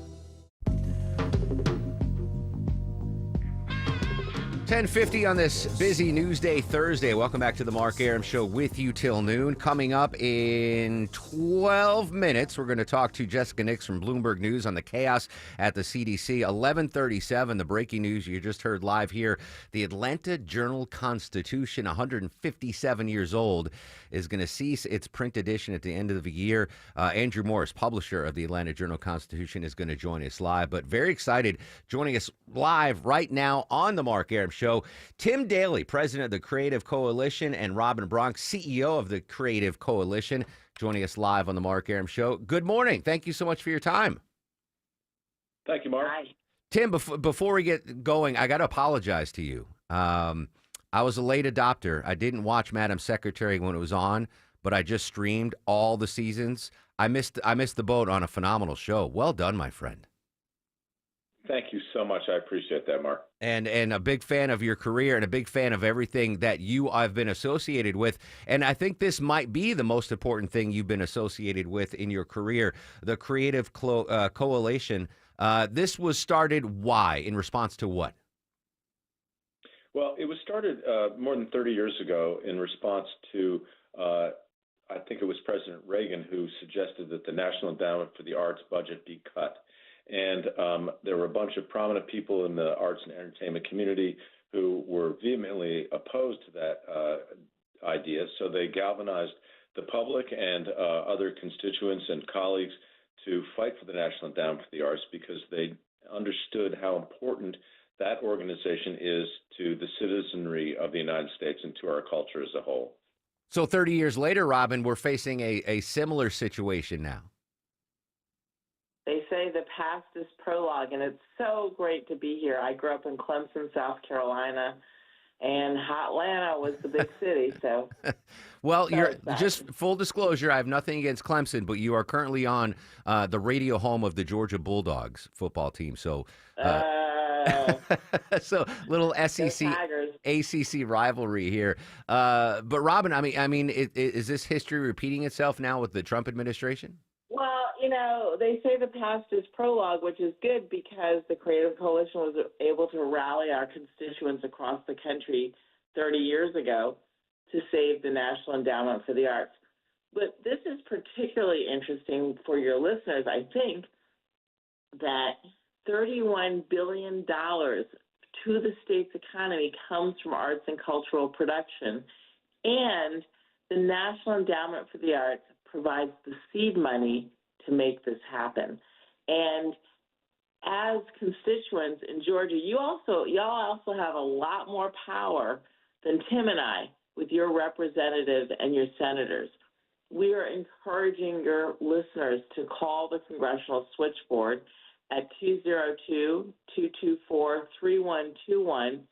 10:50 on this busy news day Thursday. Welcome back to the Mark Arum Show with you till noon. Coming up in 12 minutes, we're going to talk to Jessica Nix from Bloomberg News on the chaos at the CDC. 11:37, the breaking news you just heard live here. The Atlanta Journal-Constitution, 157 years old, is going to cease its print edition at the end of the year. Andrew Morris, publisher of the Atlanta Journal-Constitution, is going to join us live. But very excited, joining us live right now on the Mark Arum Show, Tim Daly, president of the Creative Coalition, and Robin Bronx, CEO of the Creative Coalition, joining us live on the Mark Arum Show. Good morning. Thank you so much for your time. Thank you, Mark. Hi. Tim, before we get going, I got to apologize to you. I was a late adopter. I didn't watch Madam Secretary when it was on, but I just streamed all the seasons. I missed the boat on a phenomenal show. Well done, my friend. Thank you so much. I appreciate that, Mark. And a big fan of your career and a big fan of everything that I've been associated with. And I think this might be the most important thing you've been associated with in your career, the Creative Coalition. This was started why? In response to what? Well, it was started more than 30 years ago in response to I think it was President Reagan who suggested that the National Endowment for the Arts budget be cut. And there were a bunch of prominent people in the arts and entertainment community who were vehemently opposed to that idea. So they galvanized the public and other constituents and colleagues to fight for the National Endowment for the Arts because they understood how important that organization is to the citizenry of the United States and to our culture as a whole. So 30 years later, Robin, we're facing a similar situation now. They say the past is prologue, and it's so great to be here. I grew up in Clemson, South Carolina, and Hotlanta was the big city. So, well, so you're exciting. just full disclosure. I have nothing against Clemson, but you are currently on the radio home of the Georgia Bulldogs football team. So, so little SEC ACC rivalry here. But Robin, I mean, is this history repeating itself now with the Trump administration? Well, they say the past is prologue, which is good because the Creative Coalition was able to rally our constituents across the country 30 years ago to save the National Endowment for the Arts. But this is particularly interesting for your listeners, I think, that $31 billion to the state's economy comes from arts and cultural production, and the National Endowment for the Arts provides the seed money to make this happen. And as constituents in Georgia, y'all also have a lot more power than Tim and I with your representatives and your senators. We are encouraging your listeners to call the Congressional Switchboard at 202-224-3121.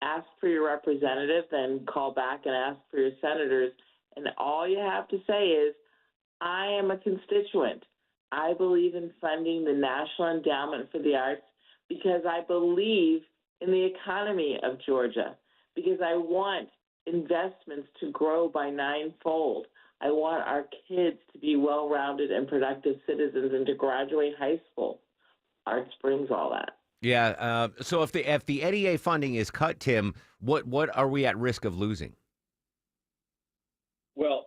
Ask for your representative, then call back and ask for your senators. And all you have to say is, I am a constituent. I believe in funding the National Endowment for the Arts because I believe in the economy of Georgia, because I want investments to grow by ninefold. I want our kids to be well-rounded and productive citizens and to graduate high school. Arts brings all that. Yeah. So if the NEA funding is cut, Tim, what are we at risk of losing? Well,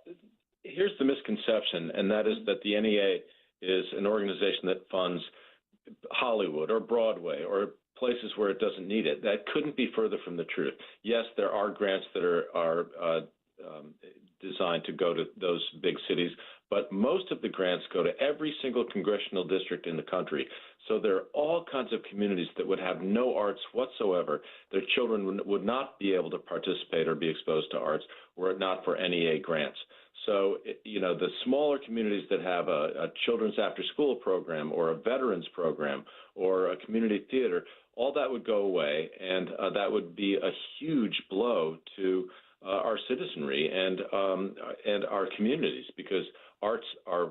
here's the misconception, and that is that the NEA is an organization that funds Hollywood or Broadway or places where it doesn't need it. That couldn't be further from the truth. Yes, there are grants that are designed to go to those big cities, but most of the grants go to every single congressional district in the country. So there are all kinds of communities that would have no arts whatsoever. Their children would not be able to participate or be exposed to arts were it not for NEA grants. So, the smaller communities that have a children's after-school program or a veterans program or a community theater, all that would go away, and that would be a huge blow to our citizenry and our communities, because arts are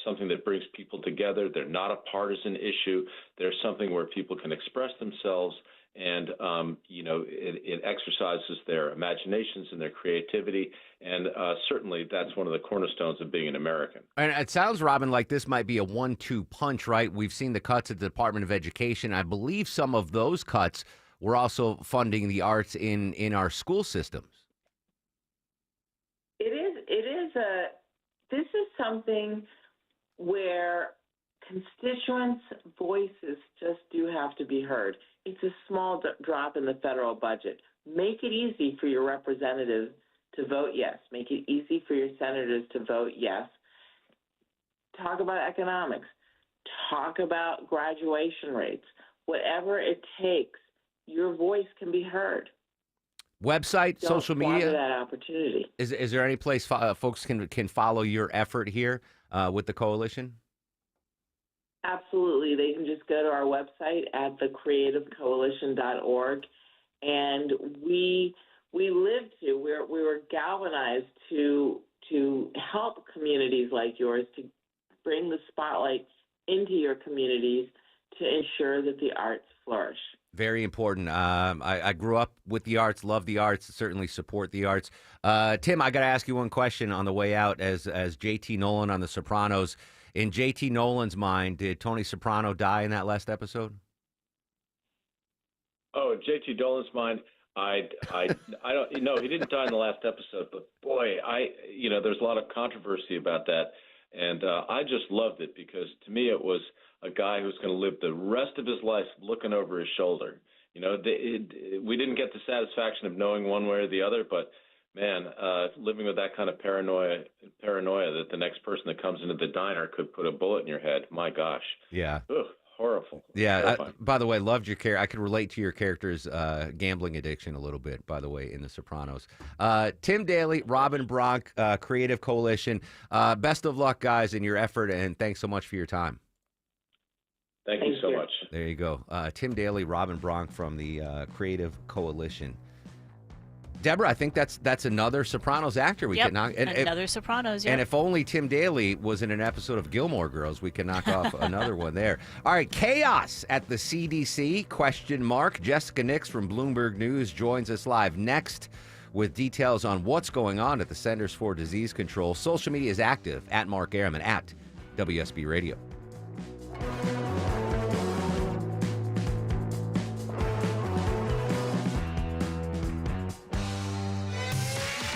something that brings people together. They're not a partisan issue. They're something where people can express themselves, and it exercises their imaginations and their creativity, and certainly that's one of the cornerstones of being an American. And it sounds, Robin, like this might be a 1-2 punch, right? We've seen the cuts at the Department of Education. I believe some of those cuts were also funding the arts in our school systems. This is something where constituents' voices just do have to be heard. It's a small drop in the federal budget. Make it easy for your representatives to vote yes. Make it easy for your senators to vote yes. Talk about economics. Talk about graduation rates. Whatever it takes, your voice can be heard. Website, Don't social media. squander that opportunity. Is there any place folks can follow your effort here with the coalition? Absolutely. They can just go to our website at thecreativecoalition.org, and we were galvanized to help communities like yours to bring the spotlight into your communities to ensure that the arts flourish. Very important. I grew up with the arts, love the arts, certainly support the arts. Tim, I got to ask you one question on the way out. As JT Nolan on The Sopranos, in JT Nolan's mind, did Tony Soprano die in that last episode? Oh, JT Nolan's mind, I don't, he didn't die in the last episode, but boy, there's a lot of controversy about that. And I just loved it because to me, it was a guy who's going to live the rest of his life looking over his shoulder. We didn't get the satisfaction of knowing one way or the other, but man, living with that kind of paranoia that the next person that comes into the diner could put a bullet in your head. My gosh. Yeah. Ugh. Horrible. Yeah. By the way, loved your character. I could relate to your character's gambling addiction a little bit, by the way, in The Sopranos. Tim Daly, Robin Bronk, Creative Coalition. Best of luck, guys, in your effort, and thanks so much for your time. Thank you so much. There you go. Tim Daly, Robin Bronk from the Creative Coalition. Deborah, I think that's another Sopranos actor we can knock. Another Sopranos, yeah. And if only Tim Daly was in an episode of Gilmore Girls, we can knock off another one there. All right, chaos at the CDC, ? Jessica Nix from Bloomberg News joins us live next with details on what's going on at the Centers for Disease Control. Social media is active, at Mark Arum, at WSB Radio.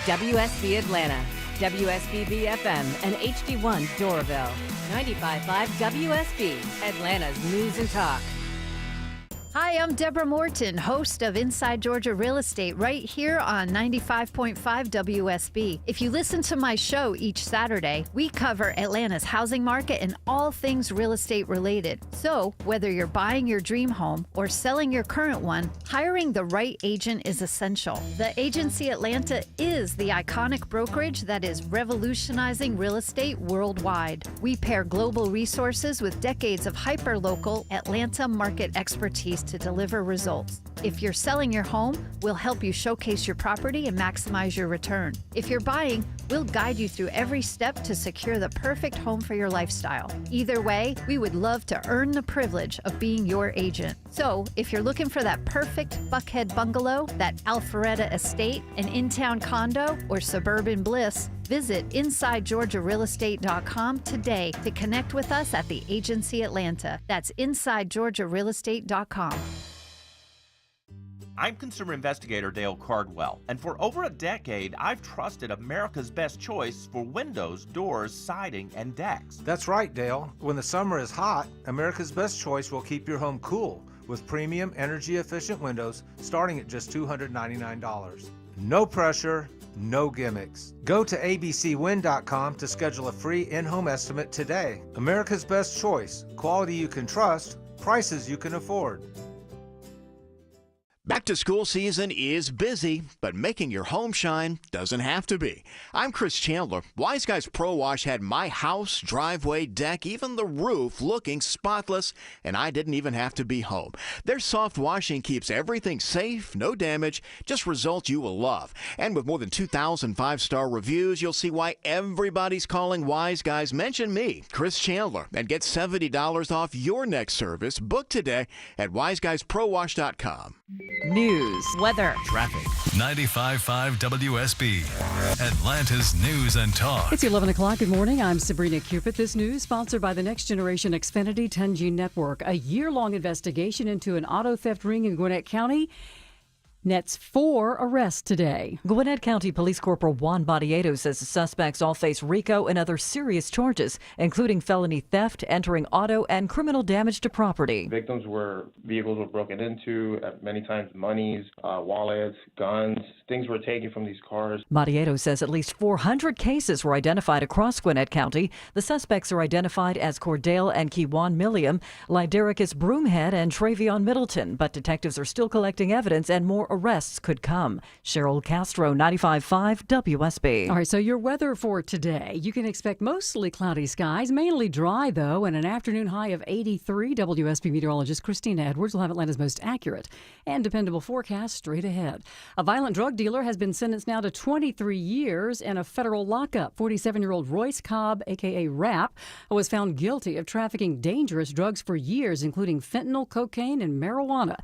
WSB Atlanta, WSB BFM, and HD1 Doraville. 95.5 WSB, Atlanta's News and Talk. Hi, I'm Deborah Morton, host of Inside Georgia Real Estate, right here on 95.5 WSB. If you listen to my show each Saturday, we cover Atlanta's housing market and all things real estate related. So, whether you're buying your dream home or selling your current one, hiring the right agent is essential. The Agency Atlanta is the iconic brokerage that is revolutionizing real estate worldwide. We pair global resources with decades of hyper-local Atlanta market expertise to deliver results. If you're selling your home, we'll help you showcase your property and maximize your return. If you're buying, we'll guide you through every step to secure the perfect home for your lifestyle. Either way, we would love to earn the privilege of being your agent. So, if you're looking for that perfect Buckhead bungalow, that Alpharetta estate, an in-town condo, or suburban bliss, visit InsideGeorgiaRealEstate.com today to connect with us at the Agency Atlanta. That's InsideGeorgiaRealEstate.com. I'm consumer investigator Dale Cardwell, and for over a decade, I've trusted America's best choice for windows, doors, siding, and decks. That's right, Dale. When the summer is hot, America's best choice will keep your home cool with premium energy-efficient windows starting at just $299. No pressure, no gimmicks. Go to abcwin.com to schedule a free in-home estimate today. America's best choice. Quality you can trust, prices you can afford. Back to school season is busy, but making your home shine doesn't have to be. I'm Chris Chandler. Wise Guys Pro Wash had my house, driveway, deck, even the roof looking spotless, and I didn't even have to be home. Their soft washing keeps everything safe, no damage, just results you will love. And with more than 2,000 five-star reviews, you'll see why everybody's calling Wise Guys. Mention me, Chris Chandler, and get $70 off your next service. Book today at wiseguysprowash.com. News, weather, traffic. 95.5 WSB, Atlanta's News and Talk. It's 11 o'clock. Good morning. I'm Sabrina Cupid. This news sponsored by the Next Generation Xfinity 10G Network. A year-long investigation into an auto theft ring in Gwinnett County nets 4 arrests today. Gwinnett County Police Corporal Juan Barrieto says the suspects all face RICO and other serious charges, including felony theft, entering auto, and criminal damage to property. Victims vehicles were broken into, many times monies, wallets, guns, things were taken from these cars. Barrieto says at least 400 cases were identified across Gwinnett County. The suspects are identified as Cordell and Kewan Milliam, Lydericus Broomhead, and Travion Middleton, but detectives are still collecting evidence and more arrests could come. Cheryl Castro, 95.5 WSB. All right, so your weather for today. You can expect mostly cloudy skies, mainly dry, though, and an afternoon high of 83. WSB meteorologist Christina Edwards will have Atlanta's most accurate and dependable forecast straight ahead. A violent drug dealer has been sentenced now to 23 years in a federal lockup. 47-year-old Royce Cobb, a.k.a. Rap, was found guilty of trafficking dangerous drugs for years, including fentanyl, cocaine, and marijuana.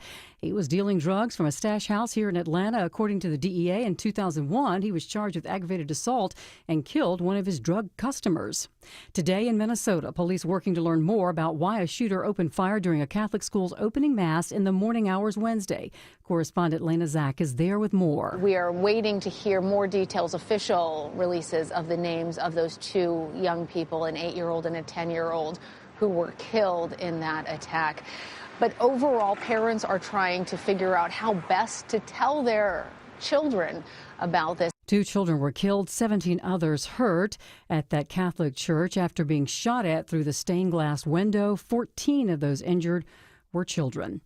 He was dealing drugs from a stash house here in Atlanta. According to the DEA, in 2001, he was charged with aggravated assault and killed one of his drug customers. Today in Minnesota, police working to learn more about why a shooter opened fire during a Catholic school's opening mass in the morning hours Wednesday. Correspondent Lena Zach is there with more. We are waiting to hear more details, official releases of the names of those two young people, an 8-year-old and a 10-year-old, who were killed in that attack. But overall, parents are trying to figure out how best to tell their children about this. 2 children were killed, 17 others hurt at that Catholic church after being shot at through the stained glass window. 14 of those injured were children.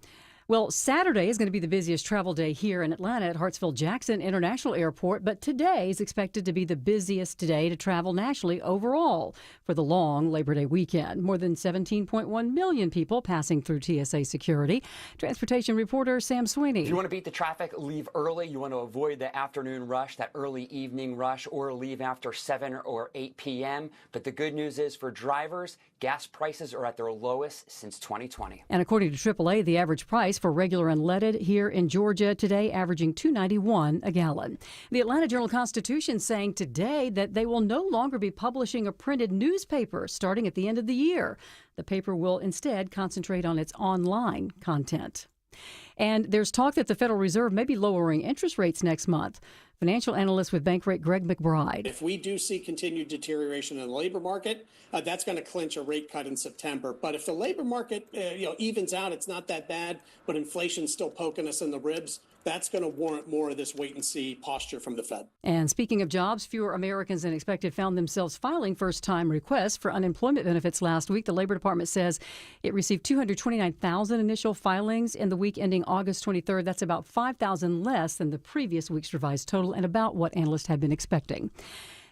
Well, Saturday is going to be the busiest travel day here in Atlanta at Hartsfield-Jackson International Airport, but today is expected to be the busiest day to travel nationally overall for the long Labor Day weekend. More than 17.1 million people passing through TSA security. Transportation reporter Sam Sweeney. If you want to beat the traffic, leave early. You want to avoid the afternoon rush, that early evening rush, or leave after 7 or 8 p.m. But the good news is for drivers, gas prices are at their lowest since 2020. And according to AAA, the average price for regular unleaded here in Georgia today averaging $2.91 a gallon. The Atlanta Journal-Constitution saying today that they will no longer be publishing a printed newspaper starting at the end of the year. The paper will instead concentrate on its online content. And there's talk that the Federal Reserve may be lowering interest rates next month. Financial analyst with Bankrate Greg McBride. If we do see continued deterioration in the labor market, that's going to clinch a rate cut in September. But if the labor market evens out, it's not that bad, but inflation's still poking us in the ribs, that's going to warrant more of this wait-and-see posture from the Fed. And speaking of jobs, fewer Americans than expected found themselves filing first-time requests for unemployment benefits last week. The Labor Department says it received 229,000 initial filings in the week ending August 23rd. That's about 5,000 less than the previous week's revised total and about what analysts had been expecting.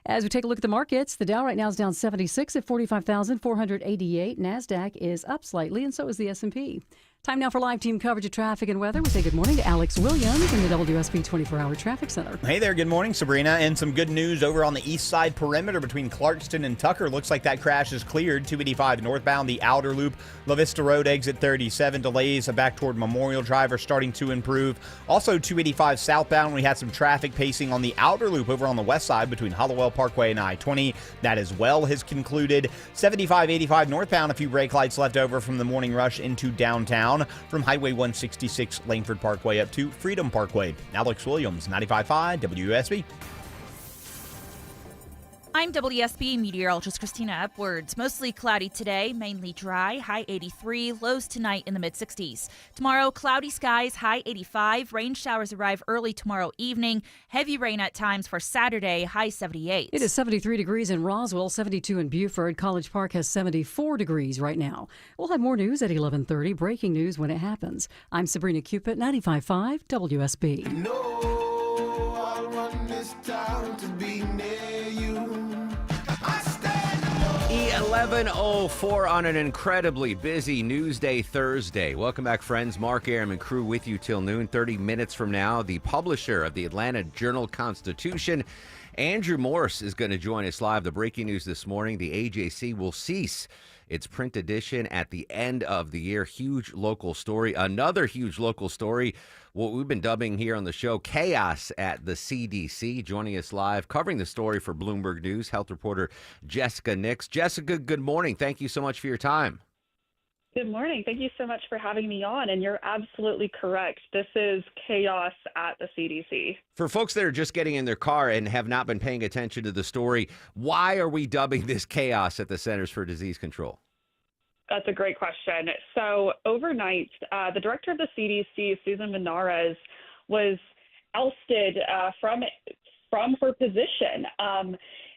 As we take a look at the markets, the Dow right now is down 76 at 45,488. NASDAQ is up slightly, and so is the S&P. Time now for live team coverage of traffic and weather. We say good morning to Alex Williams in the WSB 24-hour traffic center. Hey there, good morning, Sabrina. And some good news over on the east side perimeter between Clarkston and Tucker. Looks like that crash is cleared. 285 northbound, the outer loop, La Vista Road exit 37. Delays back toward Memorial Drive are starting to improve. Also 285 southbound, we had some traffic pacing on the outer loop over on the west side between Hollowell Parkway and I-20. That as well has concluded. 75-85 northbound, a few brake lights left over from the morning rush into downtown. From Highway 166 Langford Parkway up to Freedom Parkway. Alex Williams, 95.5 WSB. I'm WSB meteorologist Christina Upwards. Mostly cloudy today, mainly dry, high 83, lows tonight in the mid-60s. Tomorrow, cloudy skies, high 85. Rain showers arrive early tomorrow evening. Heavy rain at times for Saturday, high 78. It is 73 degrees in Roswell, 72 in Buford. College Park has 74 degrees right now. We'll have more news at 11:30. Breaking news when it happens. I'm Sabrina Cupid, 95.5 WSB. I'll run this town to be near you. 11:04 on an incredibly busy Newsday Thursday. Welcome back, friends. Mark Aram and crew with you till noon. 30 minutes from now, the publisher of the Atlanta Journal-Constitution, Andrew Morse, is going to join us live. The breaking news this morning, the AJC will cease its print edition at the end of the year. Huge local story. Another huge local story, what we've been dubbing here on the show, chaos at the CDC. Joining us live, covering the story for Bloomberg News, health reporter Jessica Nix. Jessica, good morning. Thank you so much for your time. Good morning. Thank you so much for having me on. And you're absolutely correct. This is chaos at the CDC. For folks that are just getting in their car and have not been paying attention to the story, why are we dubbing this chaos at the Centers for Disease Control? That's a great question. So overnight, the director of the CDC, Susan Benares, was ousted from her position.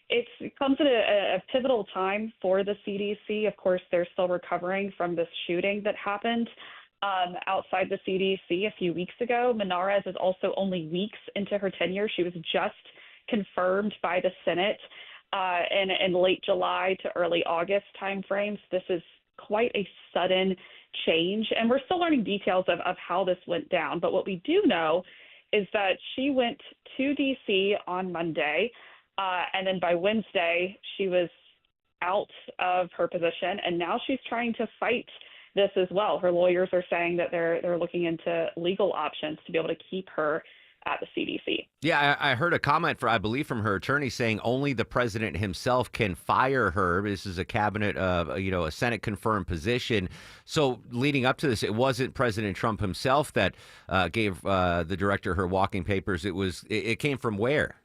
It comes at a pivotal time for the CDC. Of course, they're still recovering from this shooting that happened outside the CDC a few weeks ago. Benares is also only weeks into her tenure. She was just confirmed by the Senate in late July to early August timeframes. This is quite a sudden change, and we're still learning details of how this went down. But what we do know is that she went to D.C. on Monday, and then by Wednesday, she was out of her position, and now she's trying to fight this as well. Her lawyers are saying that they're looking into legal options to be able to keep her at the CDC. Yeah, I heard a comment I believe from her attorney saying only the president himself can fire her. This is a cabinet, a Senate confirmed position. So leading up to this, it wasn't President Trump himself that gave the director her walking papers. It came from where?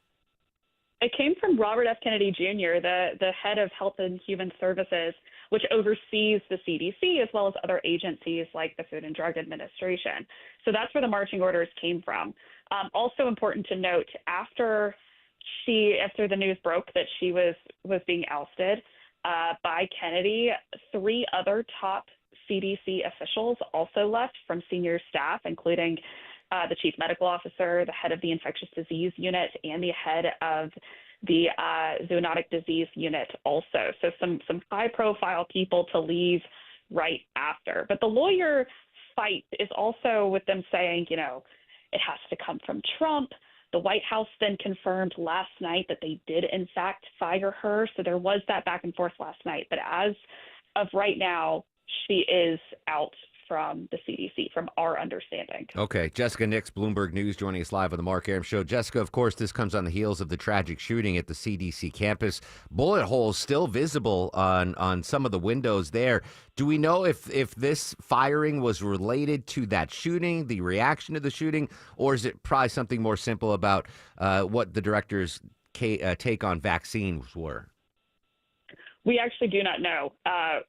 It came from Robert F. Kennedy Jr., the head of Health and Human Services, which oversees the CDC as well as other agencies like the Food and Drug Administration. So that's where the marching orders came from. Also important to note, after the news broke that she was being ousted by Kennedy, 3 other top CDC officials also left from senior staff, including the chief medical officer, the head of the infectious disease unit, and the head of the zoonotic disease unit also. So some high-profile people to leave right after. But the lawyer fight is also with them saying, it has to come from Trump. The White House then confirmed last night that they did, in fact, fire her. So there was that back and forth last night. But as of right now, she is out from the CDC, from our understanding. Okay. Jessica Nix, Bloomberg News, joining us live on the Mark Arum Show. Jessica, of course, this comes on the heels of the tragic shooting at the CDC campus. Bullet holes still visible on some of the windows there. Do we know if this firing was related to that shooting, the reaction to the shooting, or is it probably something more simple about what the director's take on vaccines were? We actually do not know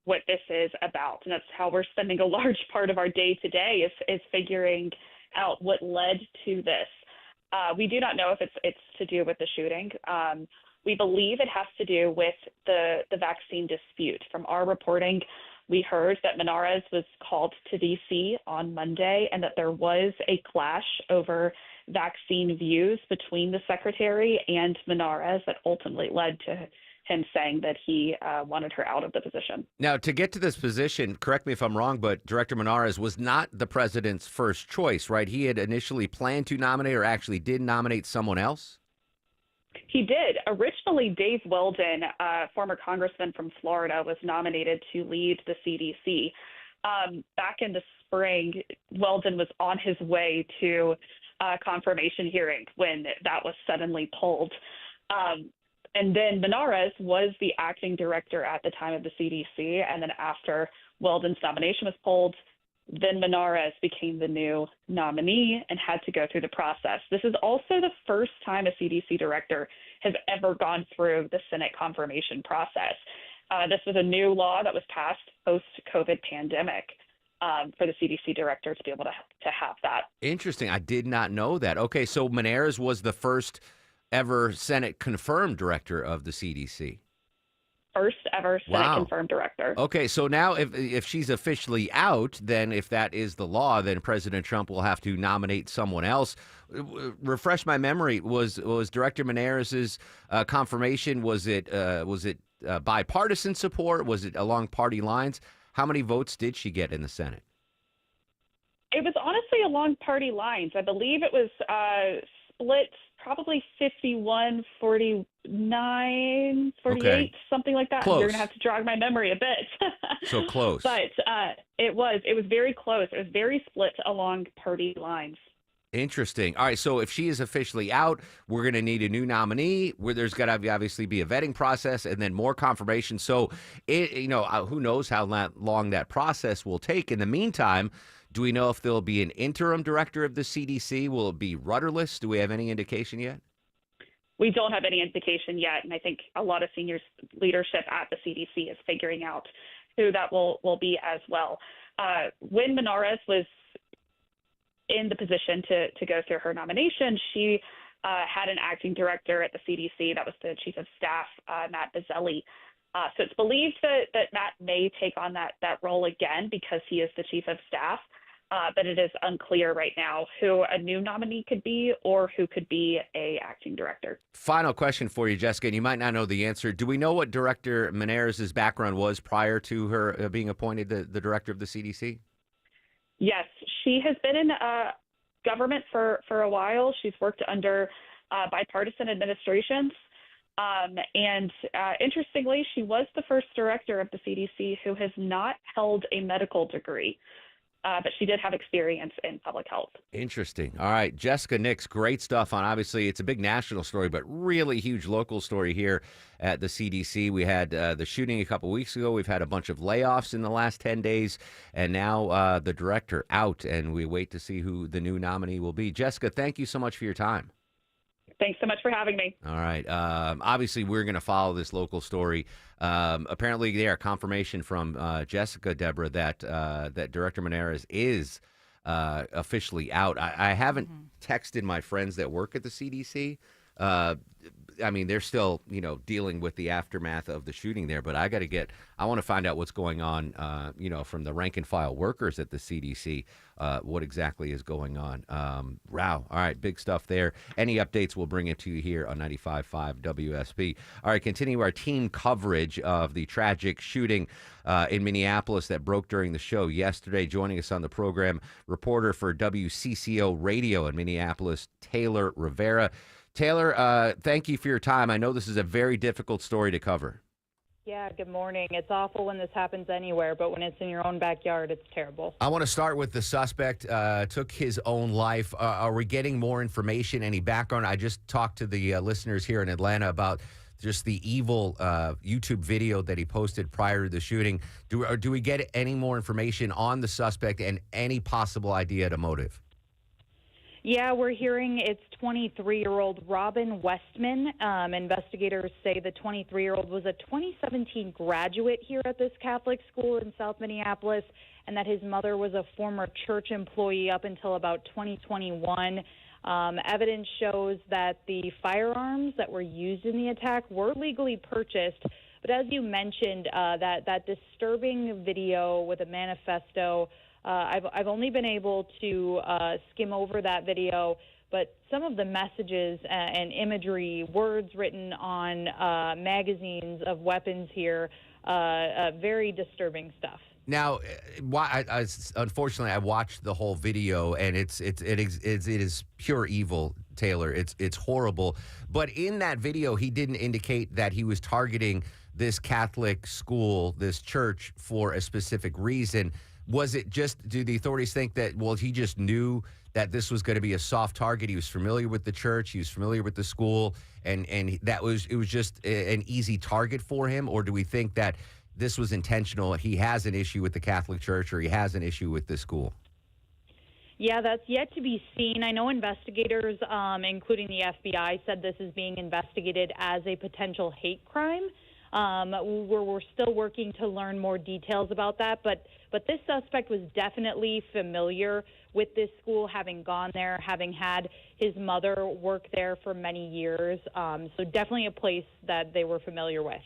what this is about, and that's how we're spending a large part of our day today is figuring out what led to this. We do not know if it's to do with the shooting. We believe it has to do with the vaccine dispute. From our reporting, we heard that Menarez was called to D.C. on Monday and that there was a clash over vaccine views between the secretary and Menarez that ultimately led to him saying that he wanted her out of the position. Now, to get to this position, correct me if I'm wrong, but Director Menarez was not the president's first choice, right? He had initially planned to nominate or actually did nominate someone else? He did. Originally, Dave Weldon, former congressman from Florida, was nominated to lead the CDC. Back in the spring, Weldon was on his way to a confirmation hearing when that was suddenly pulled. And then Menarez was the acting director at the time of the CDC. And then after Weldon's nomination was pulled, then Menarez became the new nominee and had to go through the process. This is also the first time a CDC director has ever gone through the Senate confirmation process. This was a new law that was passed post-COVID pandemic for the CDC director to be able to have that. Interesting. I did not know that. Okay, so Menarez was the first ever Senate confirmed director of the CDC. First ever Senate confirmed director. Okay, so now if she's officially out, then if that is the law, then President Trump will have to nominate someone else. Refresh my memory. Was Director Menarez's confirmation? Was it bipartisan support? Was it along party lines? How many votes did she get in the Senate? It was honestly along party lines. I believe it was split probably 51, 49, 48, okay. Something like that. Close. You're going to have to jog my memory a bit. So close. But it was very close. It was very split along party lines. Interesting. All right, so if she is officially out, we're going to need a new nominee. Where there's got to obviously be a vetting process and then more confirmation. So, who knows how long that process will take. In the meantime, do we know if there'll be an interim director of the CDC? Will it be rudderless? Do we have any indication yet? We don't have any indication yet, and I think a lot of senior leadership at the CDC is figuring out who that will be as well. When Menarez was in the position to go through her nomination, she had an acting director at the CDC. That was the chief of staff, Matt Bazzelli. So it's believed that Matt may take on that role again because he is the chief of staff. But it is unclear right now who a new nominee could be or who could be a acting director. Final question for you, Jessica, and you might not know the answer. Do we know what Director Menarez's background was prior to her being appointed the director of the CDC? Yes, she has been in government for a while. She's worked under bipartisan administrations. And interestingly, she was the first director of the CDC who has not held a medical degree, but she did have experience in public health. Interesting. All right, Jessica Nix, great stuff on, obviously, it's a big national story, but really huge local story here at the CDC. We had the shooting a couple weeks ago. We've had a bunch of layoffs in the last 10 days, and now the director out, and we wait to see who the new nominee will be. Jessica, thank you so much for your time. Thanks so much for having me. All right. Obviously, we're going to follow this local story. Apparently, there confirmation from Jessica, Deborah, that that Director Menarez is officially out. I haven't texted my friends that work at the CDC. I mean, they're still, dealing with the aftermath of the shooting there, but I want to find out what's going on, from the rank and file workers at the CDC, what exactly is going on. Wow. All right. Big stuff there. Any updates, we'll bring it to you here on 95.5 WSB. All right. Continue our team coverage of the tragic shooting in Minneapolis that broke during the show yesterday. Joining us on the program, reporter for WCCO Radio in Minneapolis, Taylor Rivera. Taylor, thank you for your time. I know this is a very difficult story to cover. Yeah, good morning. It's awful when this happens anywhere, but when it's in your own backyard, it's terrible. I want to start with the suspect took his own life. Are we getting more information, any background? I just talked to the listeners here in Atlanta about just the evil YouTube video that he posted prior to the shooting. Do we get any more information on the suspect and any possible idea to motive? Yeah, we're hearing it's 23-year-old Robin Westman. Investigators say the 23-year-old was a 2017 graduate here at this Catholic school in South Minneapolis, and that his mother was a former church employee up until about 2021. Evidence shows that the firearms that were used in the attack were legally purchased. But as you mentioned, that disturbing video with a manifesto, I've only been able to skim over that video, but some of the messages and imagery, words written on magazines of weapons here, very disturbing stuff. Now, unfortunately, I watched the whole video, and it is pure evil, Taylor. It's horrible. But in that video, he didn't indicate that he was targeting this Catholic school, this church, for a specific reason. Was it just, do the authorities think that, well, he just knew that this was going to be a soft target? He was familiar with the church, he was familiar with the school, and it was just an easy target for him? Or do we think that this was intentional? He has an issue with the Catholic Church, or he has an issue with the school? Yeah, that's yet to be seen. I know investigators, including the FBI, said this is being investigated as a potential hate crime. We're still working to learn more details about that, but this suspect was definitely familiar with this school, having gone there, having had his mother work there for many years. So definitely a place that they were familiar with.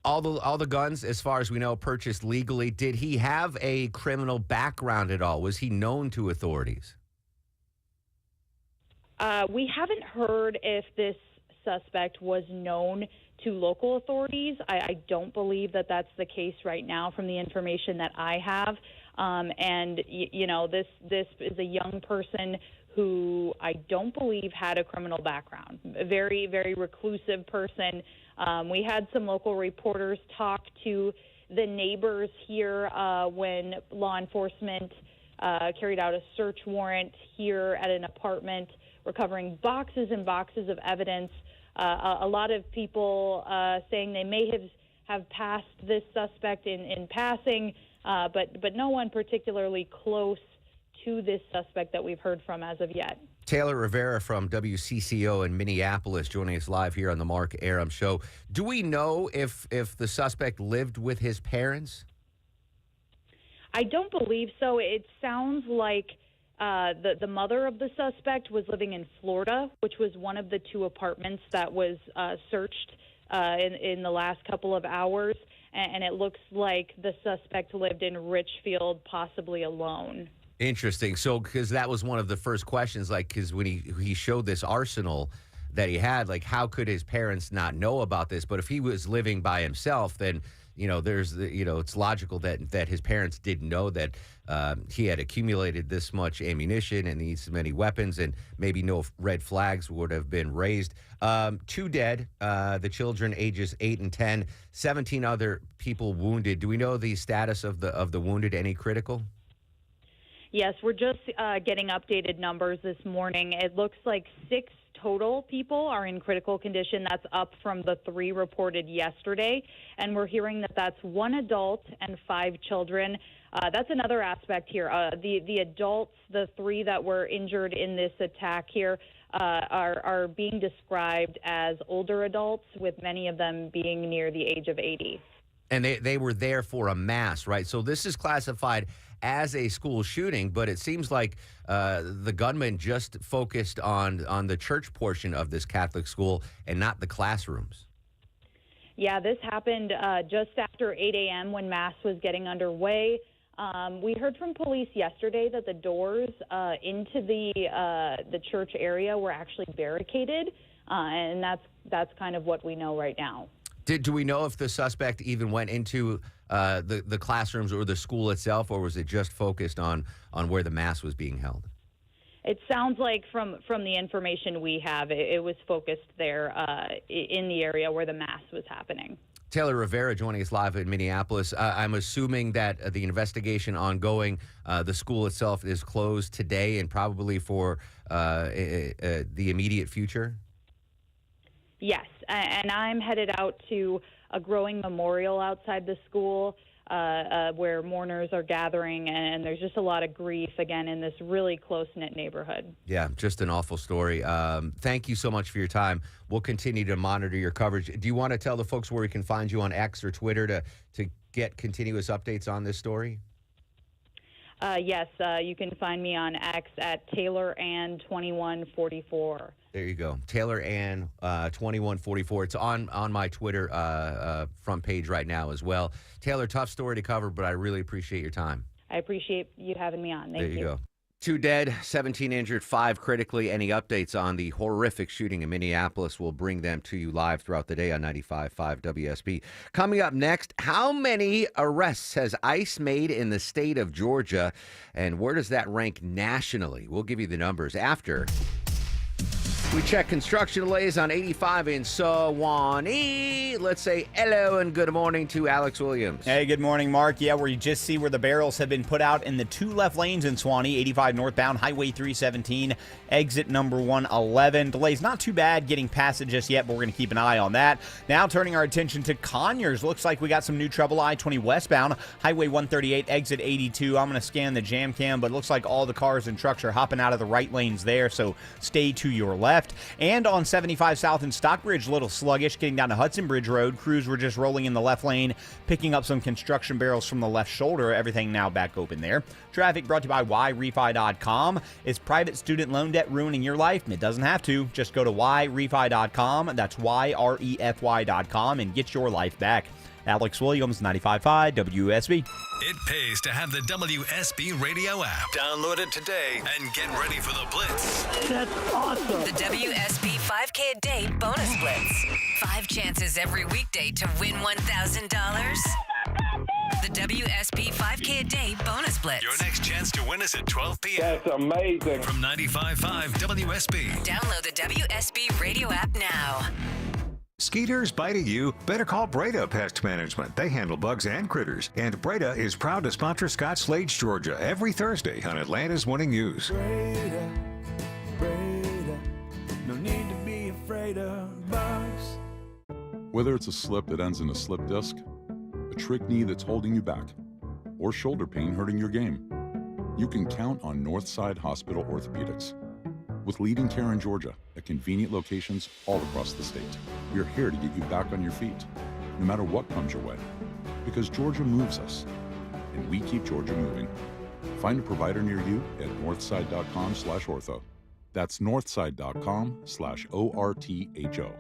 All the guns, as far as we know, purchased legally. Did he have a criminal background at all? Was he known to authorities? We haven't heard if this suspect was known to local authorities. I don't believe that that's the case right now from the information that I have. This is a young person who I don't believe had a criminal background, a very, very reclusive person. We had some local reporters talk to the neighbors here when law enforcement carried out a search warrant here at an apartment, recovering boxes and boxes of evidence. A lot of people saying they may have passed this suspect in passing, but no one particularly close to this suspect that we've heard from as of yet. Taylor Rivera from WCCO in Minneapolis joining us live here on the Mark Arum Show. Do we know if the suspect lived with his parents? I don't believe so. It sounds like the mother of the suspect was living in Florida, which was one of the two apartments that was searched in the last couple of hours. And it looks like the suspect lived in Richfield, possibly alone. Interesting. So, because that was one of the first questions, because when he showed this arsenal that he had, how could his parents not know about this? But if he was living by himself, then it's logical that his parents didn't know that he had accumulated this much ammunition and these many weapons, and maybe no red flags would have been raised. 2 dead, the children ages 8 and 10, 17 other people wounded. Do we know the status of the wounded? Any critical? Yes, we're just getting updated numbers this morning. It looks like 6 total people are in critical condition. That's up from the 3 reported yesterday. And we're hearing that that's 1 adult and 5 children. That's another aspect here. The adults, the 3 that were injured in this attack here, are being described as older adults, with many of them being near the age of 80. And they were there for a mass, right? So this is classified as a school shooting, but it seems like the gunman just focused on the church portion of this Catholic school and not the classrooms. Yeah, this happened just after 8 a.m. when Mass was getting underway. We heard from police yesterday that the doors into the church area were actually barricaded, and that's kind of what we know right now. Do we know if the suspect even went into the classrooms or the school itself, or was it just focused on where the Mass was being held? It sounds like from the information we have, it was focused there in the area where the Mass was happening. Taylor Rivera joining us live in Minneapolis. I'm assuming that the investigation ongoing, the school itself is closed today and probably for the immediate future? Yes, and I'm headed out to a growing memorial outside the school where mourners are gathering, and there's just a lot of grief, again, in this really close-knit neighborhood. Yeah, just an awful story. Thank you so much for your time. We'll continue to monitor your coverage. Do you want to tell the folks where we can find you on X or Twitter to get continuous updates on this story? Yes, you can find me on X at TaylorAnn2144. There you go. Taylor Ann 2144. It's on my Twitter front page right now as well. Taylor, tough story to cover, but I really appreciate your time. I appreciate you having me on. Thank you. There you go. 2 dead, 17 injured, 5 critically. Any updates on the horrific shooting in Minneapolis, we'll bring them to you live throughout the day on 95.5 WSB. Coming up next, how many arrests has ICE made in the state of Georgia, and where does that rank nationally? We'll give you the numbers after we check construction delays on 85 in Sewanee. Let's say hello and good morning to Alex Williams. Hey, good morning, Mark. Yeah, where you just see where the barrels have been put out in the 2 left lanes in Sewanee, 85 northbound, Highway 317, exit number 111. Delays not too bad getting past it just yet, but we're going to keep an eye on that. Now turning our attention to Conyers. Looks like we got some new trouble. I-20 westbound, Highway 138, exit 82. I'm going to scan the jam cam, but it looks like all the cars and trucks are hopping out of the right lanes there, so stay to your left. And on 75 south in Stockbridge, a little sluggish getting down to Hudson Bridge Road. Crews were just rolling in the left lane, picking up some construction barrels from the left shoulder. Everything now back open there. Traffic brought to you by YRefi.com. Is private student loan debt ruining your life? It doesn't have to. Just go to YRefi.com. That's YREFY.com and get your life back. Alex Williams, 95.5 WSB. It pays to have the WSB radio app. Download it today and get ready for the Blitz. That's awesome. The WSB 5K a day bonus blitz. 5 chances every weekday to win $1,000. The WSB 5K a day bonus blitz. Your next chance to win is at 12 p.m. That's amazing. From 95.5 WSB. Download the WSB radio app now. Skeeters biting you? Better call Breda Pest Management. They handle bugs and critters. And Breda is proud to sponsor Scott Slade, Georgia, every Thursday on Atlanta's Winning News. Breda, no need to be afraid of bugs. Whether it's a slip that ends in a slip disc, a trick knee that's holding you back, or shoulder pain hurting your game, you can count on Northside Hospital Orthopedics. With leading care in Georgia at convenient locations all across the state, we're here to get you back on your feet, no matter what comes your way. Because Georgia moves us, and we keep Georgia moving. Find a provider near you at northside.com/ortho. That's northside.com/ORTHO.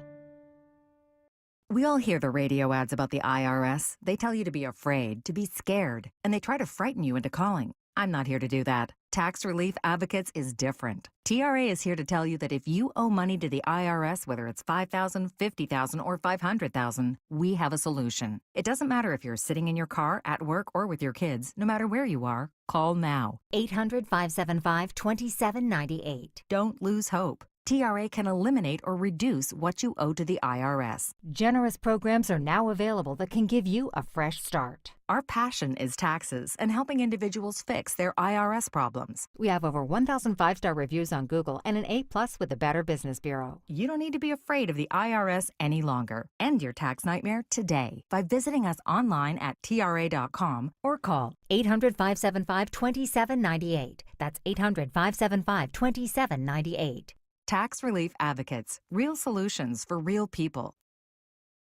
We all hear the radio ads about the IRS. They tell you to be afraid, to be scared, and they try to frighten you into calling. I'm not here to do that. Tax Relief Advocates is different. TRA is here to tell you that if you owe money to the IRS, whether it's $5,000, $50,000, or $500,000, we have a solution. It doesn't matter if you're sitting in your car, at work, or with your kids. No matter where you are, call now. 800-575-2798. Don't lose hope. TRA can eliminate or reduce what you owe to the IRS. Generous programs are now available that can give you a fresh start. Our passion is taxes and helping individuals fix their IRS problems. We have over 1,000 5-star reviews on Google and an A+ with the Better Business Bureau. You don't need to be afraid of the IRS any longer. End your tax nightmare today by visiting us online at TRA.com or call 800-575-2798. That's 800-575-2798. Tax Relief Advocates. Real solutions for real people.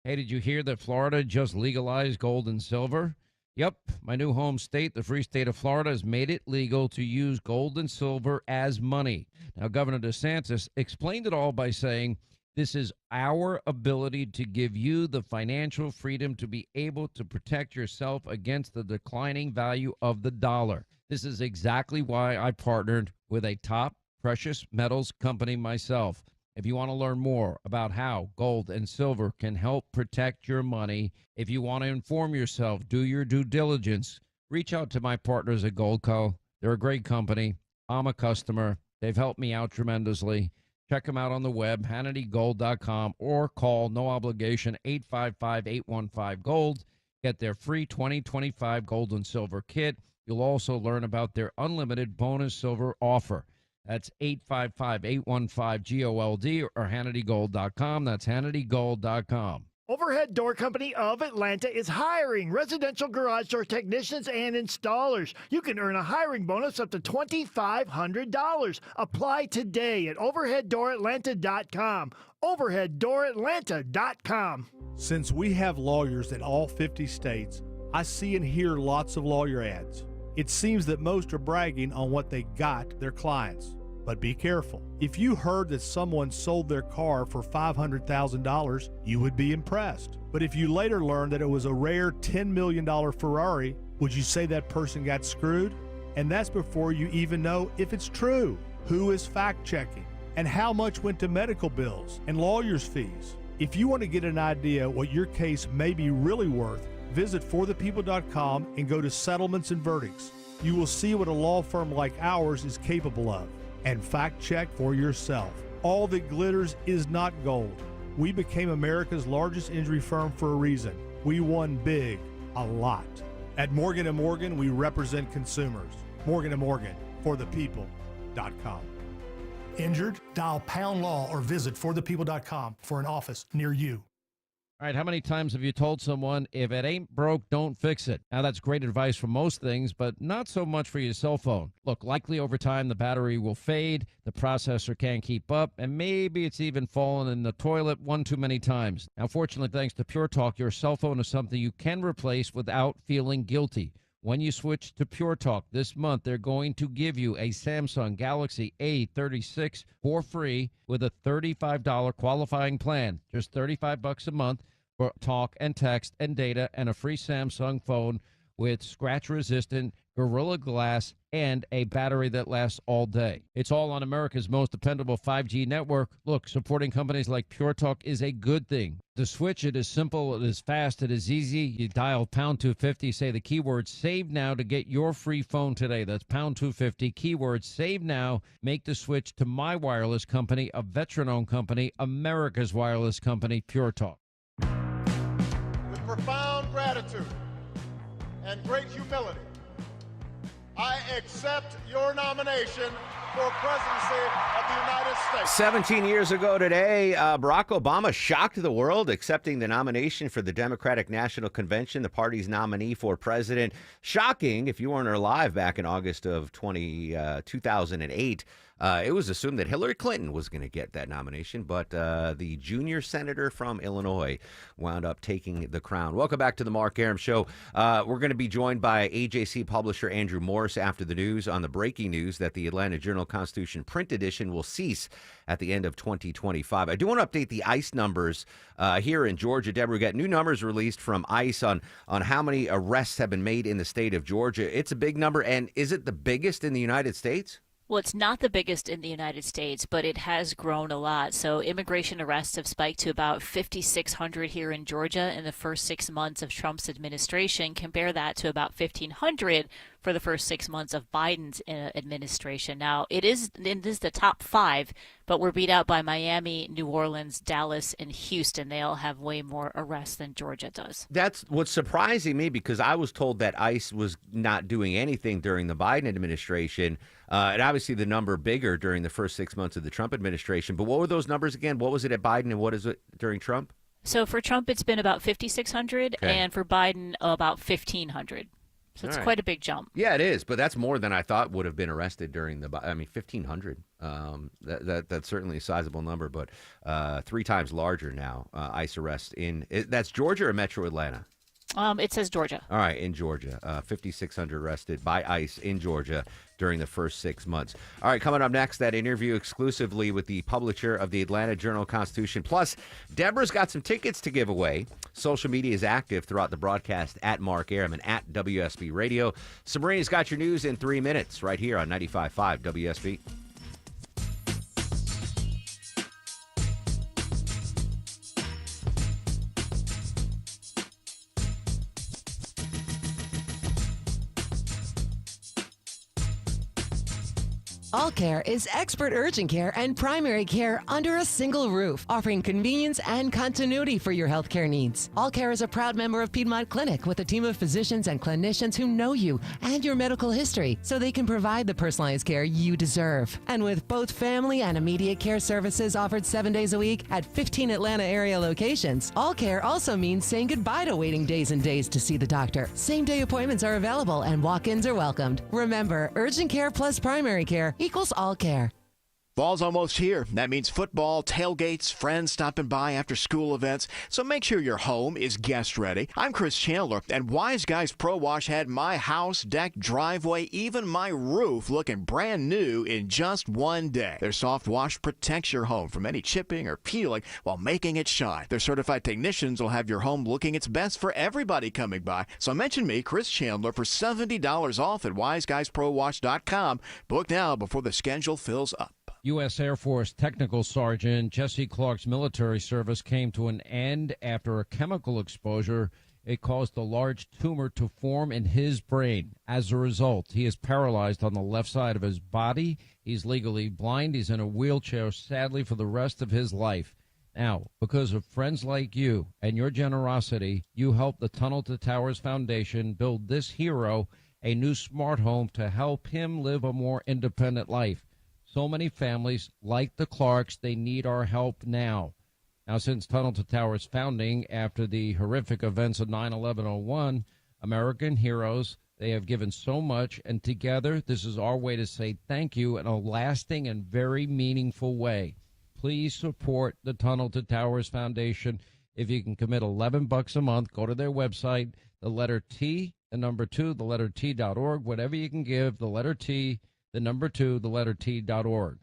Hey, did you hear that Florida just legalized gold and silver? Yep, my new home state, the free state of Florida, has made it legal to use gold and silver as money. Now, Governor DeSantis explained it all by saying, this is our ability to give you the financial freedom to be able to protect yourself against the declining value of the dollar. This is exactly why I partnered with a top precious metals company myself. If you want to learn more about how gold and silver can help protect your money, if you want to inform yourself, do your due diligence, reach out to my partners at Goldco. They're a great company. I'm a customer. They've helped me out tremendously. Check them out on the web, HannityGold.com, or call, no obligation, 855-815-GOLD. Get their free 2025 gold and silver kit. You'll also learn about their unlimited bonus silver offer. That's 855-815-GOLD or HannityGold.com. That's HannityGold.com. Overhead Door Company of Atlanta is hiring residential garage door technicians and installers. You can earn a hiring bonus up to $2,500. Apply today at overheaddooratlanta.com. Overheaddooratlanta.com. Since we have lawyers in all 50 states, I see and hear lots of lawyer ads. It seems that most are bragging on what they got their clients. But be careful. If you heard that someone sold their car for $500,000, you would be impressed. But if you later learned that it was a rare $10 million Ferrari, would you say that person got screwed? And that's before you even know if it's true. Who is fact-checking? And how much went to medical bills and lawyers' fees? If you want to get an idea what your case may be really worth, visit forthepeople.com and go to Settlements and Verdicts. You will see what a law firm like ours is capable of. And fact check for yourself. All that glitters is not gold. We became America's largest injury firm for a reason. We won big, a lot. At Morgan & Morgan, we represent consumers. Morgan & Morgan, forthepeople.com. Injured? Dial pound law or visit forthepeople.com for an office near you. All right, how many times have you told someone, if it ain't broke, don't fix it? Now, that's great advice for most things, but not so much for your cell phone. Look, likely over time, the battery will fade, the processor can't keep up, and maybe it's even fallen in the toilet one too many times. Now, fortunately, thanks to Pure Talk, your cell phone is something you can replace without feeling guilty. When you switch to Pure Talk this month, they're going to give you a Samsung Galaxy A36 for free with a $35 qualifying plan. Just $35 a month for talk and text and data and a free Samsung phone with scratch-resistant Gorilla Glass and a battery that lasts all day. It's all on America's most dependable 5G network. Look, supporting companies like Pure Talk is a good thing. To switch, it is simple, it is fast, it is easy. You dial pound 250, say the keyword save now to get your free phone today. That's pound 250, keyword save now. Make the switch to my wireless company, a veteran-owned company, America's wireless company, Pure Talk. With profound gratitude and great humility, I accept your nomination for presidency of the United States. 17 years ago today, Barack Obama shocked the world, accepting the nomination for the Democratic National Convention, the party's nominee for president. Shocking if you weren't alive back in August of 2008. It was assumed that Hillary Clinton was going to get that nomination, but the junior senator from Illinois wound up taking the crown. Welcome back to the Mark Arum Show. We're going to be joined by AJC publisher Andrew Morris after the news on the breaking news that the Atlanta Journal Journal-Constitution print edition will cease at the end of 2025. I do want to update the ICE numbers here in Georgia. Deborah, we got new numbers released from ICE on how many arrests have been made in the state of Georgia. It's a big number, and is it the biggest in the United States? Well, it's not the biggest in the United States, but it has grown a lot. So immigration arrests have spiked to about 5,600 here in Georgia in the first 6 months of Trump's administration. Compare that to about 1,500 for the first 6 months of Biden's administration. Now, it is the top 5, but we're beat out by Miami, New Orleans, Dallas, and Houston. They all have way more arrests than Georgia does. That's what's surprising me, because I was told that ICE was not doing anything during the Biden administration. And obviously the number bigger during the first 6 months of the Trump administration. But what were those numbers again? What was it at Biden and what is it during Trump? So for Trump, it's been about 5,600, and for Biden, about 1,500. So it's quite a big jump. Yeah, it is. But that's more than I thought would have been arrested during 1,500. That's certainly a sizable number, but 3 times larger now, ICE arrests that's Georgia or Metro Atlanta? It says Georgia. All right, in Georgia. 5,600 arrested by ICE in Georgia during the first 6 months. All right, coming up next, that interview exclusively with the publisher of the Atlanta Journal-Constitution. Plus, Deborah's got some tickets to give away. Social media is active throughout the broadcast at Mark Arum and at WSB Radio. Sabrina's got your news in 3 minutes right here on 95.5 WSB. All Care is expert urgent care and primary care under a single roof, offering convenience and continuity for your healthcare needs. All Care is a proud member of Piedmont Clinic with a team of physicians and clinicians who know you and your medical history so they can provide the personalized care you deserve. And with both family and immediate care services offered 7 days a week at 15 Atlanta area locations, All Care also means saying goodbye to waiting days and days to see the doctor. Same-day appointments are available and walk-ins are welcomed. Remember, urgent care plus primary care equals All Care. Fall's almost here. That means football, tailgates, friends stopping by after school events. So make sure your home is guest ready. I'm Chris Chandler, and Wise Guys Pro Wash had my house, deck, driveway, even my roof looking brand new in just 1 day. Their soft wash protects your home from any chipping or peeling while making it shine. Their certified technicians will have your home looking its best for everybody coming by. So mention me, Chris Chandler, for $70 off at wiseguysprowash.com. Book now before the schedule fills up. U.S. Air Force Technical Sergeant Jesse Clark's military service came to an end after a chemical exposure. It caused a large tumor to form in his brain. As a result, he is paralyzed on the left side of his body. He's legally blind. He's in a wheelchair, sadly, for the rest of his life. Now, because of friends like you and your generosity, you helped the Tunnel to Towers Foundation build this hero a new smart home to help him live a more independent life. So many families, like the Clarks, they need our help now. Now, since Tunnel to Towers' founding after the horrific events of 9/11/01, American heroes, they have given so much, and together, this is our way to say thank you in a lasting and very meaningful way. Please support the Tunnel to Towers Foundation. If you can commit $11 a month, go to their website, the letter T, the number 2, the letter T.org. Whatever you can give, the letter T, the number 2, the letter T.org.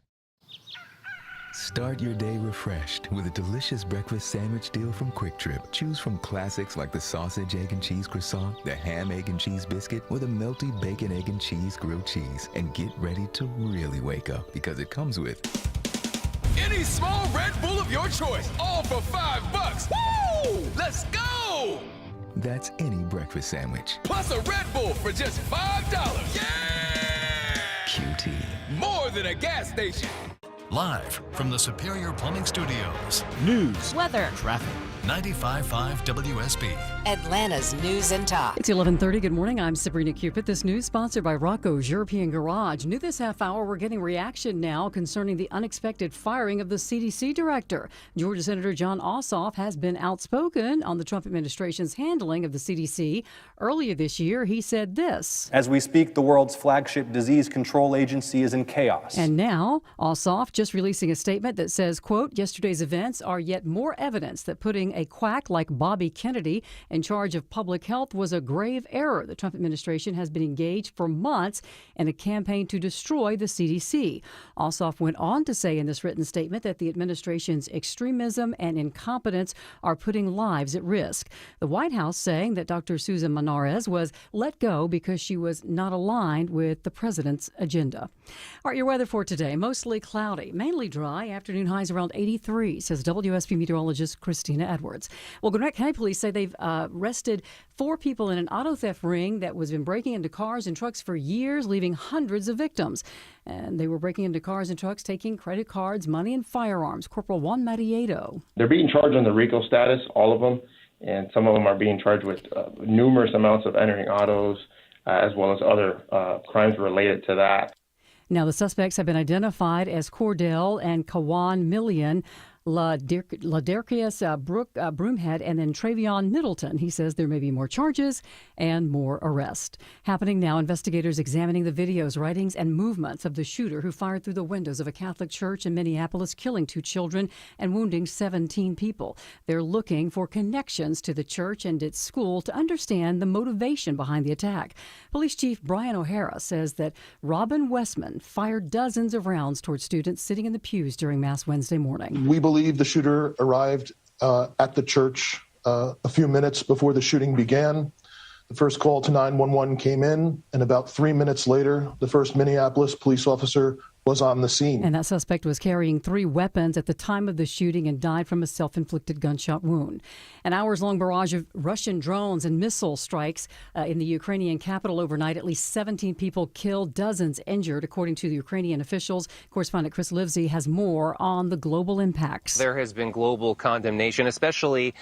Start your day refreshed with a delicious breakfast sandwich deal from Quick Trip. Choose from classics like the sausage, egg, and cheese croissant, the ham, egg, and cheese biscuit, or the melty bacon, egg, and cheese grilled cheese. And get ready to really wake up because it comes with any small Red Bull of your choice, all for $5. Woo! Let's go! That's any breakfast sandwich. Plus a Red Bull for just $5. Yeah! QT. More than a gas station. Live from the Superior Plumbing Studios. News, weather, traffic. 95.5 WSB. Atlanta's News and Talk. It's 11:30. Good morning. I'm Sabrina Cupid. This news sponsored by Rocco's European Garage. New this half hour, we're getting reaction now concerning the unexpected firing of the CDC director. Georgia Senator Jon Ossoff has been outspoken on the Trump administration's handling of the CDC. Earlier this year, he said this. As we speak, the world's flagship disease control agency is in chaos. And now, Ossoff just releasing a statement that says, quote, yesterday's events are yet more evidence that putting a quack like Bobby Kennedy in charge of public health was a grave error. The Trump administration has been engaged for months in a campaign to destroy the CDC. Ossoff went on to say in this written statement that the administration's extremism and incompetence are putting lives at risk. The White House saying that Dr. Susan Manares was let go because she was not aligned with the president's agenda. All right, your weather for today. Mostly cloudy, mainly dry. Afternoon highs around 83, says WSB meteorologist Christina Edwards. Well, Gwinnett County Police say they've arrested 4 people in an auto theft ring that was been breaking into cars and trucks for years, leaving hundreds of victims. And they were breaking into cars and trucks, taking credit cards, money, and firearms. Corporal Juan Marieto. They're being charged on the RICO status, all of them, and some of them are being charged with numerous amounts of entering autos, as well as other crimes related to that. Now, the suspects have been identified as Cordell and Kawan Millian, Laderkius Broomhead, and then Travion Middleton. He says there may be more charges and more arrests. Happening now, investigators examining the videos, writings, and movements of the shooter who fired through the windows of a Catholic church in Minneapolis, killing 2 children and wounding 17 people. They're looking for connections to the church and its school to understand the motivation behind the attack. Police Chief Brian O'Hara says that Robin Westman fired dozens of rounds towards students sitting in the pews during Mass Wednesday morning. We believe the shooter arrived at the church a few minutes before the shooting began. The first call to 911 came in, and about 3 minutes later, the first Minneapolis police officer was on the scene. And that suspect was carrying 3 weapons at the time of the shooting and died from a self-inflicted gunshot wound. An hours-long barrage of Russian drones and missile strikes in the Ukrainian capital overnight. At least 17 people killed, dozens injured, according to the Ukrainian officials. Correspondent Chris Livesey has more on the global impacts. There has been global condemnation, especially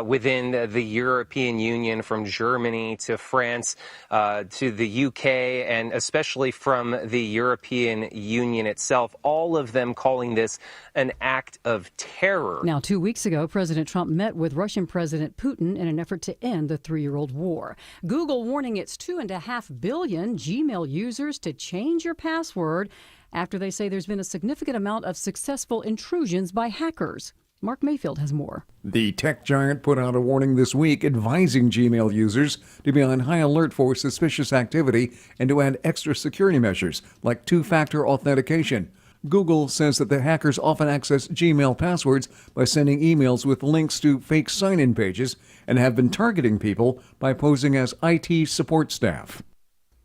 within the European Union, from Germany to France to the UK, and especially from the European Union itself, all of them calling this an act of terror. Now, 2 weeks ago, President Trump met with Russian President Putin in an effort to end the 3-year-old war. Google warning its 2.5 billion Gmail users to change your password after they say there's been a significant amount of successful intrusions by hackers. Mark Mayfield has more. The tech giant put out a warning this week advising Gmail users to be on high alert for suspicious activity and to add extra security measures like 2-factor authentication. Google says that the hackers often access Gmail passwords by sending emails with links to fake sign-in pages and have been targeting people by posing as IT support staff.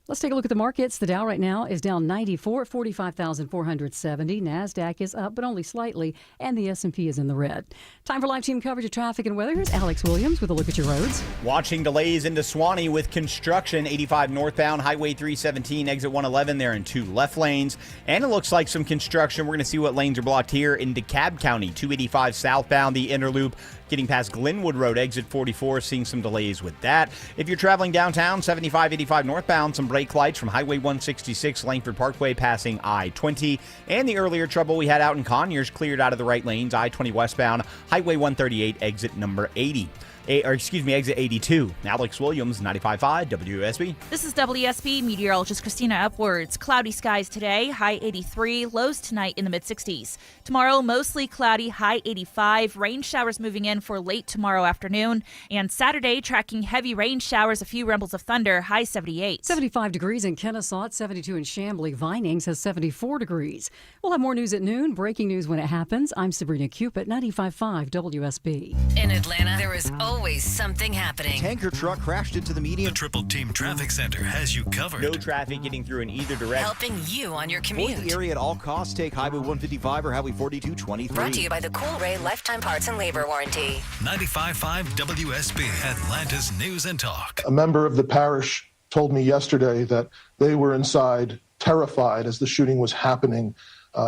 Let's take a look at the markets. The Dow right now is down 94 at 45,470. NASDAQ is up, but only slightly, and the S&P is in the red. Time for live team coverage of traffic and weather. Here's Alex Williams with a look at your roads. Watching delays into Suwanee with construction. 85 northbound, Highway 317, exit 111 there in 2 left lanes. And it looks like some construction. We're going to see what lanes are blocked here in DeKalb County. 285 southbound, the inner loop. Getting past Glenwood Road, exit 44, seeing some delays with that. If you're traveling downtown, 75, 85 northbound, some brake lights from Highway 166, Langford Parkway, passing I-20. And the earlier trouble we had out in Conyers cleared out of the right lanes, I-20 westbound, Highway 138, exit number 80. Exit 82. Alex Williams, 95.5 WSB. This is WSB meteorologist Christina Upwards. Cloudy skies today, high 83, lows tonight in the mid-60s. Tomorrow, mostly cloudy, high 85. Rain showers moving in for late tomorrow afternoon. And Saturday, tracking heavy rain showers, a few rumbles of thunder, high 78. 75 degrees in Kennesaw, 72 in Chamblee. Vinings has 74 degrees. We'll have more news at noon. Breaking news when it happens. I'm Sabrina Cupid, 95.5 WSB. In Atlanta, there is always something happening. Tanker truck crashed into the median. The Triple Team Traffic Center has you covered. No traffic getting through in either direction. Helping you on your commute. Avoid the area at all costs. Take Highway 155 or Highway 4223. Brought to you by the Cool Ray Lifetime Parts and Labor Warranty. 95.5 WSB, Atlanta's News and Talk. A member of the parish told me yesterday that they were inside terrified as the shooting was happening.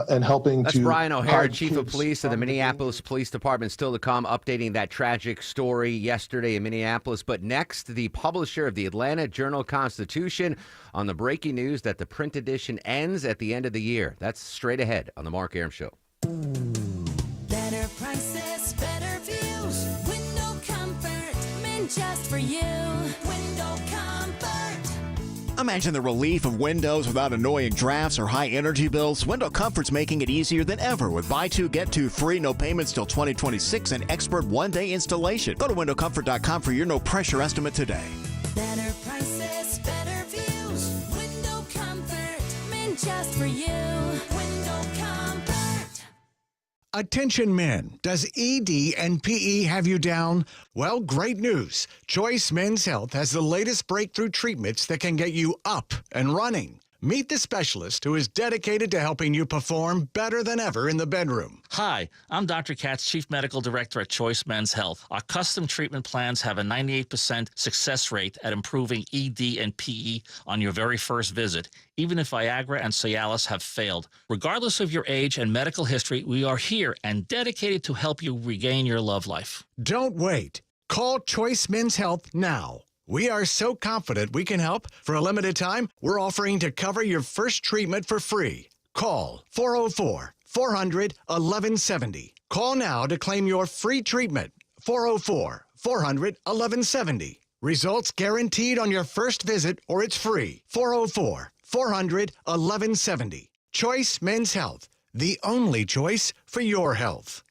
And helping That's to Brian O'Hara, hide Chief of kids Police of the from Minneapolis Police Department, still to come, updating that tragic story yesterday in Minneapolis. But next, the publisher of the Atlanta Journal-Constitution on the breaking news that the print edition ends at the end of the year. That's straight ahead on the Mark Arum Show. Better prices, better views, window comfort, meant just for you. Window comfort. Imagine the relief of windows without annoying drafts or high energy bills. Window Comfort's making it easier than ever with buy two, get two free, no payments till 2026 and expert one-day installation. Go to windowcomfort.com for your no-pressure estimate today. Better prices, better views. Window Comfort, meant just for you. Window Comfort. Attention men, does ED and PE have you down? Well, great news. Choice Men's Health has the latest breakthrough treatments that can get you up and running. Meet the specialist who is dedicated to helping you perform better than ever in the bedroom. Hi, I'm Dr. Katz, Chief Medical Director at Choice Men's Health. Our custom treatment plans have a 98% success rate at improving ED and PE on your very first visit, even if Viagra and Cialis have failed. Regardless of your age and medical history, we are here and dedicated to help you regain your love life. Don't wait. Call Choice Men's Health now. We are so confident we can help. For a limited time, we're offering to cover your first treatment for free. Call 404-400-1170. Call now to claim your free treatment. 404-400-1170. Results guaranteed on your first visit or it's free. 404-400-1170. Choice Men's Health, the only choice for your health.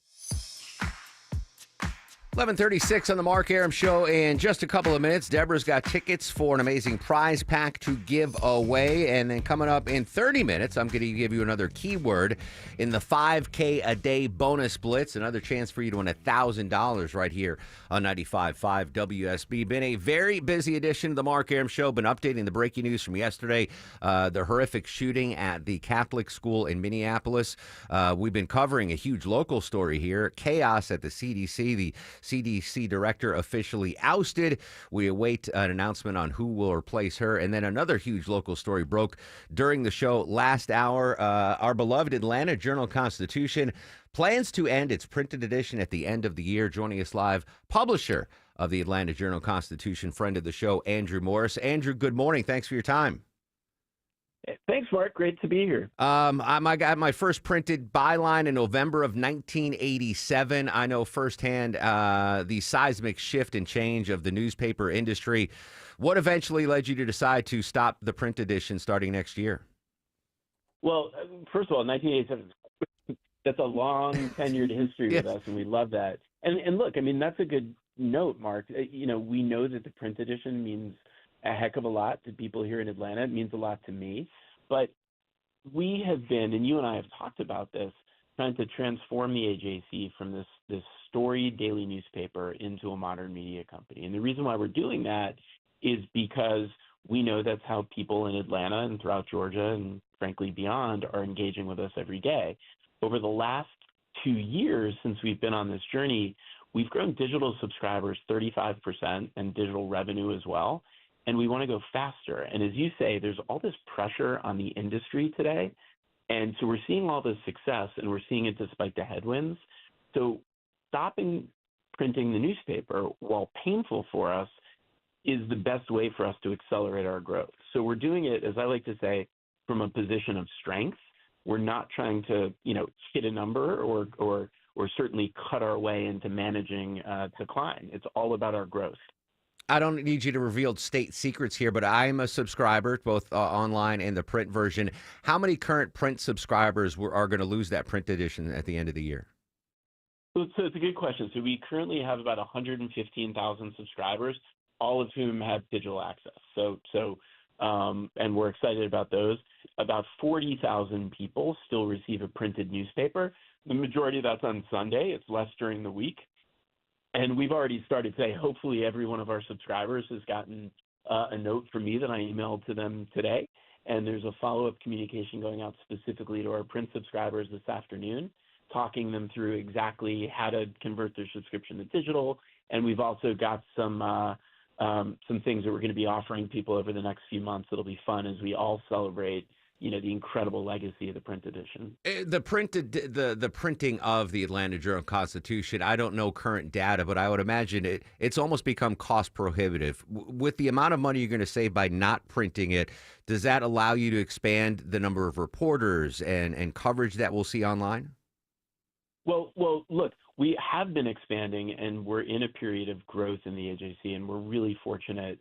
11:36 on the Mark Arum Show. In just a couple of minutes, Deborah's got tickets for an amazing prize pack to give away. And then coming up in 30 minutes, I'm going to give you another keyword in the 5K a day bonus blitz. Another chance for you to win $1,000 right here on 95.5 WSB. Been a very busy edition of the Mark Arum Show. Been updating the breaking news from yesterday, the horrific shooting at the Catholic school in Minneapolis. We've been covering a huge local story here. Chaos at the CDC. The CDC director officially ousted. We await an announcement on who will replace her. And then another huge local story broke during the show last hour. Our beloved Atlanta Journal-Constitution plans to end its printed edition at the end of the year. Joining us live, publisher of the Atlanta Journal-Constitution, friend of the show, Andrew Morris. Andrew, good morning. Thanks for your time. Thanks, Mark. Great to be here. I got my first printed byline in November of 1987. I know firsthand the seismic shift and change of the newspaper industry. What eventually led you to decide to stop the print edition starting next year? Well, first of all, 1987, that's a long tenured history with us, and we love that. And look, I mean, that's a good note, Mark. You know, we know that the print edition means a heck of a lot to people here in Atlanta. It means a lot to me. But we have been, and you and I have talked about this, trying to transform the AJC from this storied daily newspaper into a modern media company. And the reason why we're doing that is because we know that's how people in Atlanta and throughout Georgia and frankly beyond are engaging with us every day. Over the last 2 years since we've been on this journey, we've grown digital subscribers 35% and digital revenue as well. And we want to go faster. And as you say, there's all this pressure on the industry today. And so we're seeing all this success, and we're seeing it despite the headwinds. So stopping printing the newspaper, while painful for us, is the best way for us to accelerate our growth. So we're doing it, as I like to say, from a position of strength. We're not trying to, hit a number or certainly cut our way into managing decline. It's all about our growth. I don't need you to reveal state secrets here, but I'm a subscriber, both online and the print version. How many current print subscribers are going to lose that print edition at the end of the year? So it's a good question. So we currently have about 115,000 subscribers, all of whom have digital access. And we're excited about those. About 40,000 people still receive a printed newspaper. The majority of that's on Sunday. It's less during the week. And we've already started to say, hopefully every one of our subscribers has gotten a note from me that I emailed to them today. And there's a follow-up communication going out specifically to our print subscribers this afternoon, talking them through exactly how to convert their subscription to digital. And we've also got some things that we're going to be offering people over the next few months that'll be fun as we all celebrate the incredible legacy of the print edition. The printing of the Atlanta Journal-Constitution, I don't know current data, but I would imagine it's almost become cost prohibitive. With the amount of money you're going to save by not printing it, does that allow you to expand the number of reporters and coverage that we'll see online? Well, look, we have been expanding, and we're in a period of growth in the AJC, and we're really fortunate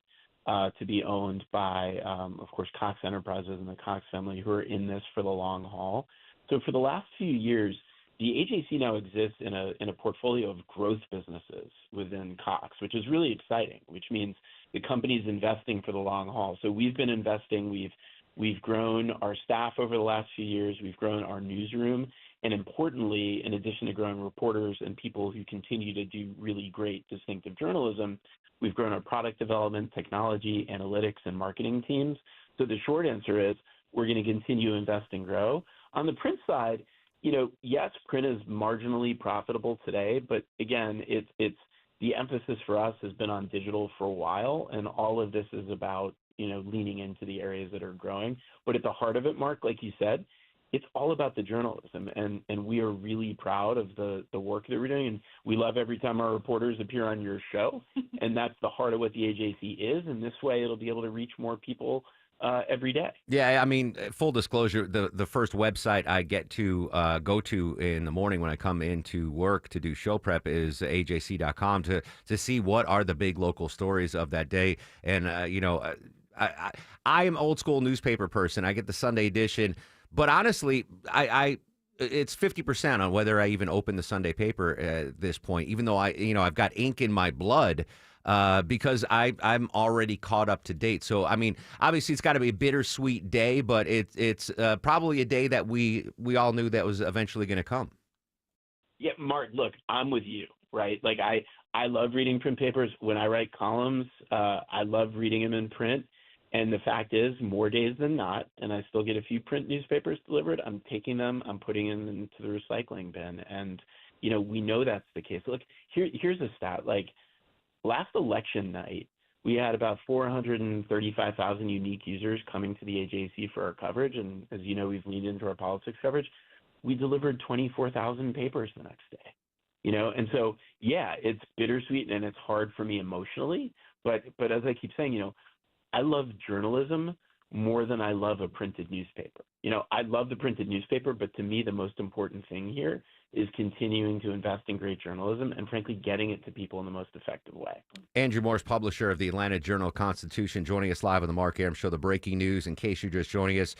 to be owned by, of course, Cox Enterprises and the Cox family, who are in this for the long haul. So for the last few years, the AJC now exists in a portfolio of growth businesses within Cox, which is really exciting, which means the company's investing for the long haul. So we've been investing. We've grown our staff over the last few years. We've grown our newsroom. And importantly, in addition to growing reporters and people who continue to do really great distinctive journalism, we've grown our product development, technology, analytics, and marketing teams. So the short answer is we're going to continue to invest and grow. On the print side, yes, print is marginally profitable today, but again, it's the emphasis for us has been on digital for a while, and all of this is about, leaning into the areas that are growing. But at the heart of it, Mark, like you said, it's all about the journalism, and we are really proud of the work that we're doing, and we love every time our reporters appear on your show, and that's the heart of what the AJC is, and this way it'll be able to reach more people every day. Yeah, I mean, full disclosure, the first website I get to go to in the morning when I come into work to do show prep is ajc.com to see what are the big local stories of that day. And, I am old school newspaper person. I get the Sunday edition. But honestly, it's 50% on whether I even open the Sunday paper at this point, even though I've got ink in my blood. Because I'm already caught up to date. So, I mean, obviously it's got to be a bittersweet day, but it's probably a day that we all knew that was eventually going to come. Yeah, Mark, look, I'm with you, right? Like I love reading print papers. When I write columns, I love reading them in print. And the fact is, more days than not, and I still get a few print newspapers delivered, I'm taking them, I'm putting them into the recycling bin. And, we know that's the case. Look, here's a stat. Like, last election night, we had about 435,000 unique users coming to the AJC for our coverage. And as you know, we've leaned into our politics coverage. We delivered 24,000 papers the next day. And so, yeah, it's bittersweet and it's hard for me emotionally. But as I keep saying, I love journalism more than I love a printed newspaper. I love the printed newspaper, but to me, the most important thing here is continuing to invest in great journalism and, frankly, getting it to people in the most effective way. Andrew Morse, publisher of the Atlanta Journal-Constitution, joining us live on the Mark Arum Show. The breaking news, in case you're just joining us,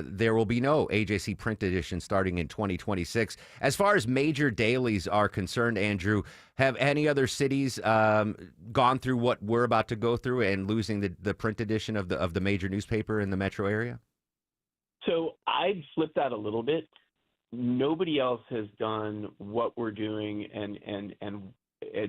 there will be no AJC print edition starting in 2026. As far as major dailies are concerned, Andrew, have any other cities gone through what we're about to go through and losing the print edition of the major newspaper in the metro area? So I'd flip that a little bit. Nobody else has done what we're doing and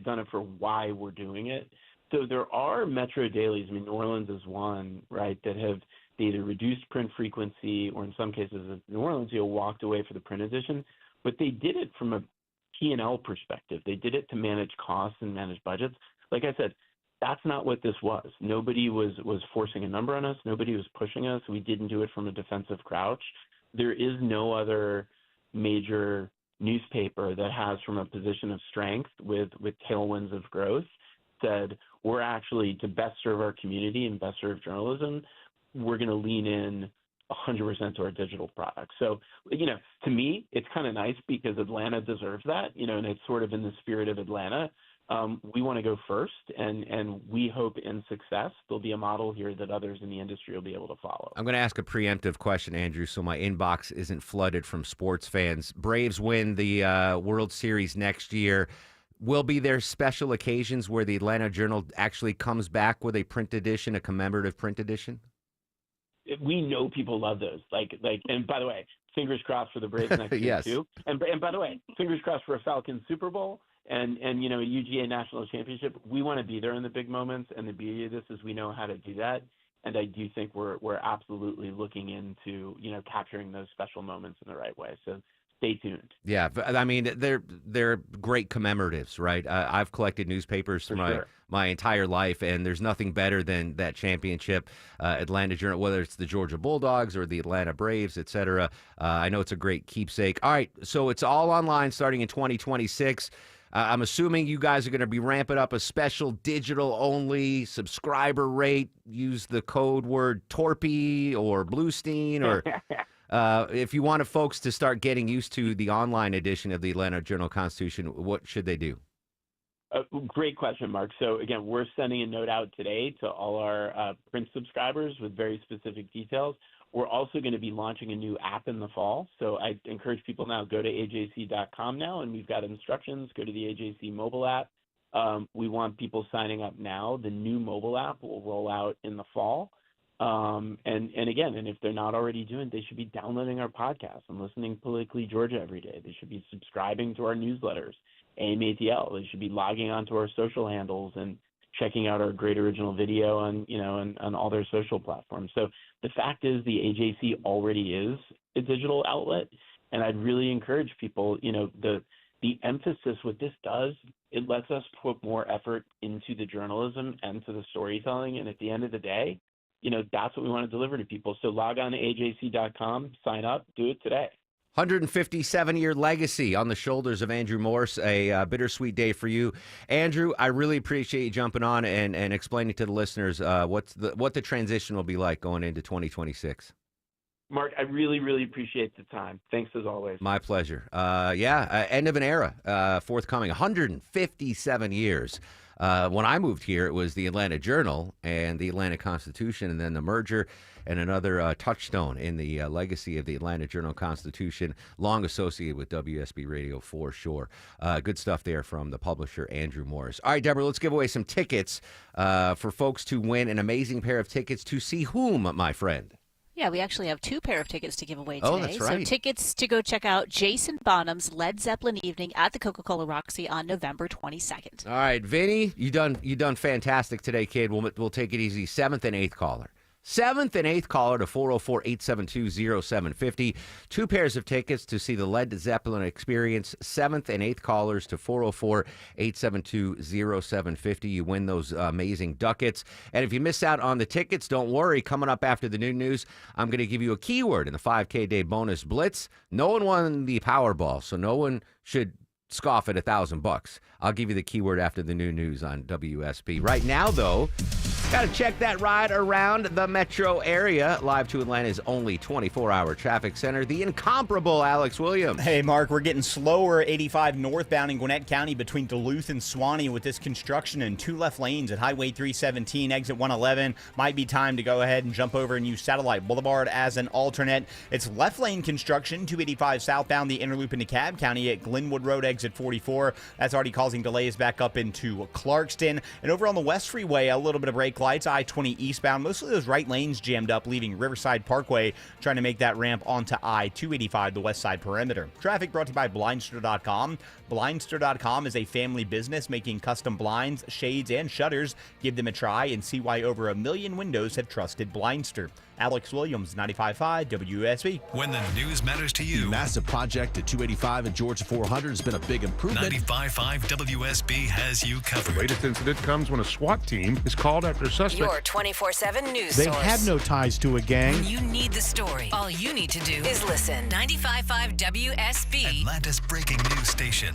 done it for why we're doing it. So there are metro dailies. I mean, New Orleans is one, right, that have either reduced print frequency or in some cases, New Orleans, walked away for the print edition. But they did it from a P&L perspective. They did it to manage costs and manage budgets. Like I said, that's not what this was. Nobody was forcing a number on us. Nobody was pushing us. We didn't do it from a defensive crouch. There is no other major newspaper that has, from a position of strength with tailwinds of growth, said we're actually, to best serve our community and best serve journalism, we're going to lean in 100% to our digital products. So, to me, it's kind of nice because Atlanta deserves that, and it's sort of in the spirit of Atlanta. We want to go first, and we hope in success there'll be a model here that others in the industry will be able to follow. I'm going to ask a preemptive question, Andrew, so my inbox isn't flooded from sports fans. Braves win the World Series next year. Will be there special occasions where the Atlanta Journal actually comes back with a print edition, a commemorative print edition? We know people love those. And by the way, fingers crossed for the Braves next Yes. year too. And by the way, fingers crossed for a Falcons Super Bowl and a UGA National Championship. We want to be there in the big moments, and the beauty of this is we know how to do that. And I do think we're absolutely looking into capturing those special moments in the right way. So stay tuned. Yeah, I mean, they're great commemoratives, right? I've collected newspapers for my entire life, and there's nothing better than that championship. Atlanta Journal, whether it's the Georgia Bulldogs or the Atlanta Braves, et cetera. I know it's a great keepsake. All right, so it's all online starting in 2026. I'm assuming you guys are going to be ramping up a special digital-only subscriber rate. Use the code word Torpy or Bluestein, or if you wanted folks to start getting used to the online edition of the Atlanta Journal-Constitution, what should they do? Great question, Mark. So again, we're sending a note out today to all our print subscribers with very specific details. We're also going to be launching a new app in the fall. So I encourage people now, go to ajc.com now, and we've got instructions. Go to the AJC mobile app. We want people signing up now. The new mobile app will roll out in the fall. And if they're not already doing it, they should be downloading our podcast and listening to Politically Georgia every day. They should be subscribing to our newsletters, AMATL. They should be logging onto our social handles and checking out our great original video on all their social platforms. So the fact is the AJC already is a digital outlet, and I'd really encourage people, the emphasis what this does, it lets us put more effort into the journalism and to the storytelling, and at the end of the day, that's what we want to deliver to people. So log on to ajc.com, sign up, do it today. 157-year legacy on the shoulders of Andrew Morse, a bittersweet day for you. Andrew, I really appreciate you jumping on and explaining to the listeners what the transition will be like going into 2026. Mark, I really, really appreciate the time. Thanks as always. My pleasure. End of an era forthcoming, 157 years. When I moved here, it was the Atlanta Journal and the Atlanta Constitution, and then the merger and another touchstone in the legacy of the Atlanta Journal-Constitution, long associated with WSB Radio for sure. Good stuff there from the publisher, Andrew Morris. All right, Deborah, let's give away some tickets for folks to win an amazing pair of tickets to see whom, my friend? Yeah, we actually have 2 pair of tickets to give away today. Oh, that's right. So tickets to go check out Jason Bonham's Led Zeppelin Evening at the Coca-Cola Roxy on November 22nd. All right, Vinny, you done fantastic today, kid. We'll take it easy. 7th and 8th caller. 7th and 8th caller to 404-872-0750. 2 pairs of tickets to see the Led Zeppelin Experience. 7th and 8th callers to 404-872-0750. You win those amazing ducats. And if you miss out on the tickets, don't worry. Coming up after the new news, I'm going to give you a keyword in the 5K Day Bonus Blitz. No one won the Powerball, so no one should scoff at $1,000. I'll give you the keyword after the new news on WSP. Right now, though, got to check that ride around the metro area. Live to Atlanta's only 24-hour traffic center, the incomparable Alex Williams. Hey, Mark, we're getting slower 85 northbound in Gwinnett County between Duluth and Suwanee with this construction and 2 left lanes at Highway 317, exit 111. Might be time to go ahead and jump over and use Satellite Boulevard as an alternate. It's left lane construction, 285 southbound, the inner loop into DeKalb County at Glenwood Road, exit 44. That's already causing delays back up into Clarkston. And over on the West Freeway, a little bit of brake lights, I-20 eastbound. Most of those right lanes jammed up, leaving Riverside Parkway, trying to make that ramp onto I-285, the west side perimeter. Traffic brought to you by Blindster.com. Blindster.com is a family business making custom blinds, shades, and shutters. Give them a try and see why over 1 million windows have trusted Blindster. Alex Williams, 95.5 WSB. When the news matters to you. The massive project at 285 and Georgia 400 has been a big improvement. 95.5 WSB has you covered. The latest incident comes when a SWAT team is called after a suspect. Your 24/7 news They source. had no ties to a gang. When you need the story, all you need to do is listen. 95.5 WSB. Atlanta's breaking news station.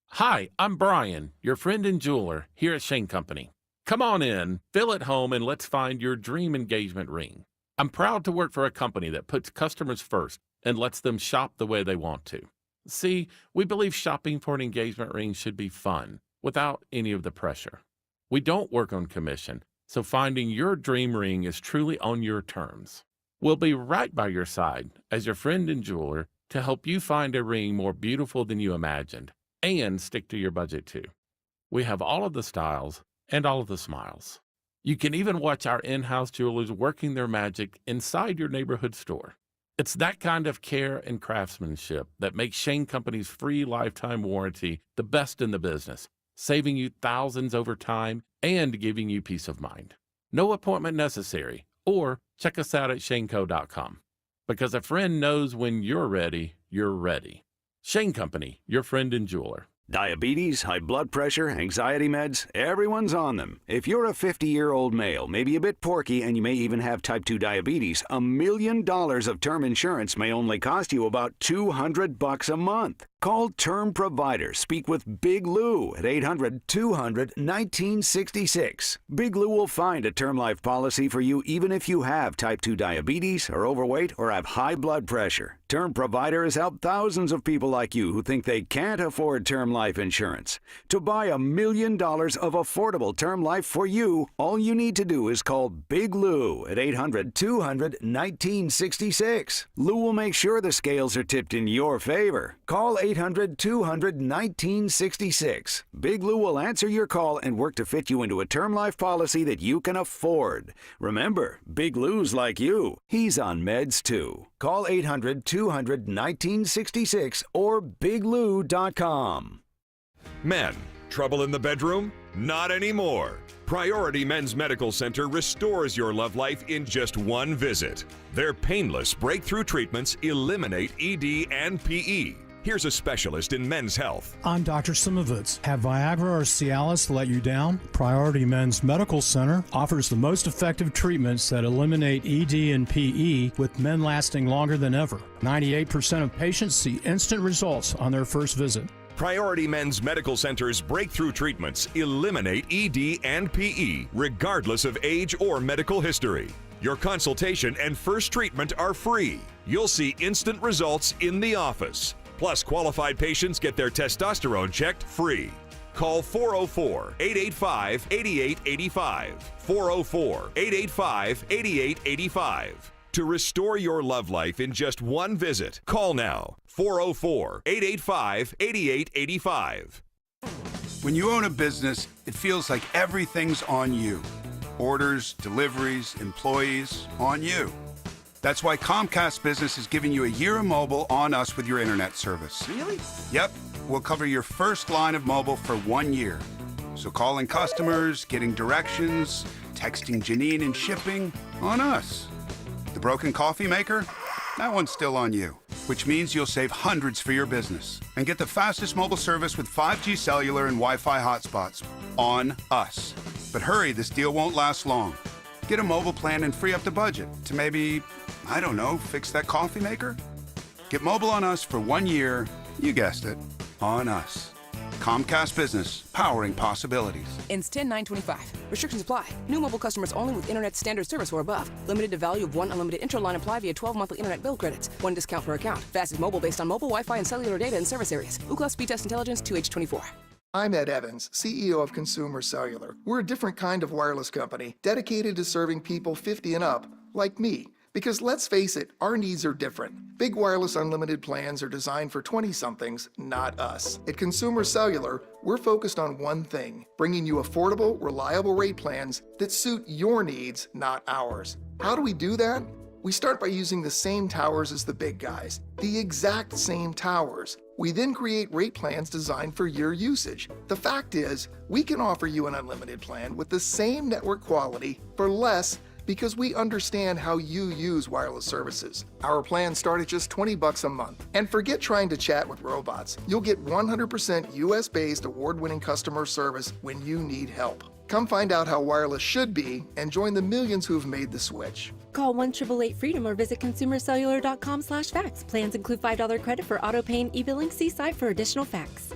Hi, I'm Brian, your friend and jeweler here at Shane Company. Come on in, feel at home, and let's find your dream engagement ring. I'm proud to work for a company that puts customers first and lets them shop the way they want to. See, we believe shopping for an engagement ring should be fun, without any of the pressure. We don't work on commission, so finding your dream ring is truly on your terms. We'll be right by your side as your friend and jeweler to help you find a ring more beautiful than you imagined and stick to your budget too. We have all of the styles and all of the smiles. You can even watch our in-house jewelers working their magic inside your neighborhood store. It's that kind of care and craftsmanship that makes Shane Company's free lifetime warranty the best in the business, saving you thousands over time and giving you peace of mind. No appointment necessary, or check us out at shaneco.com. Because a friend knows when you're ready, you're ready. Shane Company, your friend and jeweler. Diabetes, high blood pressure, anxiety meds, everyone's on them. If you're a 50-year-old male, maybe a bit porky, and you may even have type 2 diabetes, $1 million of term insurance may only cost you about $200 a month. Call Term Provider. Speak with Big Lou at 800-200-1966. Big Lou will find a term life policy for you even if you have type 2 diabetes, are overweight, or have high blood pressure. Term Provider has helped thousands of people like you who think they can't afford term life insurance. To buy $1 million of affordable term life for you, all you need to do is call Big Lou at 800-200-1966. Lou will make sure the scales are tipped in your favor. Call 800-200-1966. Big Lou will answer your call and work to fit you into a term life policy that you can afford. Remember, Big Lou's like you. He's on meds too. Call 800-200-1966 or biglou.com. Men, trouble in the bedroom? Not anymore. Priority Men's Medical Center restores your love life in just one visit. Their painless breakthrough treatments eliminate ED and PE. Here's a specialist in men's health. I'm Dr. Simovitz. Have Viagra or Cialis let you down? Priority Men's Medical Center offers the most effective treatments that eliminate ED and PE, with men lasting longer than ever. 98% of patients see instant results on their first visit. Priority Men's Medical Center's breakthrough treatments eliminate ED and PE, regardless of age or medical history. Your consultation and first treatment are free. You'll see instant results in the office. Plus, qualified patients get their testosterone checked free. Call 404-885-8885. 404-885-8885. To restore your love life in just one visit, call now. 404-885-8885. When you own a business, it feels like everything's on you. Orders, deliveries, employees, on you. That's why Comcast Business is giving you a year of mobile on us with your internet service. Really? Yep. We'll cover your first line of mobile for 1 year. So calling customers, getting directions, texting Janine and shipping, on us. The broken coffee maker? That one's still on you, which means you'll save hundreds for your business and get the fastest mobile service with 5G cellular and Wi-Fi hotspots on us. But hurry, this deal won't last long. Get a mobile plan and free up the budget to maybe, I don't know, fix that coffee maker? Get mobile on us for 1 year, you guessed it, on us. Comcast Business, powering possibilities. Ends 10/9/25. Restrictions apply. New mobile customers only with internet standard service or above. Limited to value of one unlimited intro line apply via 12 monthly internet bill credits. One discount per account. Fastest mobile based on mobile Wi-Fi and cellular data in service areas. Ookla Speed Test Intelligence 2H24. I'm Ed Evans, CEO of Consumer Cellular. We're a different kind of wireless company dedicated to serving people 50 and up, like me. Because let's face it, our needs are different. Big wireless unlimited plans are designed for 20-somethings, not us. At Consumer Cellular, we're focused on one thing, bringing you affordable, reliable rate plans that suit your needs, not ours. How do we do that? We start by using the same towers as the big guys, the exact same towers. We then create rate plans designed for your usage. The fact is, we can offer you an unlimited plan with the same network quality for less because we understand how you use wireless services. Our plans start at just $20 a month. And forget trying to chat with robots. You'll get 100% US-based award-winning customer service when you need help. Come find out how wireless should be and join the millions who've made the switch. Call 1-888-FREEDOM or visit consumercellular.com/facts. Plans include $5 credit for auto pay and e-billing. See site for additional facts.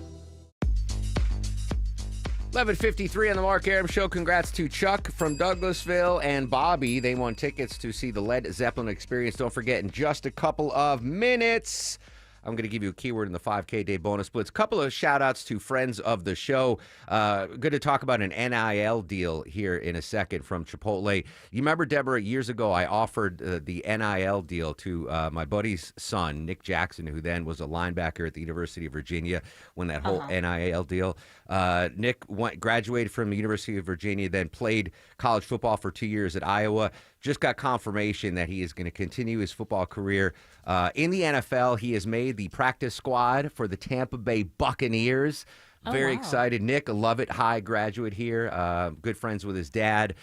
11:53 on the Mark Arum Show. Congrats to Chuck from Douglasville and Bobby. They won tickets to see the Led Zeppelin Experience. Don't forget, in just a couple of minutes, I'm going to give you a keyword in the 5K Day Bonus Blitz. Couple of shout-outs to friends of the show. Good to talk about an NIL deal here in a second from Chipotle. You remember, Deborah, years ago I offered the NIL deal to my buddy's son, Nick Jackson, who then was a linebacker at the University of Virginia when that whole NIL deal. Nick graduated from the University of Virginia, then played college football for 2 years at Iowa. Just got confirmation that he is going to continue his football career in the NFL. He has made the practice squad for the Tampa Bay Buccaneers. Very excited. Nick, a Lovett High graduate here. Good friends with his dad.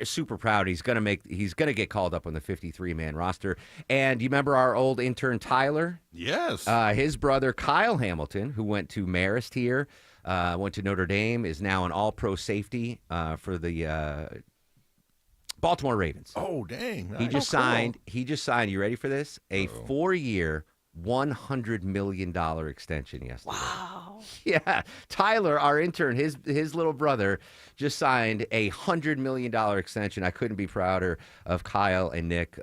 Super proud. He's gonna get called up on the 53-man roster. And you remember our old intern Tyler? Yes. His brother Kyle Hamilton, who went to Marist here, went to Notre Dame, is now an All-Pro safety for the Baltimore Ravens. Oh, dang. He just signed. You ready for this? A 4-year, $100 million extension yesterday. Wow. Yeah. Tyler, our intern, his little brother, just signed a $100 million extension. I couldn't be prouder of Kyle and Nick,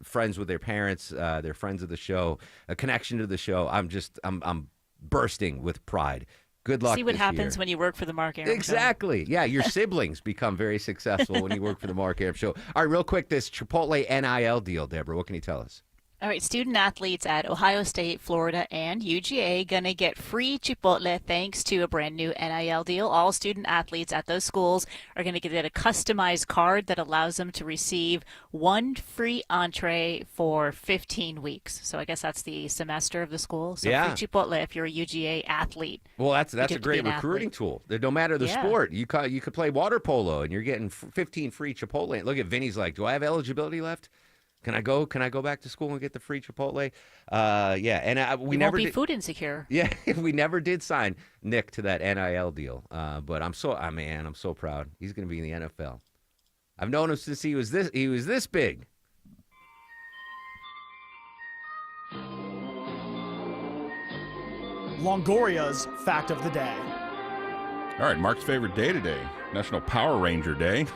friends with their parents. They're friends of the show, a connection to the show. I'm bursting with pride. Good luck. See what this happens year. when you work for the Mark Arum Show. Exactly. Yeah, your siblings become very successful when you work for the Mark Arum Show. All right, real quick, this Chipotle NIL deal, Deborah. What can you tell us? All right, student athletes at Ohio State, Florida, and UGA going to get free Chipotle thanks to a brand new NIL deal. All student athletes at those schools are going to get a customized card that allows them to receive one free entree for 15 weeks. So I guess that's the semester of the school. So Yeah. free Chipotle if you're a UGA athlete. Well, that's get a to be great an recruiting athlete. tool. No matter the Yeah. sport, you could play water polo and you're getting 15 free Chipotle. Look at Vinny's like, do I have eligibility left? Can I go back to school and get the free Chipotle? Yeah, and we You never won't be did, food insecure. Yeah, we never did sign Nick to that NIL deal. But I'm so proud. He's going to be in the NFL. I've known him since he was this big. Longoria's Fact of the Day. All right, Mark's favorite day today, National Power Ranger Day.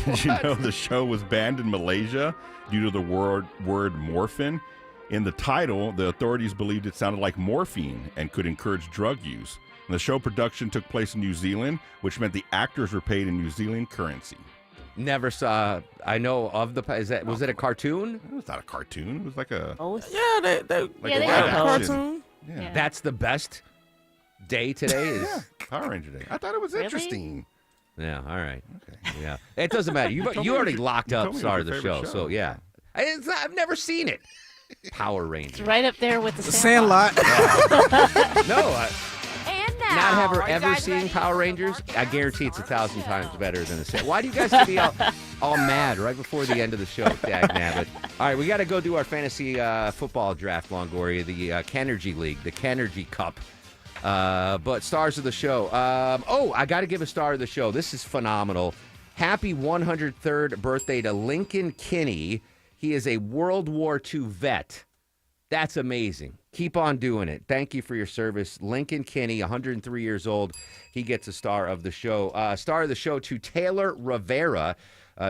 Did you know the show was banned in Malaysia due to the word morphin? In the title, the authorities believed it sounded like morphine and could encourage drug use. And the show production took place in New Zealand, which meant the actors were paid in New Zealand currency. Never saw. I know of the. Was it a cartoon? It was not a cartoon. It was like a. Yeah, they they live have action. cartoon. Yeah. That's the best day today. Is Power Ranger Day. I thought it was Really? interesting. Yeah, all right. Okay. Yeah. It doesn't matter. You already locked up Star of the Show, so yeah. I've never seen it. Power Rangers. It's right up there with the Sandlot. No, not ever seen Power Rangers. I guarantee it's 1,000 times better than the set. Why do you guys be all mad right before the end of the show? Dagnabbit. All right, we got to go do our fantasy football draft, Longoria, the Canergy League, the Canergy Cup. But stars of the show. I got to give a star of the show. This is phenomenal. Happy 103rd birthday to Lincoln Kinney. He is a World War II vet. That's amazing. Keep on doing it. Thank you for your service. Lincoln Kinney, 103 years old. He gets a star of the show. Star of the show to Taylor Rivera.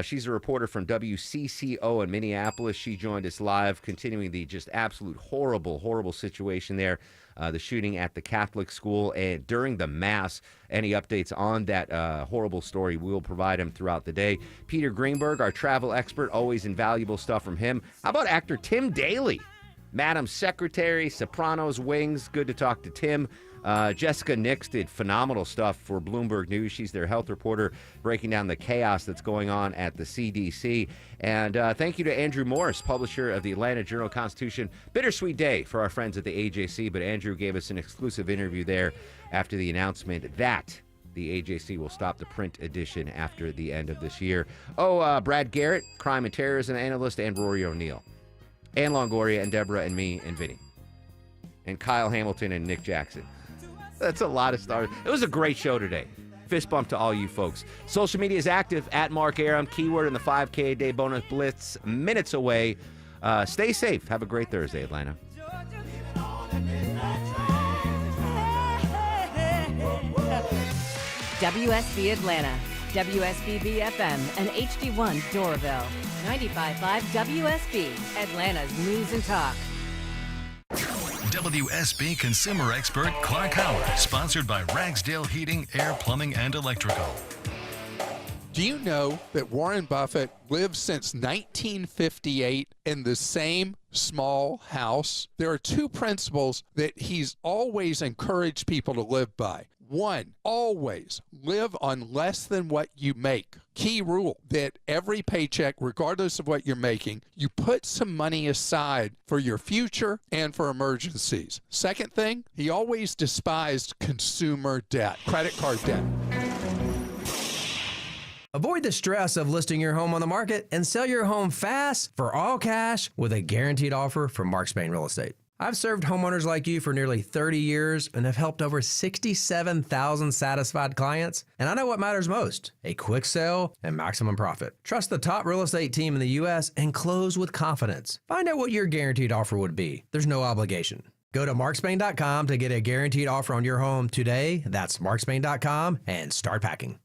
She's a reporter from WCCO in Minneapolis. She joined us live, continuing the just absolute horrible, horrible situation there. The shooting at the Catholic school and during the Mass. Any updates on that horrible story, we will provide them throughout the day. Peter Greenberg, our travel expert, always invaluable stuff from him. How about actor Tim Daly? Madam Secretary, Sopranos, Wings. Good to talk to Tim. Jessica Nix did phenomenal stuff for Bloomberg News. She's their health reporter, breaking down the chaos that's going on at the CDC. And thank you to Andrew Morris, publisher of the Atlanta Journal-Constitution. Bittersweet day for our friends at the AJC, but Andrew gave us an exclusive interview there after the announcement that the AJC will stop the print edition after the end of this year. Brad Garrett, crime and terrorism analyst, and Rory O'Neill. And Longoria and Deborah and me and Vinny. And Kyle Hamilton and Nick Jackson. That's a lot of stars. It was a great show today. Fist bump to all you folks. Social media is active at Mark Arum. Keyword in the 5K a day bonus blitz. Minutes away. Stay safe. Have a great Thursday, Atlanta. WSB Atlanta, WSBB FM, and HD1 Doraville. 95.5 WSB, Atlanta's News and Talk. WSB consumer expert Clark Howard, sponsored by Ragsdale Heating, Air, Plumbing, and Electrical. Do you know that Warren Buffett lived since 1958 in the same small house? There are two principles that he's always encouraged people to live by. One, always live on less than what you make. Key rule that every paycheck, regardless of what you're making, you put some money aside for your future and for emergencies. Second thing, he always despised consumer debt, credit card debt. Avoid the stress of listing your home on the market and sell your home fast for all cash with a guaranteed offer from Mark Spain Real Estate. I've served homeowners like you for nearly 30 years and have helped over 67,000 satisfied clients. And I know what matters most, a quick sale and maximum profit. Trust the top real estate team in the U.S. and close with confidence. Find out what your guaranteed offer would be. There's no obligation. Go to markspain.com to get a guaranteed offer on your home today. That's markspain.com and start packing.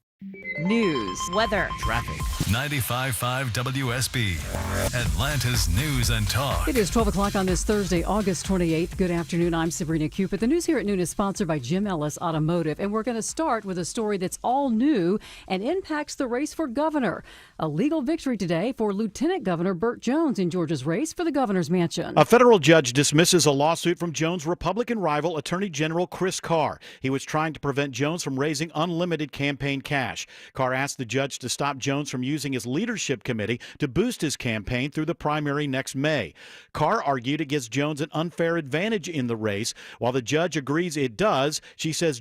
News, weather, traffic. 95.5 WSB, Atlanta's News and Talk. It is 12 o'clock on this Thursday, August 28th. Good afternoon. I'm Sabrina Cupid. The news here at noon is sponsored by Jim Ellis Automotive, and we're going to start with a story that's all new and impacts the race for governor. A legal victory today for Lieutenant Governor Burt Jones in Georgia's race for the governor's mansion. A federal judge dismisses a lawsuit from Jones' Republican rival, Attorney General Chris Carr. He was trying to prevent Jones from raising unlimited campaign cash. Carr asked the judge to stop Jones from using his leadership committee to boost his campaign through the primary next May. Carr argued it gives Jones an unfair advantage in the race. While the judge agrees it does, she says